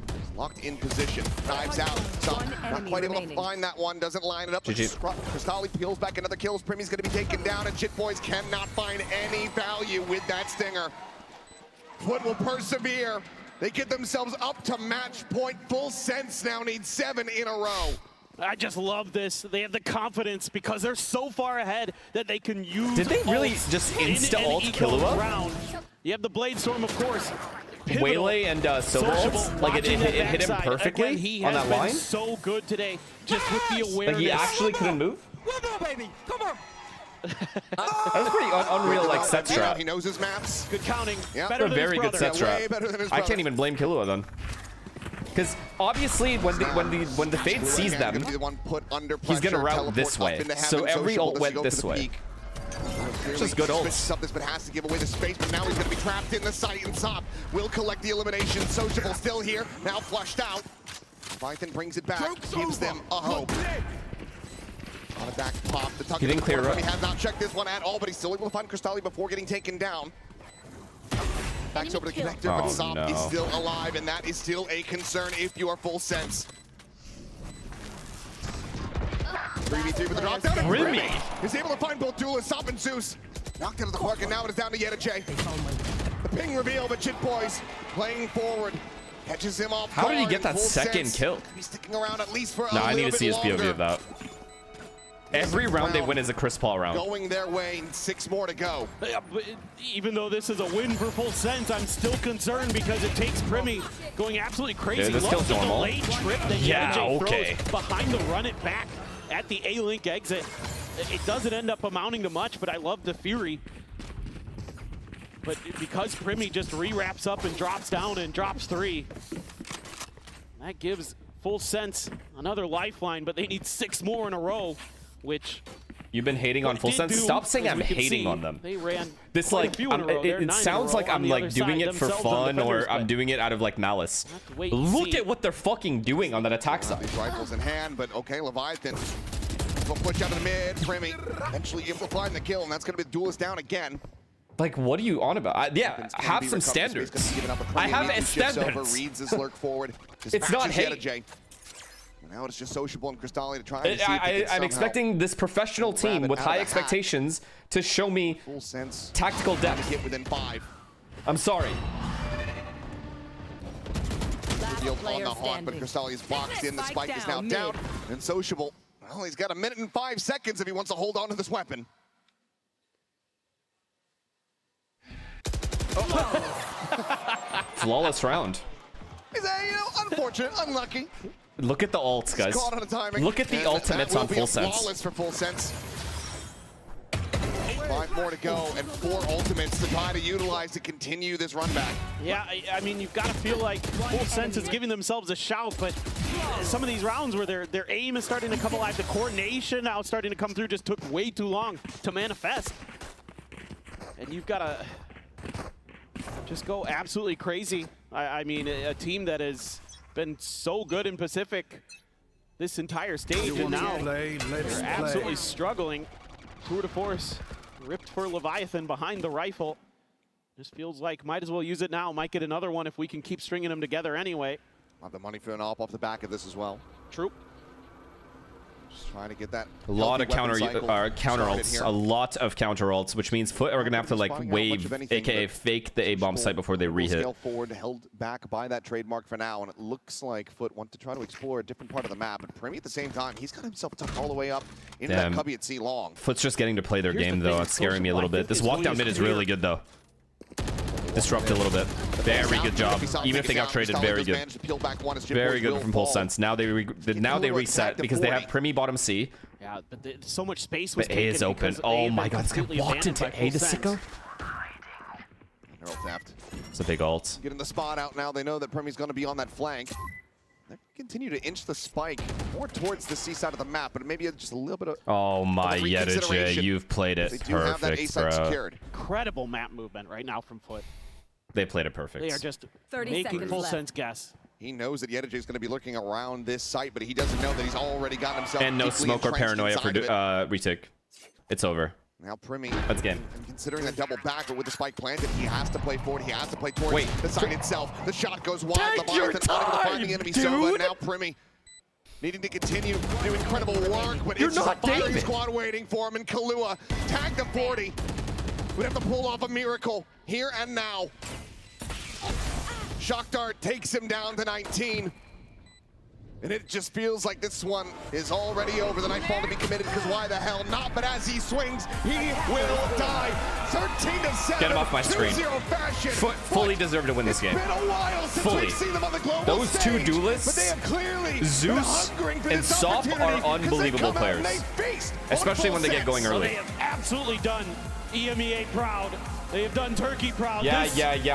He's locked in position. Knives out. So not quite able to find that one. Doesn't line it up. Cristali peels back another kills. Primmy's going to be taken down, and Jit Boys cannot find any value with that stinger. Foot will persevere. They get themselves up to match point. Full Sense now needs 7 in a row. I just love this. They have the confidence because they're so far ahead that they can use. Did they really just insta-ult Killua? You have the Blade Storm, of course. Waylay and Sociable, like it hit him perfectly. Again, on that line. He has been so good today, just with the awareness. Like he actually couldn't move? One more, baby. Come on. That was pretty unreal, like set strat. He knows his maps. Good counting. Yeah. Better than very good set strat. Way better than his I can't even blame Killua then, because obviously when the Fade sees them, he's gonna route this way. So every ult went this way. Just good ults. But has to give away the space, but now he's going to be trapped in the site, and Top will collect the elimination. Sociable still here, now flushed out. Python brings it back, gives them a hope. On a back pop, the tuck. He didn't clear up. He has not checked this one at all, but he's still able to find Cristali before getting taken down. Backs over the connector, but Sop is still alive, and that is still a concern if you are Full Sense. 3v3 with the drop down, and Remy is able to find both duelists, Sop and Zeus. Knocked out of the park, and now it is down to Yedajay. The ping reveal, but Jit Boys playing forward. Catches him off. How did he get that second kill? He's sticking around at least for a I need little to see his bit POV of that. Every round they win is a Chris Paul round. Going their way, 6 more to go. Yeah, but even though this is a win for Full Sense, I'm still concerned because it takes Primmy going absolutely crazy. Dude, this kill's normal. Delayed trip that Yedajay throws behind the run it back at the A-Link exit. It doesn't end up amounting to much, but I love the Fury. But because Primmy just re-wraps up and drops down and drops 3, that gives Full Sense another lifeline, but they need 6 more in a row. Which you've been hating on Full Sense. Stop saying I'm hating on them. They ran this like it sounds like I'm like doing it for fun or I'm doing it out of like malice. Look at what they're fucking doing on that attack side. These rifles in hand, but okay, Leviathan will push out of the mid. Primmy eventually able to find the kill, and that's going to be the duelist down again. Like, what are you on about? Yeah, have some standards. I have standards. Reads his lurk forward. It's not hate. Now it's just Sociable and Cristali to try and see I'm expecting this professional team with high expectations to show me Full Sense tactical depth. To get within 5. I'm sorry. On the hawk, but Cristali is boxed in. The spike is now down. And Sociable, well, he's got 1 minute and 5 seconds if he wants to hold on to this weapon. Flawless round. Is that, unfortunate, unlucky. Look at the ults, guys. Look at the ultimates on Full Sense. Flawless for Full Sense. 5 more to go and 4 ultimates to try to utilize to continue this run back. Yeah, I mean, you've got to feel like Full Sense is giving themselves a shout, but some of these rounds where their aim is starting to come alive, the coordination now starting to come through just took way too long to manifest. And you've got to just go absolutely crazy. I mean, a team that has been so good in Pacific this entire stage, and now they're absolutely struggling. Tour de force ripped for Leviathan behind the rifle. Just feels like might as well use it now. Might get another one if we can keep stringing them together anyway. Have the money for an AWP off the back of this as well. True. Just trying to get that. A lot of counter ults. A lot of counter ults, which means Foot are gonna have to like wave, aka fake the A-bomb site before they re-hit. Scale forward, held back by that trademark for now, and it looks like Foot want to try to explore a different part of the map. And Premi at the same time, he's got himself tucked all the way up into that cubby at C long. Foot's just getting to play their game though. It's scaring me a little bit. This walk down mid is really good though. Disrupt a little bit. Very good job. Even if they got traded, very good. Very good from Full Sense. Now they reset because they have Premi bottom C. Yeah, but so much space was taken. But A is open. Oh my god, this guy walked into A, the sicko. It's a big ult. Getting the spot out now. They know that Premi's going to be on that flank. They continue to inch the spike more towards the C side of the map, but maybe just a little bit of. Oh my Yedaje, you've played it perfect, bro. Incredible map movement right now from Foot. They played it perfect. They are just making Full Sense guess. He knows that Yedaje is going to be looking around this site, but he doesn't know that he's already got himself. And no smoke or paranoia for retake. It's over. Now Premi, that's game. And considering that double back, but with the spike planted, he has to play forward. He has to play towards the site itself. The shot goes wide. Leviathan not able to find the enemy. So now Premi needing to continue to do incredible work, but it's just a firing squad waiting for him. And Kahlua tagged the 40. Would have to pull off a miracle here and now. Shock Dart takes him down to 19. And it just feels like this one is already over. The Nightfall to be committed, because why the hell not? But as he swings, he will die. 13-7. Get him off my screen. Foot fully deserved to win this game. Fully. Those two duelists, Zeus and Sop, are unbelievable players. Especially when they get going early. They have absolutely done EMEA proud. They have done Turkey proud. Yeah,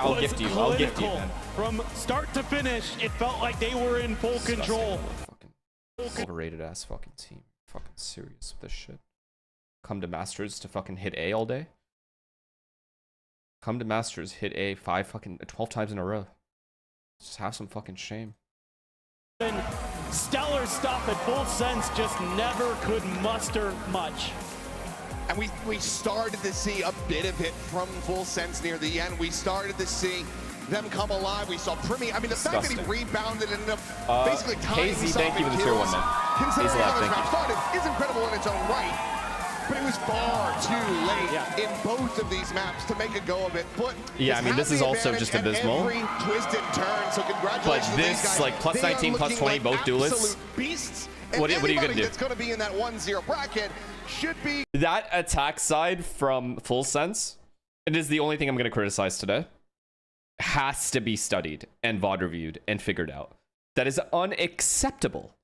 I'll gift you. I'll gift you, man. From start to finish, it felt like they were in full control. Overrated ass fucking team. Fucking serious with this shit. Come to Masters to fucking hit A all day. Come to Masters, hit A 12 times in a row. Just have some fucking shame. Stellar stuff at Full Sense, just never could muster much. And we started to see a bit of it from Full Sense near the end. We started to see them come alive. We saw Premi. I mean, the fact that he rebounded and ended up basically tying himself thank you for the tier 1, man. Considering how this round started is incredible in its own right. But it was far too late in both of these maps to make a go of it. But yeah, I mean, this is also just abysmal. Every twist and turn. So congratulations. But this, like, plus 19, plus 20, both duelists. Beasts. What are you gonna do? That's going to be in that 1-0 bracket should be. That attack side from Full Sense, it is the only thing I'm going to criticize today, has to be studied and VOD reviewed and figured out. That is unacceptable.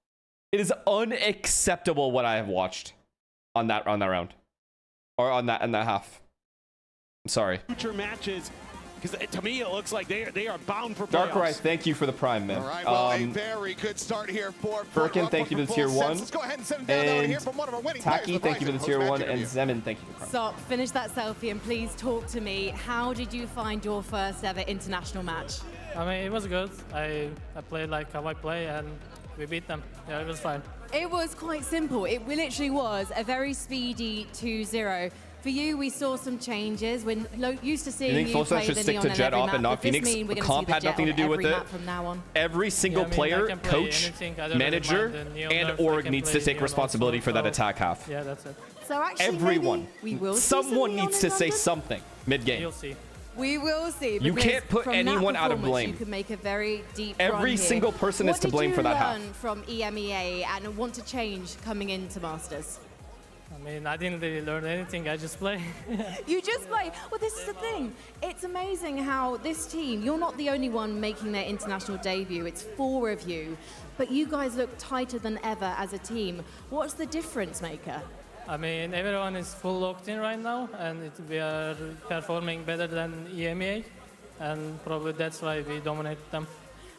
It is unacceptable what I have watched on that round, or on that half. I'm sorry. Future matches, because to me it looks like they are bound for playoffs. Darkrai, thank you for the prime, man. All right, well, a very good start here for Birkin, thank you for the tier 1. Let's go ahead and send him down over here from one of our winning Taki, thank you for the tier 1, and Zemin, thank you for the prime. So, finish that selfie and please talk to me. How did you find your first ever international match? I mean, it was good. I played like how I play, and we beat them. Yeah, it was fine. It was quite simple. It literally was a very speedy 2-0. For you, we saw some changes. We're used to seeing you play the Neon to Jet Op and not Phoenix. The comp had nothing to do with it. From now on. Every single player, coach, manager, and org needs to take responsibility for that attack half. Yeah, that's it. So actually, everyone. We will someone needs to say something mid-game. You'll see. We will see. You can't put anyone out of blame. You can make a very deep Every single person is to blame for that half. What did you learn from EMEA and want to change coming into Masters? I mean, I didn't really learn anything, I just play. You just play. Well, this is the thing. It's amazing how this team, you're not the only one making their international debut. It's 4 of you. But you guys look tighter than ever as a team. What's the difference maker? I mean, everyone is full locked in right now, and we are performing better than EMEA, and probably that's why we dominate them.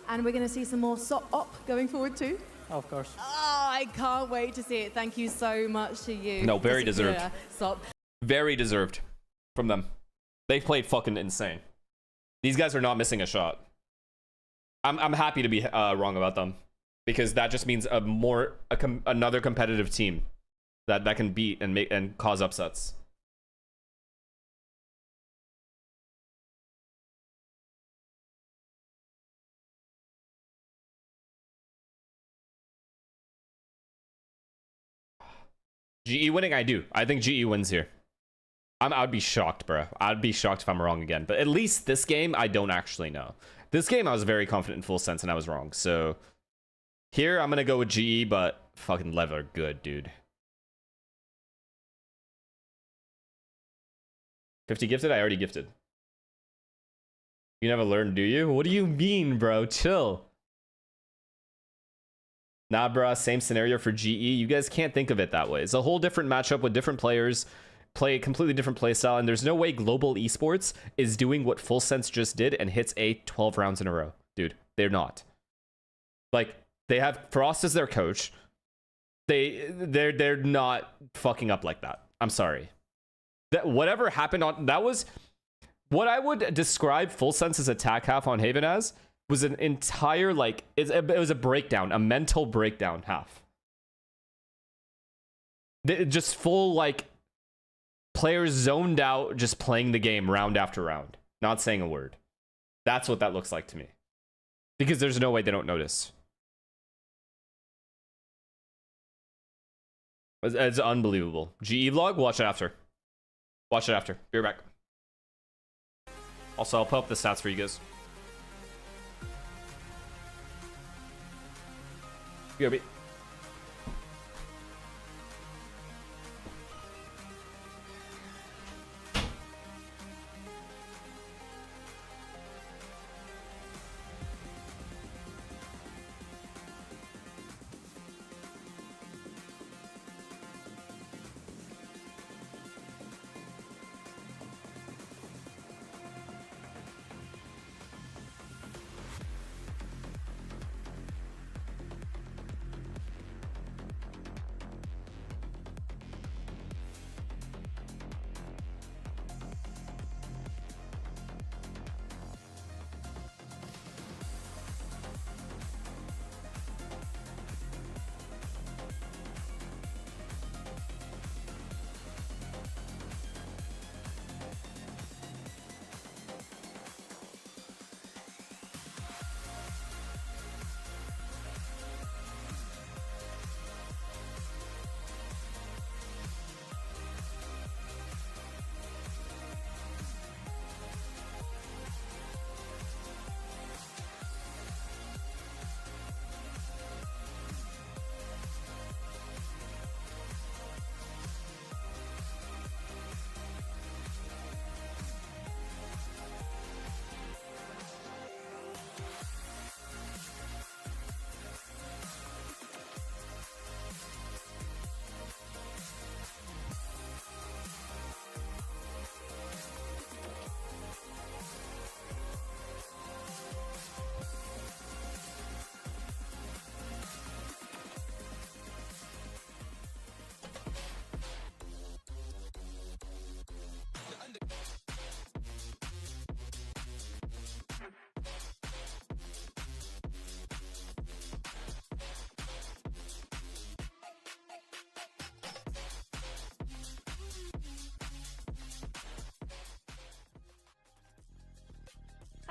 And we're going to see some more SOP going forward too? Of course. Oh, I can't wait to see it. Thank you so much to you. No, very deserved. SOP. Very deserved from them. They played fucking insane. These guys are not missing a shot. I'm happy to be wrong about them, because that just means another competitive team that can beat and cause upsets. GE winning, I do. I think GE wins here. I'd be shocked, bro. I'd be shocked if I'm wrong again. But at least this game, I don't actually know. This game, I was very confident in full sense, and I was wrong. So here, I'm gonna go with GE, but fucking LEV are good, dude. 50 gifted? I already gifted. You never learned, do you? What do you mean, bro? Chill. Nah, bruh, same scenario for GE. You guys can't think of it that way. It's a whole different matchup with different players, play a completely different play style, and there's no way global esports is doing what Full Sense just did and hits 12 rounds in a row. Dude, they're not. Like, they have Frost as their coach. They're not fucking up like that. I'm sorry. That whatever happened on that was what I would describe Full Sense's attack half on Haven as was an entire, like, it was a breakdown, a mental breakdown half. Just full, like, players zoned out, just playing the game round after round, not saying a word. That's what that looks like to me. Because there's no way they don't notice. It's unbelievable. GE vlog, watch it after. Watch it after. Be right back. Also, I'll put up the stats for you guys. BRB.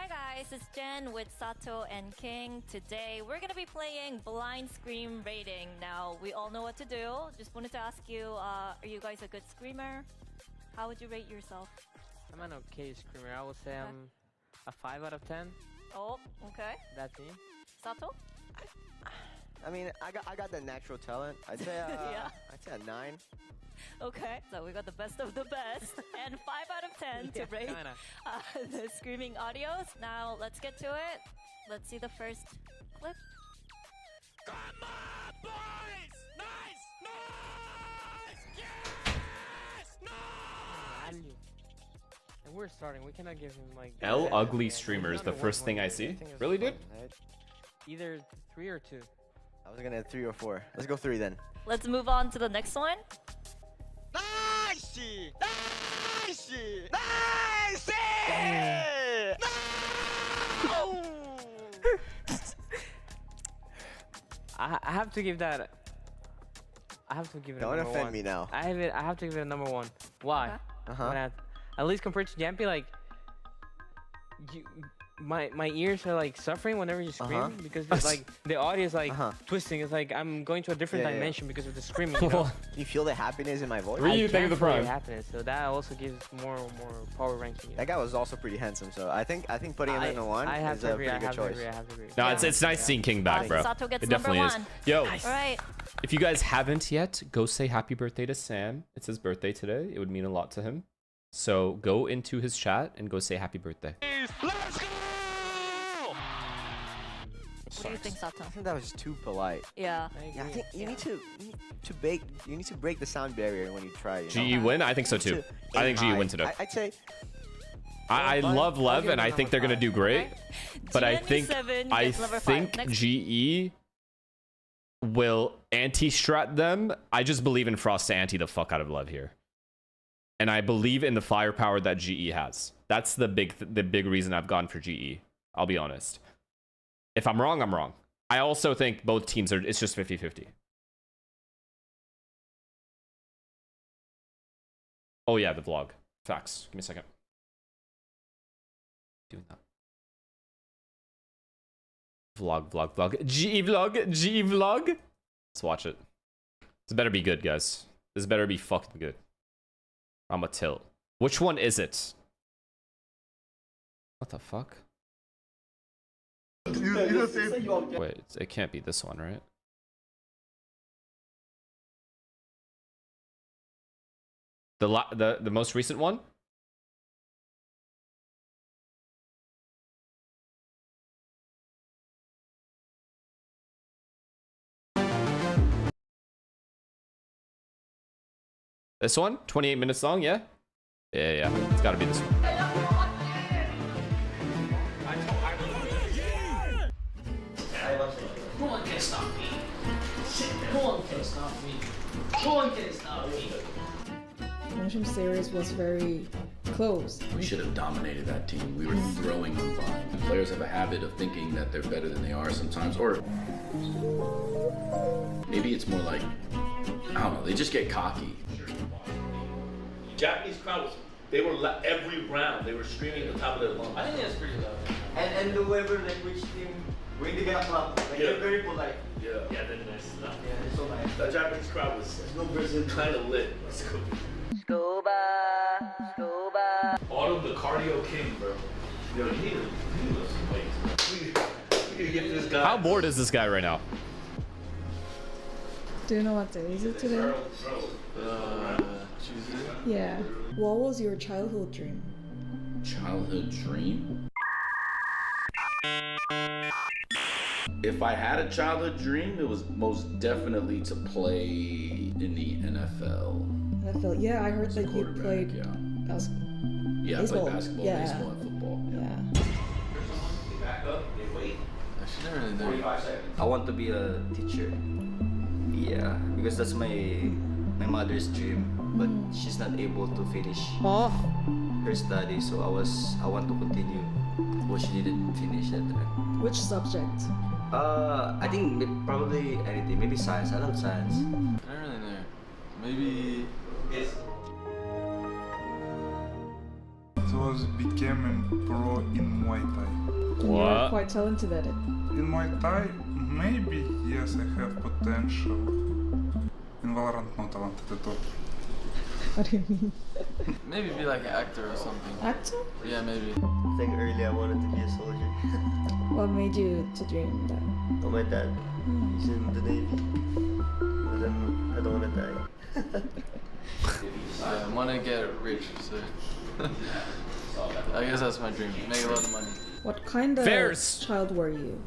Hi guys, it's Jen with Sato and King. Today we're gonna be playing blind scream rating. Now we all know what to do. Just wanted to ask you, are you guys a good screamer? How would you rate yourself? I'm an okay screamer. I would say I'm a 5 out of 10. Oh, okay. That's me. Sato? I mean, I got the natural talent. I'd say I'd say a 9. Okay, so we got the best of the best and 5 out of 10 to rate the screaming audios. Now let's get to it. Let's see the first clip. Come on, boys! Nice! Nice! Yes! Nice! And we're starting. We cannot give him like. L ugly streamer is the first thing I see. Really, dude? Either 3 or 2. I was gonna 3 or 4. Let's go 3 then. Let's move on to the next one. Nice! Nice! Nice! No! I have to give that. I have to give it. Don't a number offend 1. me now. I have to give it a number 1. Why? At least compared to Jampy, like, my ears are like suffering whenever you scream because it's like the audio is like twisting. It's like I'm going to a different dimension because of the screaming. You know? You feel the happiness in my voice? Ryu, thank you the prime. Happiness, so that also gives more power ranking. That guy was also pretty handsome, so I think putting him in the 1 is a pretty good choice. I have to agree. No, it's nice seeing King back, bro. Sato gets It definitely number is. 1. Yo, All right. if you guys haven't yet, go say happy birthday to Sam. It's his birthday today. It would mean a lot to him. So go into his chat and go say happy birthday. Let's go! What do you think, Sato? I think that was too polite. Yeah. I think you need to break the sound barrier when you try. GE win? I think so too. I think GE win today. I'd say. I love Lev and I think they're gonna do great, but I think GE will anti-strat them. I just believe in Frost to anti the fuck out of Lev here, and I believe in the firepower that GE has. That's the big reason I've gone for GE. I'll be honest. If I'm wrong, I'm wrong. I also think both teams it's just 50-50. Oh yeah, the vlog. Facts. Give me a second. Doing that. Vlog. GE vlog. Let's watch it. This better be good, guys. This better be fucking good. I'm a tilt. Which one is it? What the fuck? Wait, it can't be this one, right? The most recent one? This one? 28 minutes long, yeah? Yeah. It's gotta be this one. No one can stop me. No one can stop me. No one can stop me. Motion series was very close. We should have dominated that team. We were throwing them fine. Players have a habit of thinking that they're better than they are sometimes, or maybe it's more like, I don't know, they just get cocky. Japanese crowd was, they were every round, they were screaming at the top of their lungs. I think that's pretty loud. And whoever like which team going to get a clap, like they're very polite. Yeah, they're nice stuff. Yeah, it's so nice. That Japanese crowd was kind of lit. Scuba. Autumn, the cardio king, bro. Yo, you need some weights. We need to get this guy. How bored is this guy right now? Do you know what day is it today? Tuesday. Yeah. What was your childhood dream? Childhood dream? If I had a childhood dream, it was most definitely to play in the NFL. NFL. Yeah, I heard that you played basketball. Yeah, baseball. I played basketball, baseball, and football. Yeah. Back up, get weight. Actually, never really did. 45 seconds. I want to be a teacher. Yeah, because that's my mother's dream, but she's not able to finish her study. So I want to continue what she didn't finish that time. Which subject? I think probably anything. Maybe science. I love science. I don't really know. Maybe. It was becoming pro in Muay Thai. You are quite talented at it. In Muay Thai, maybe yes, I have potential. In Valorant, no talented at all. What do you mean? Maybe be like an actor or something. Actor? Yeah, maybe. I think earlier I wanted to be a soldier. What made you to dream that? Oh, my dad. He's in the Navy. But then I don't want to die. I want to get rich, so I guess that's my dream. Make a lot of money. What kind of child were you?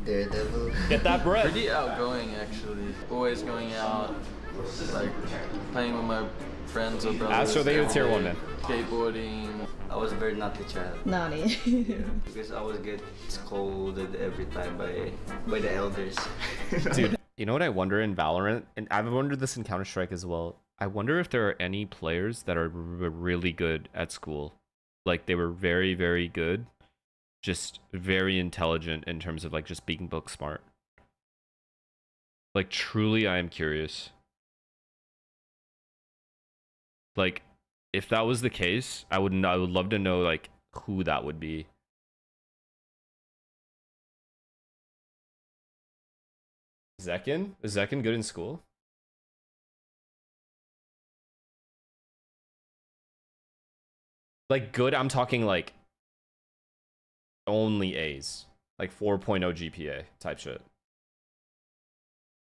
Daredevil. Get that bread. Pretty outgoing, actually. Always going out, like playing with my friends or brothers. Astro, they get tier 1 then. Skateboarding. I was a very naughty child. Naughty. Yeah, because I was get scolded every time by the elders. Dude, you know what I wonder in Valorant? And I've wondered this in Counter-Strike as well. I wonder if there are any players that are really good at school. Like, they were very, very good. Just very intelligent in terms of, like, just being book smart. Like, truly, I am curious. Like, if that was the case, I would love to know, like, who that would be. Zekin? Is Zekin good in school? Like, good, I'm talking, like, only A's. Like, 4.0 GPA type shit.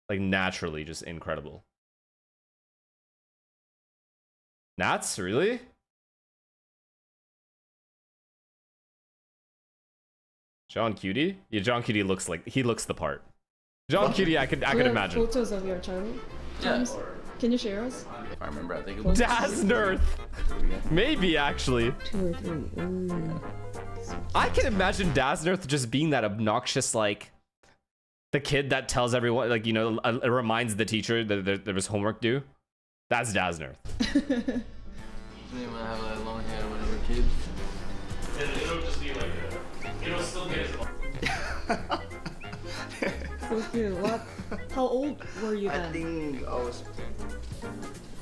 Like, naturally, just incredible. Nats? Really? John Cutie? Yeah, John Cutie looks like... He looks the part. John Cutie, I could imagine. Photos of your childhood? James, can you share us? If I remember, I think it was Daznurth! Maybe, actually. 2 or 3. Ooh. I can imagine Daznurth just being that obnoxious, like... The kid that tells everyone, like, you know, it reminds the teacher that there was homework due. That's Daznurth. When I have like long hair when I was a kid. It'll just be like it'll still get So cute. What? How old were you then? I think I was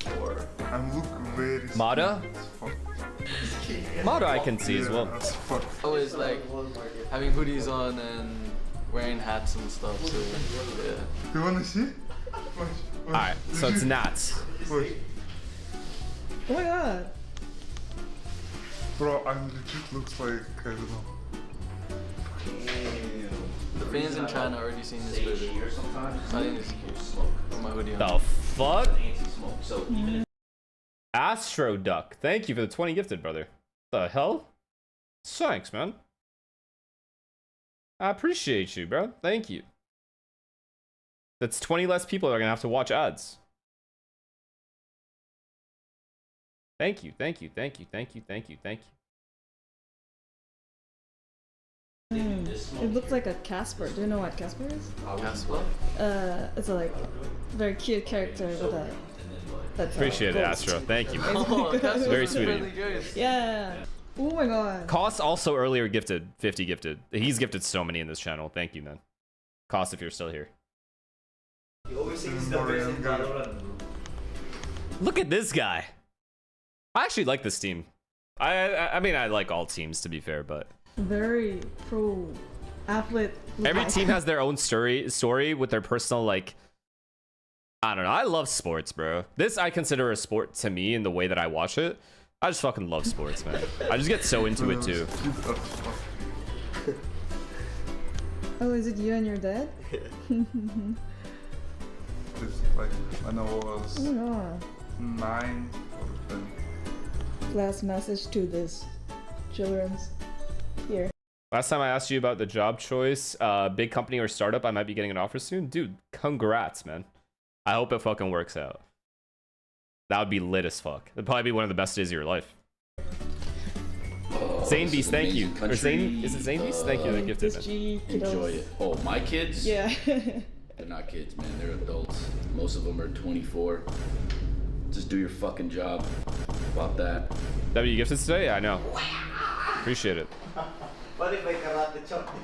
4. I'm looking very Mada? Mada I can see as well. Always like having hoodies on and wearing hats and stuff, so yeah. You wanna see? Alright, so it's Nats. Oh my god. Bro, I'm legit looks like, I don't know. The fans in China already seen this video. I think it's cute. Put my hoodie on. The fuck? Astro Duck, thank you for the 20 gifted, brother. The hell? Thanks, man. I appreciate you, bro. Thank you. That's 20 less people that are gonna have to watch ads. Thank you, thank you, thank you, thank you, thank you, thank you. It looks like a Casper. Do you know what Casper is? Casper? It's a like very cute character with a. That's Appreciate it, Astro. Thank you. Oh, very sweet of you. Yeah. Oh my god. Koss also earlier gifted 50 gifted. He's gifted so many in this channel. Thank you, man. Koss, if you're still here. Look at this guy. I actually like this team. I mean, I like all teams, to be fair, but very pro athlete. Every team has their own story with their personal, like, I don't know. I love sports, bro. This I consider a sport to me in the way that I watch it. I just fucking love sports, man. I just get so into it too. Oh, is it you and your dad? It's like when I was 9 or 10. Last message to this children's here. Last time I asked you about the job choice, big company or startup, I might be getting an offer soon. Dude, congrats, man. I hope it fucking works out. That would be lit as fuck. That'd probably be one of the best days of your life. Zane Beast, thank you. Or Zane, is it Zane Beast? Thank you, that gifted, man. Enjoy it. Oh, my kids? Yeah. They're not kids, man. They're adults. Most of them are 24. Just do your fucking job. About that. W, you gifted today? Yeah, I know. Appreciate it. What if I karate chop?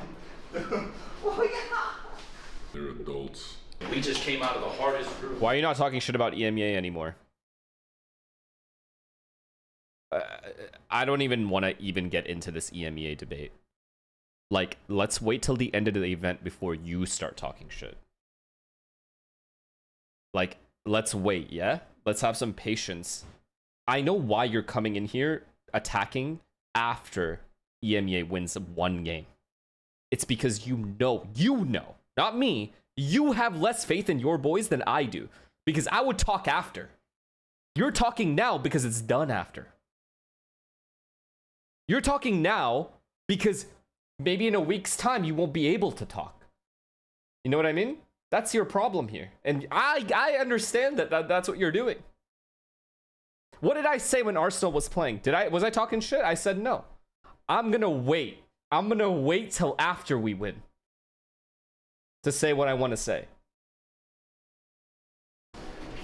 They're adults. We just came out of the hardest group. Why are you not talking shit about EMEA anymore? I don't even want to even get into this EMEA debate. Like, let's wait till the end of the event before you start talking shit. Like, let's wait, yeah? Let's have some patience. I know why you're coming in here attacking after EMEA wins one game. it's because you know, not me, you have less faith in your boys than I do. Because I would talk after. You're talking now because it's done after. You're talking now because maybe in a week's time you won't be able to talk. You know what I mean? That's your problem here. And I understand that's what you're doing. What did I say when Arsenal was playing? Was I talking shit? I said no. I'm gonna wait. I'm gonna wait till after we win to say what I want to say.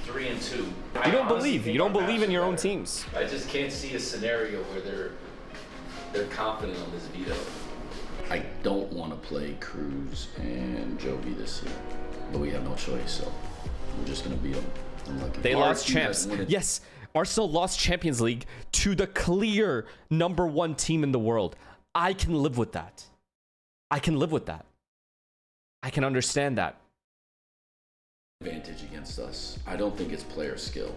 3-2. You don't believe. You don't believe in your own teams. I just can't see a scenario where they're confident on this veto. I don't want to play Cruz and Jovi this year, but we have no choice, so we're just gonna beat them. Unlucky. They lost champs. Yes, Arsenal lost Champions League to the clear #1 team in the world. I can live with that. I can live with that. I can understand that. Advantage against us. I don't think it's player skill.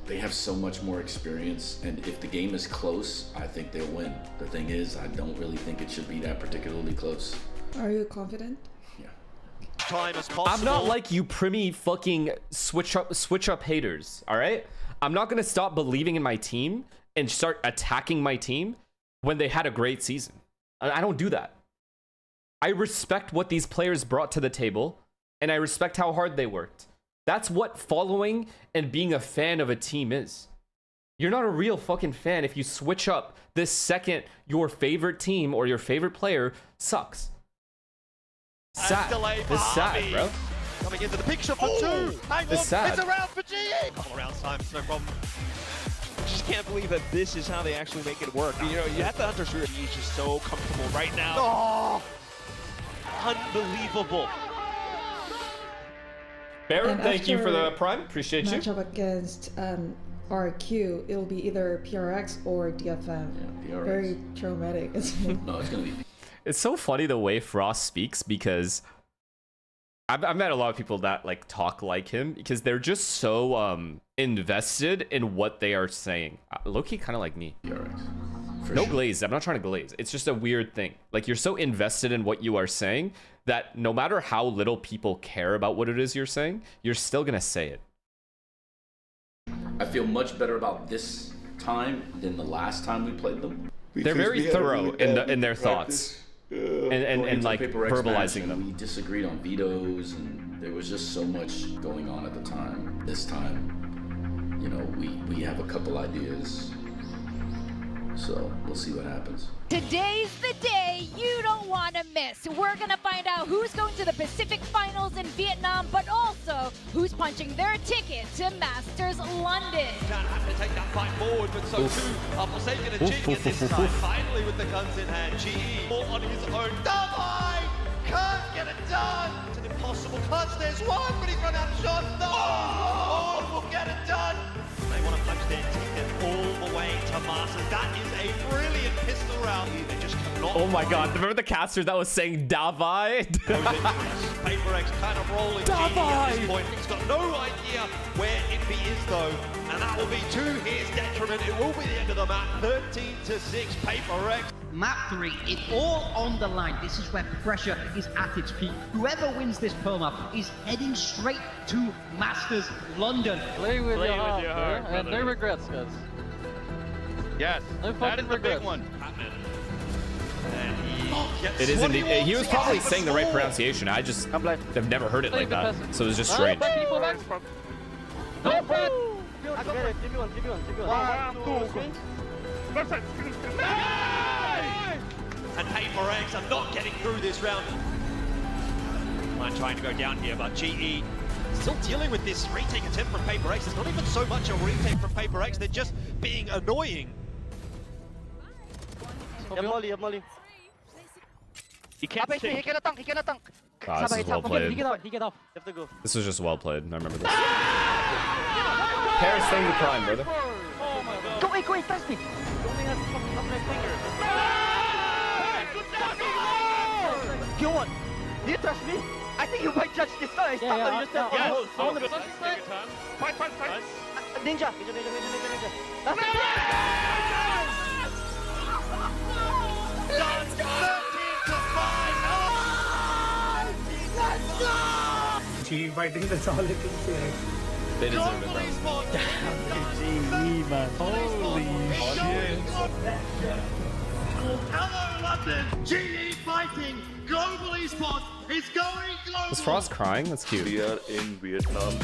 They have so much more experience, and if the game is close, I think they'll win. The thing is, I don't really think it should be that particularly close. Are you confident? Yeah. Time as possible. I'm not like you primy fucking switch up haters, all right? I'm not going to stop believing in my team and start attacking my team when they had a great season. I don't do that. I respect what these players brought to the table, and I respect how hard they worked. That's what following and being a fan of a team is. You're not a real fucking fan if you switch up this second your favorite team or your favorite player sucks. Sad. It's sad, bro. Coming into the picture for two. Hang on, it's sad. It's around for GE. Couple round time, no problem. I just can't believe that this is how they actually make it work. You know, you have to understand he's just so comfortable right now. Oh, unbelievable. Baron, thank you for the prime. Appreciate you. Matchup against RQ, it'll be either PRX or DFM. Yeah, PRX. Very traumatic. No, it's gonna be. It's so funny the way Frost speaks because I've met a lot of people that like talk like him because they're just so invested in what they are saying. Low-key kind of like me. No glaze. I'm not trying to glaze. It's just a weird thing. Like you're so invested in what you are saying that no matter how little people care about what it is you're saying, you're still gonna say it. I feel much better about this time than the last time we played them. They're very thorough in their thoughts. And like verbalizing them. We disagreed on vetoes, and there was just so much going on at the time. This time, you know, we have a couple ideas, so we'll see what happens. Today's the day you don't want to miss. We're going to find out who's going to the Pacific Finals in Vietnam, but also who's punching their ticket to Masters London. Can't have to take that fight forward, but so too are Forsaken and Jing at this time. Finally with the guns in hand, GE all on his own. Davai can't get it done. It's an impossible clutch. There's one, but he's run out of shots. No! Oh, we'll get it done. They want to punch their ticket all the way to Masters. That is a brilliant pistol round. They just cannot. Oh my god, remember the caster that was saying Davai? Paper X kind of rolling at this point. He's got no idea where Invi is though. And that will be to his detriment. It will be the end of the map. 13-6, Paper X. Map 3, it's all on the line. This is where pressure is at its peak. Whoever wins this Pearl map is heading straight to Masters London. Play with your heart, and no regrets, guys. Yes, no that is the big one. It is indeed. He was probably saying the right pronunciation. I just have never heard it like that, so it was just strange. I got it. Give me one. 1, 2, and Paper X are not getting through this round. I'm trying to go down here, but GE still dealing with this retake attempt from Paper X. It's not even so much a retake from Paper X, they're just being annoying. Molly. He can't He cannot tank. This is well played. He get off. have to go. This was just well played. I remember this. Paris thing to prime, brother. Oh my god. Go, trust me. Only has something up my finger. Q1. Do you trust me? I think you might judge this time. Yes. Fight. Ninja. Done. 13-5. GE fighting, that's all I can say. They deserve it, bro. GE, man. Holy shit. Hello, London. GE fighting. Global esports is going global. Is Frost crying? That's cute. We are in Vietnam.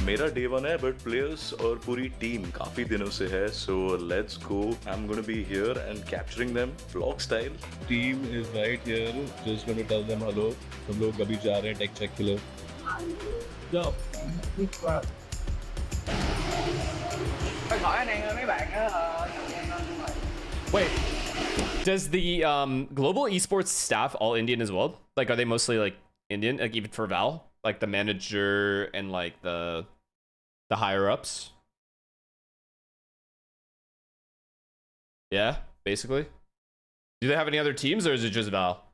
मेरा day 1 है, but players और पूरी team काफी दिनों से है, so let's go. I'm gonna be here and capturing them vlog style. Team is right here. Just gonna tell them hello. हम लोग अभी जा रहे हैं tech check के लिए. Go. Wait, does the global esports staff all Indian as well? Like, are they mostly like Indian? Like even for Val, like the manager and like the higher ups? Yeah, basically. Do they have any other teams, or is it just Val?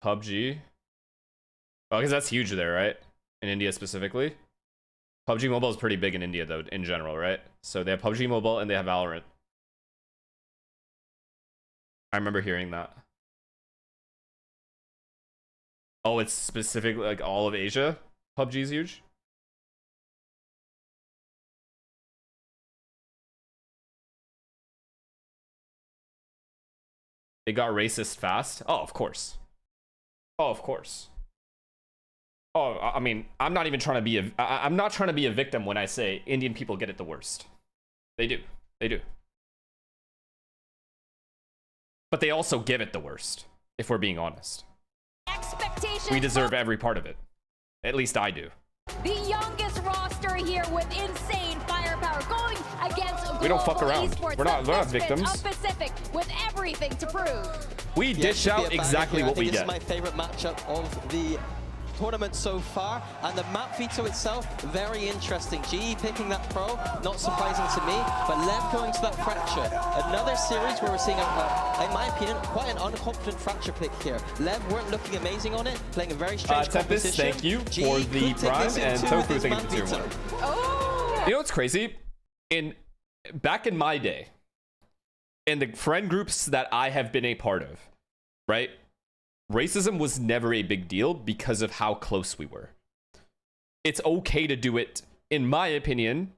PUBG. Oh, because that's huge there, right? In India specifically. PUBG Mobile is pretty big in India, though, in general, right? So they have PUBG Mobile and they have Valorant. I remember hearing that. Oh, it's specifically like all of Asia? PUBG is huge? It got racist fast? Oh, of course. Oh, of course. Oh, I mean, I'm not even trying to be I'm not trying to be a victim when I say Indian people get it the worst. They do. They do. But they also give it the worst, if we're being honest. We deserve every part of it. At least I do. The youngest roster here with insane firepower going against We don't fuck around. Esports. We're not victims. Of Pacific with everything to prove. We dish out exactly what we This get. is my favorite matchup of the tournament so far, and the map veto itself, very interesting. GE picking that pro, not surprising to me, but LEV going to that fracture. Another series where we're seeing, in my opinion, quite an unconfident fracture pick here. LEV weren't looking amazing on it, playing a very strange Tempest, composition. thank you GE for the could take prime, this in and two Tofu, with his thank you map for tier veto. 1. Oh! You know what's crazy? Back in my day, in the friend groups that I have been a part of, right? Racism was never a big deal because of how close we were. It's okay to do it, in my opinion,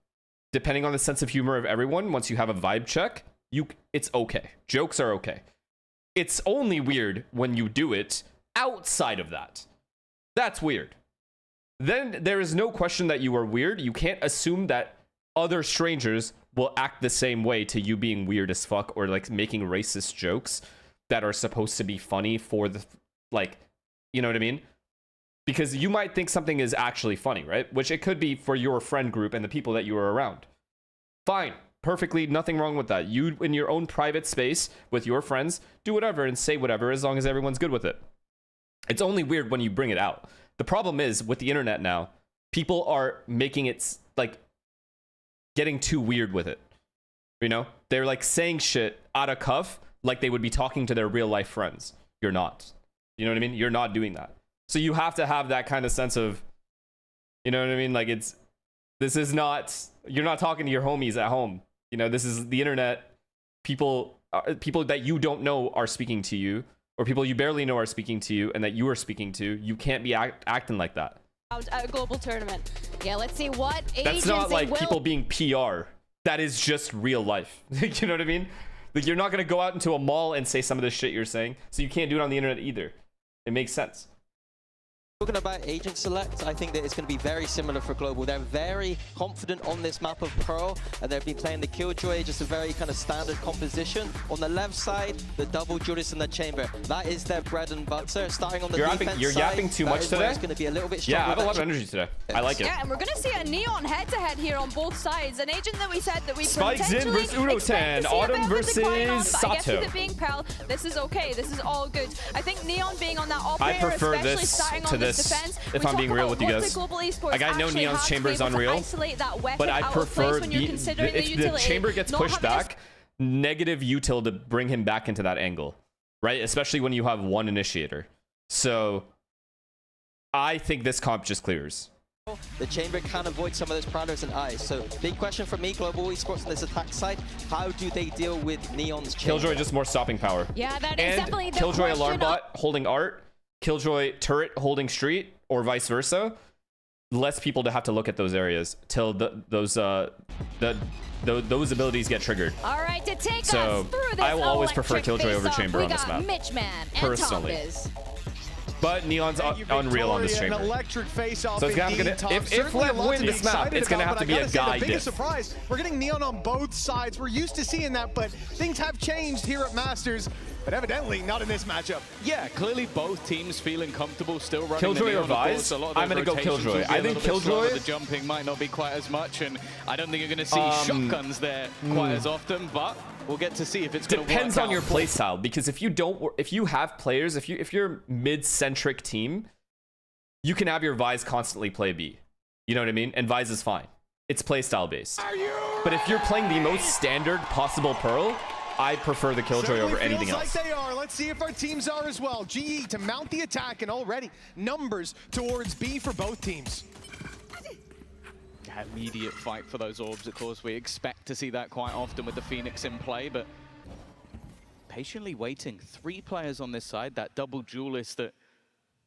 depending on the sense of humor of everyone. Once you have a vibe check, it's okay. Jokes are okay. It's only weird when you do it outside of that. That's weird. Then there is no question that you are weird. You can't assume that other strangers will act the same way to you being weird as fuck or like making racist jokes that are supposed to be funny for the, like, you know what I mean? Because you might think something is actually funny, right? Which it could be for your friend group and the people that you are around. Fine. Perfectly, nothing wrong with that. You, in your own private space with your friends, do whatever and say whatever as long as everyone's good with it. It's only weird when you bring it out. The problem is, with the internet now, people are making it, like, getting too weird with it. You know? They're, like, saying shit out of cuff like they would be talking to their real life friends. You're not. You know what I mean? You're not doing that. So you have to have that kind of sense of, you know what I mean? Like, this is not, you're not talking to your homies at home. You know, this is the internet. People that you don't know are speaking to you, or people you barely know are speaking to you and that you are speaking to. You can't be acting like that. At a global tournament. Yeah, let's see what That's not like people being PR. That is just real life. You know what I mean? Like, you're not going to go out into a mall and say some of this shit you're saying, so you can't do it on the internet either. It makes sense. Talking about agent select, I think that it's going to be very similar for Global. They're very confident on this map of Pro, and they've been playing the Killjoy, just a very kind of standard composition. On the left side, the double Judas in the chamber. That is their bread and butter. Starting on the defense You're side, yapping too much today? It's going to be a little bit stronger. Yeah, I have a lot of energy today. I like it. Yeah, and we're going to see a Neon head-to-head here on both sides. An agent that we said that we Spikes in versus Udo10. Autumn versus Sato. I guess with it being Pearl, this is okay. This is all good. I think Neon being on that operator, I prefer especially this starting to on this, defense. if I'm being real with you guys. Like, I know Neon's chamber is unreal, but I prefer if the chamber gets pushed back, negative util to bring him back into that angle, right? Especially when you have one initiator. So I think this comp just clears. The chamber can avoid some of those Prados and Ice. So big question for me, Global Esports on this attack side, how do they deal with Neon's chamber? Killjoy just more stopping power. Yeah, that is definitely the Killjoy question. alarm bot holding art, Killjoy turret holding street, or vice versa. Less people to have to look at those areas till those abilities get triggered. All right, to take So, us through this I will always prefer electric Killjoy over face-off, chamber on this map. We got Mitchman and Personally. Topiz. But Neon's unreal on this chamber. An electric face-off So it's gonna, if Lev win this map, it's going to have to be a guy the biggest diff. surprise, we're getting Neon on both sides. We're used to seeing that, but things have changed here at Masters. But evidently not in this matchup. Yeah, clearly both teams feeling comfortable still running Killjoy the Neon, or Vise? I'm going to go Killjoy. I think Killjoy... The jumping might not be quite as much, and I don't think you're going to see shotguns there quite as often, but we'll get to see if it's going to work Depends on out. your playstyle, because if you have players, if you're mid-centric team, you can have your Vise constantly play B. You know what I mean? And Vise is fine. It's playstyle based. But if you're playing the most standard possible Pearl, I prefer the Killjoy over anything else. Like they are. Let's see if our teams are as well. GE to mount the attack, and already numbers towards B for both teams. Yeah, immediate fight for those orbs. Of course, we expect to see that quite often with the Phoenix in play, but patiently waiting. 3 players on this side. That double duelist that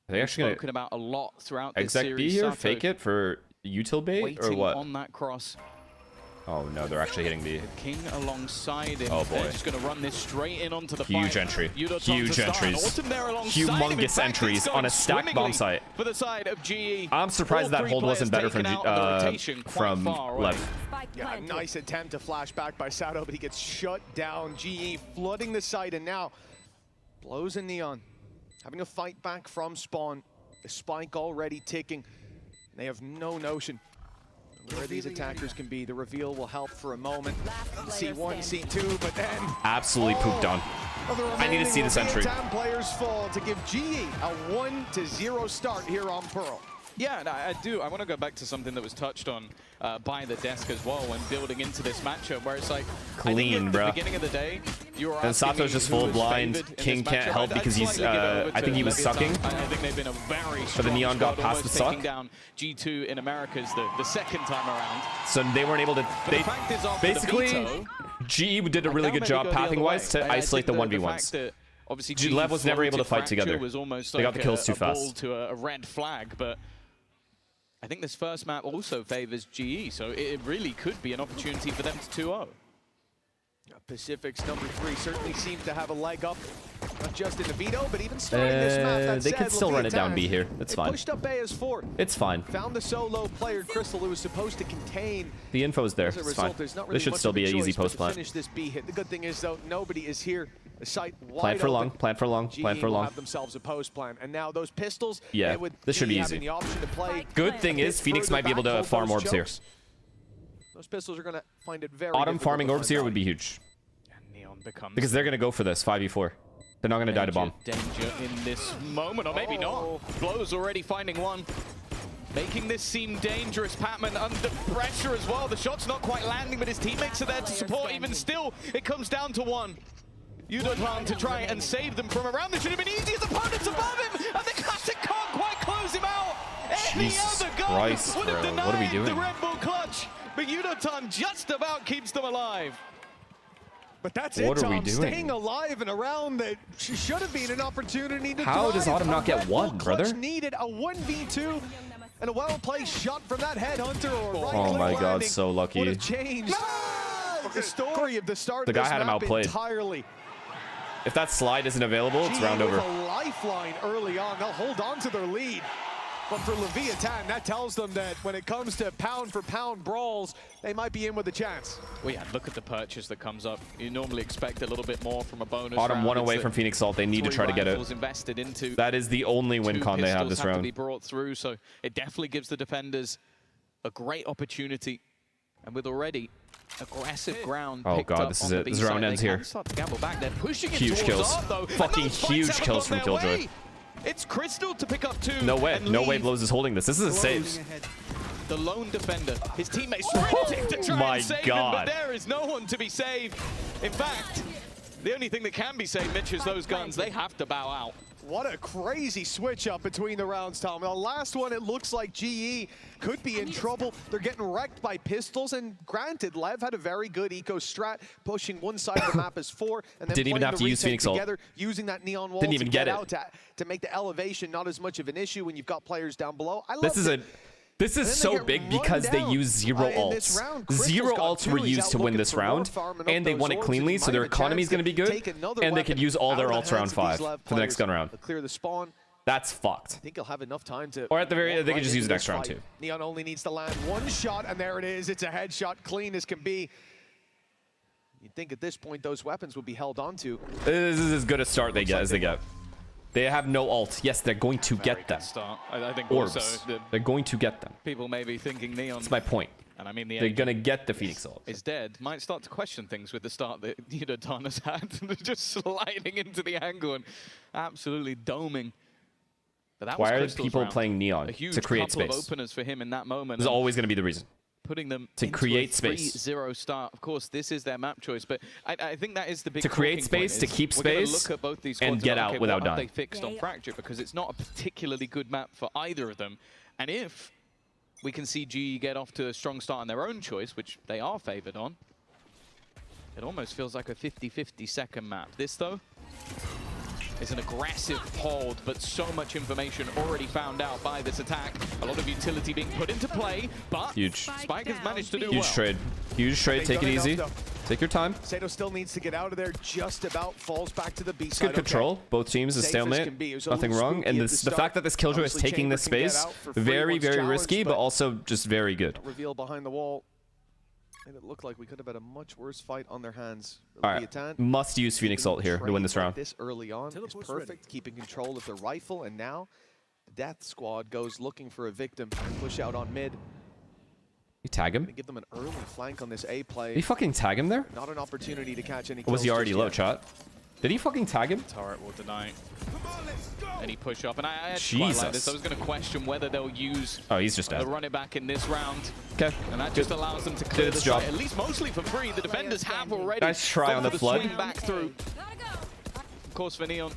Are they actually spoken about a lot throughout this exec series. B here, Sato fake it for util bait, or waiting what? on that cross. Oh no, they're actually hitting B. King alongside him. Oh boy. They're just going to run this straight in onto the Huge fight. entry. Yudoton Huge to start. entries. Autumn there alongside him. In Humongous fact, entries it's on going a stacked bomb swimmingly site. For the side of GE. I'm surprised that hold wasn't better from Lev. Yeah, nice attempt to flash back by Sato, but he gets shut down. GE flooding the site, and now blows in Neon. Having a fight back from spawn. The spike already ticking. They have no notion where these attackers can be. The reveal will help for a moment. C1, C2, but then Absolutely pooped on. I need to see this entry. Players fall to give GE a 1-0 start here on Pearl. Yeah, and I do. I want to go back to something that was touched on by the desk as well when building into this matchup, where it's like, clean, bro. bro. At the beginning of the day, you were And Sato's just full blind. King can't help because he's. I think he was sucking. I think they've been a very But the Neon got squad, past the almost suck. taking down G2 in Americas the second time around. So they weren't able to. But the fact is, after the Basically, veto, GE did a really good job pathing-wise to isolate the 1v1s. Obviously, Lev was never able to fight together. Was almost They got the like kills too a ball fast. to a red flag, but I think this first map also favors GE, so it really could be an opportunity for them to 2-0. Pacific's number 3 certainly seems to have a leg up, not just in the veto, but even starting this map. That They said, could still run it down B here. It's they fine. pushed up A as 4. It's fine. Found the solo player Crystal, who was supposed to contain. The info's there. As a It's result, fine. there's not This really should much still of a be an easy choice but post to plant. finish this B hit. The good thing is, though, nobody is here. The site wide Plan for long. open. Plan for long. Plan GE for will long. have themselves a post plan, and now those pistols. Yeah, with this should be GE easy. having the option to play Good thing is Phoenix might be able to farm orbs here. Those pistols are going to find it very. Autumn difficult farming to orbs find here would be huge. Neon becomes Because they're going to go for this 5v4. They're not going to die to bomb. Danger in this moment, or maybe not. Blows already finding one. Making this seem dangerous. Patman under pressure as well. The shot's not quite landing, but his teammates are there to support. Even still, it comes down to one. Yudotan to try and save them from around. This should have been easy. His opponent's above him, and the classic can't quite close him out. Any Jesus other gun Christ, would have bro. denied What are we doing? the Red Bull clutch, but Yudotan just about keeps them alive. But that's What it, are we Tom. doing? Staying alive in a round that should have been an opportunity to How does drive. Autumn not A get Red Bull one, clutch brother? Needed a 1v2 and a well-placed shot from that headhunter or right Oh click my god, landing so lucky. would have changed the story of the start The of guy this had him map outplayed. entirely. If that slide isn't available, it's GE round with over. a lifeline early on. They'll hold on to their lead. But for Leviathan, that tells them that when it comes to pound-for-pound brawls, they might be in with a chance. Well, yeah, look at the purchase that comes up. You normally expect a little bit more from a bonus Autumn round. one It's away the from Phoenix Salt. They need to 3 try to get it. rifles invested into. That is the only win 2 con they have pistols this to round. be brought through, so it definitely gives the defenders a great opportunity. And with already aggressive ground Oh picked god, up this on is the it. B This round side, ends they here. can start to gamble back. They're pushing it Huge towards kills. Art, though. Fucking And those huge fights kills haven't from gone their Killjoy. way. It's Crystal to pick up 2. No way. and No leave. way Blows is holding this. This is a save. The lone defender. His teammates sprinting to try My and save him, God. but there is no one to be saved. In fact, the only thing that can be saved, Mitch, is those guns. They have to bow out. What a crazy switch up between the rounds, Tom. The last one, it looks like GE could be in trouble. They're getting wrecked by pistols, and granted, LEV had a very good eco strat, pushing one side of the map as 4, and then Didn't even have to use Phoenix ult. together, using that neon wall Didn't even to get out it. to make the elevation not as much of an issue when you've got players down below. I love This is so big because they use 0 ults. 0 ults were used to win this round, and they won it cleanly, so their economy is going to be good, and they could use all their ults round 5 for the next gun round. Clear the spawn. That's fucked. I think he'll have enough time to... Or at the very end, they could just use it next round too. Neon only needs to land one shot, and there it is. It's a headshot, clean as can be. You'd think at this point those weapons would be held onto. This is as good a start they get as they get. They have no ult. Yes, they're going to get them. Start. I think Orbs. also They're going to get them. people may be thinking Neon. That's my point. And I mean, the They're going to get the Phoenix ult. is dead. Might start to question things with the start that Don has had. Just sliding into the angle and absolutely doming. But that Why was are Crystal's people round. playing Neon? A huge To create couple space. of openers for him in that moment. This is always going to be the reason. Putting them To into create a space. 3-0 start. Of course, this is their map choice, but I think that is the big To create talking space, point to is keep we're gonna space, look at both these and squads get go, out okay, without what have dying. they fixed on Fracture, because it's not a particularly good map for either of them. And if we can see GE get off to a strong start on their own choice, which they are favored on, it almost feels like a 50-50 second map. This, though, is an aggressive hold, but so much information already found out by this attack. A lot of utility being put into play, but Huge. Spike has managed to do Huge well. trade. Huge trade. Take it easy. Take your time. Sato still needs to get out of there, just about falls back to the B It's side. good control. Both teams is Safe as stalemate. can be. It was a Nothing little wrong. spooky And at this, the the fact start. that this Killjoy is Obviously, taking this Chamber can get space, out for free very, once very challenged, risky, but also just very good. Reveal behind the wall. And it looked like we could have had a much worse fight on their hands. All right. Must use Phoenix ult here to win this round. This early on is perfect, keeping control of the rifle, and now the Death Squad goes looking for a victim and push out on mid. You tag him? Give them an early flank on this A play. Did he fucking tag him there? Not an opportunity to catch any Or was kills he already just low, yet. chat? Did he fucking tag him? Turret will deny any push up, and I actually Jesus. quite like this. I was going to question whether they'll use Oh, he's just the dead. run it back in this round. Okay. And that Good. just allows them to clear Did the its job. site, at least mostly for free. The defenders have already Nice try gone on for the flood. swing back through. Of course, for Neon,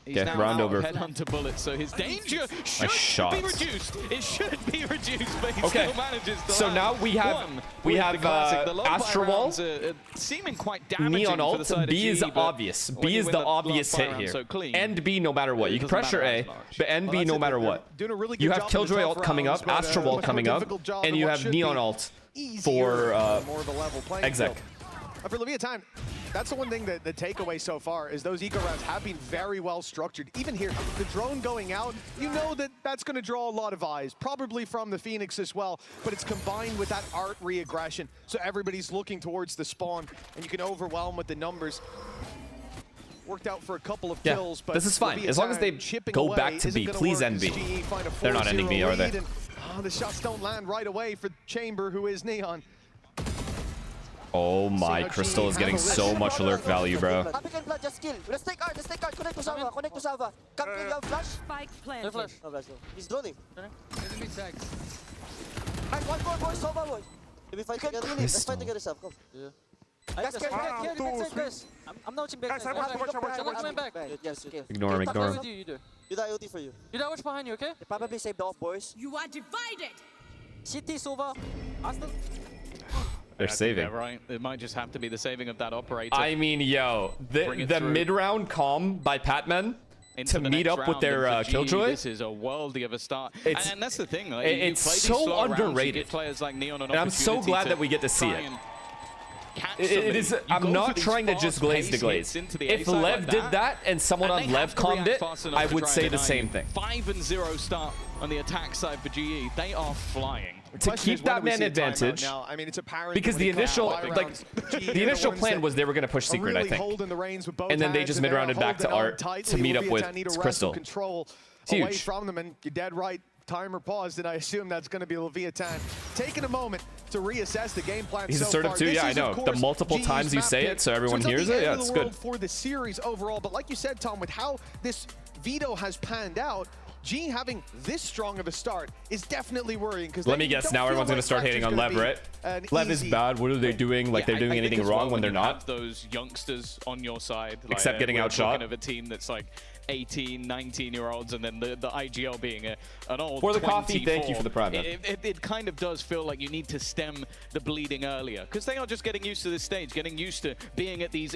he's Okay, now round out over. of headhunter bullets, so his danger should shots. be reduced. It should be reduced, but he Okay. still manages to So land now we have one we with have the classic. The low Astro fire Wall. rounds are seeming quite damaging Neon for the ult. side of B is GE, but obvious. when B you is win the the obvious fire hit round here. so clean, And B no matter what. You can pressure A, but and B no matter what. Doing a really good You job have in the Killjoy tough ult coming rounds, up, but, Astro Wall much more coming up, difficult job and than you what have should Neon be ult easier, for more of a level playing exec. field. For Leviathan, that's the one thing that the takeaway so far is those eco rounds have been very well structured. Even here, the drone going out, you know that that's going to draw a lot of eyes, probably from the Phoenix as well, but it's combined with that art re-aggression, so everybody's looking towards the spawn, and you can overwhelm with the numbers. Worked out for a couple of kills, but this is fine. As long as they chipping go away back to isn't B. gonna Please work end as B. GE find a They're not ending B, 4-0 are they? lead, and, the shots don't land right away for Chamber, who is Neon. Oh my, Crystal is getting so much lurk value, bro. Just kill. Let's take card. Connect to Sava. Connect to Sava. Come kill your flash. Spike planted. Flash. No flash. He's droning. Alright, one more, boys. Sova, boys. We fight together. Let's fight together, Sav. Come. Yeah. Guys, guys. I'm now watching back. Guys, I'm watching back. Yes, okay. Ignore him, ignore him. You do the IoT for you. You watch behind you, okay? They probably saved the off, boys. You are divided. City, Sova. Aston. They're saving. Yeah, right. It might just have to be the saving of that operator. I mean, yo, the mid-round calm by Patman to the meet next up with round, their and for GE, Killjoy. This is a worldly of a start. It's- And that's the thing. Like, it's you play these so slow rounds, you underrated. give players like Neon an And I'm so opportunity glad to that we get to see try it. and catch It somebody. is. You I'm go not for these trying to just glaze to fast-paced glaze. hits into the If A-side Lev like did that, that and someone and on they Lev have to calmed react it, fast enough I to would try say and the deny same you. thing. 5-0 start on the attack side for GE. They are flying. To keep that man advantage, I mean, it's apparent because the initial plan was they were going to push secret, I think, and then they just mid-rounded back to Art to meet up with Crystal. Control It's away huge. from them, and you're dead right. Timer paused, and I assume that's going to be Leviathan taking a moment to reassess the game plan. He's so assertive far. too. This Yeah, I is, of know. The course, multiple GE's times you map say pick. it, so everyone it's not hears the it. end Yeah, of it's the good. world for the series overall, but like you said, Tom, with how this veto has panned out, G having this strong of a start is definitely worrying. Because Let me guess. Now everyone's going to start hating on Lev, right? Lev is bad. What are they doing? Like they're doing anything wrong when they're not. Those youngsters on your side, like, Except getting we're outshot. talking of a team that's like 18, 19-year-olds, and then the IGL being an old For the 24. coffee, thank you for the prime, man. It kind of does feel like you need to stem the bleeding earlier, because they are just getting used to this stage, getting used to being at these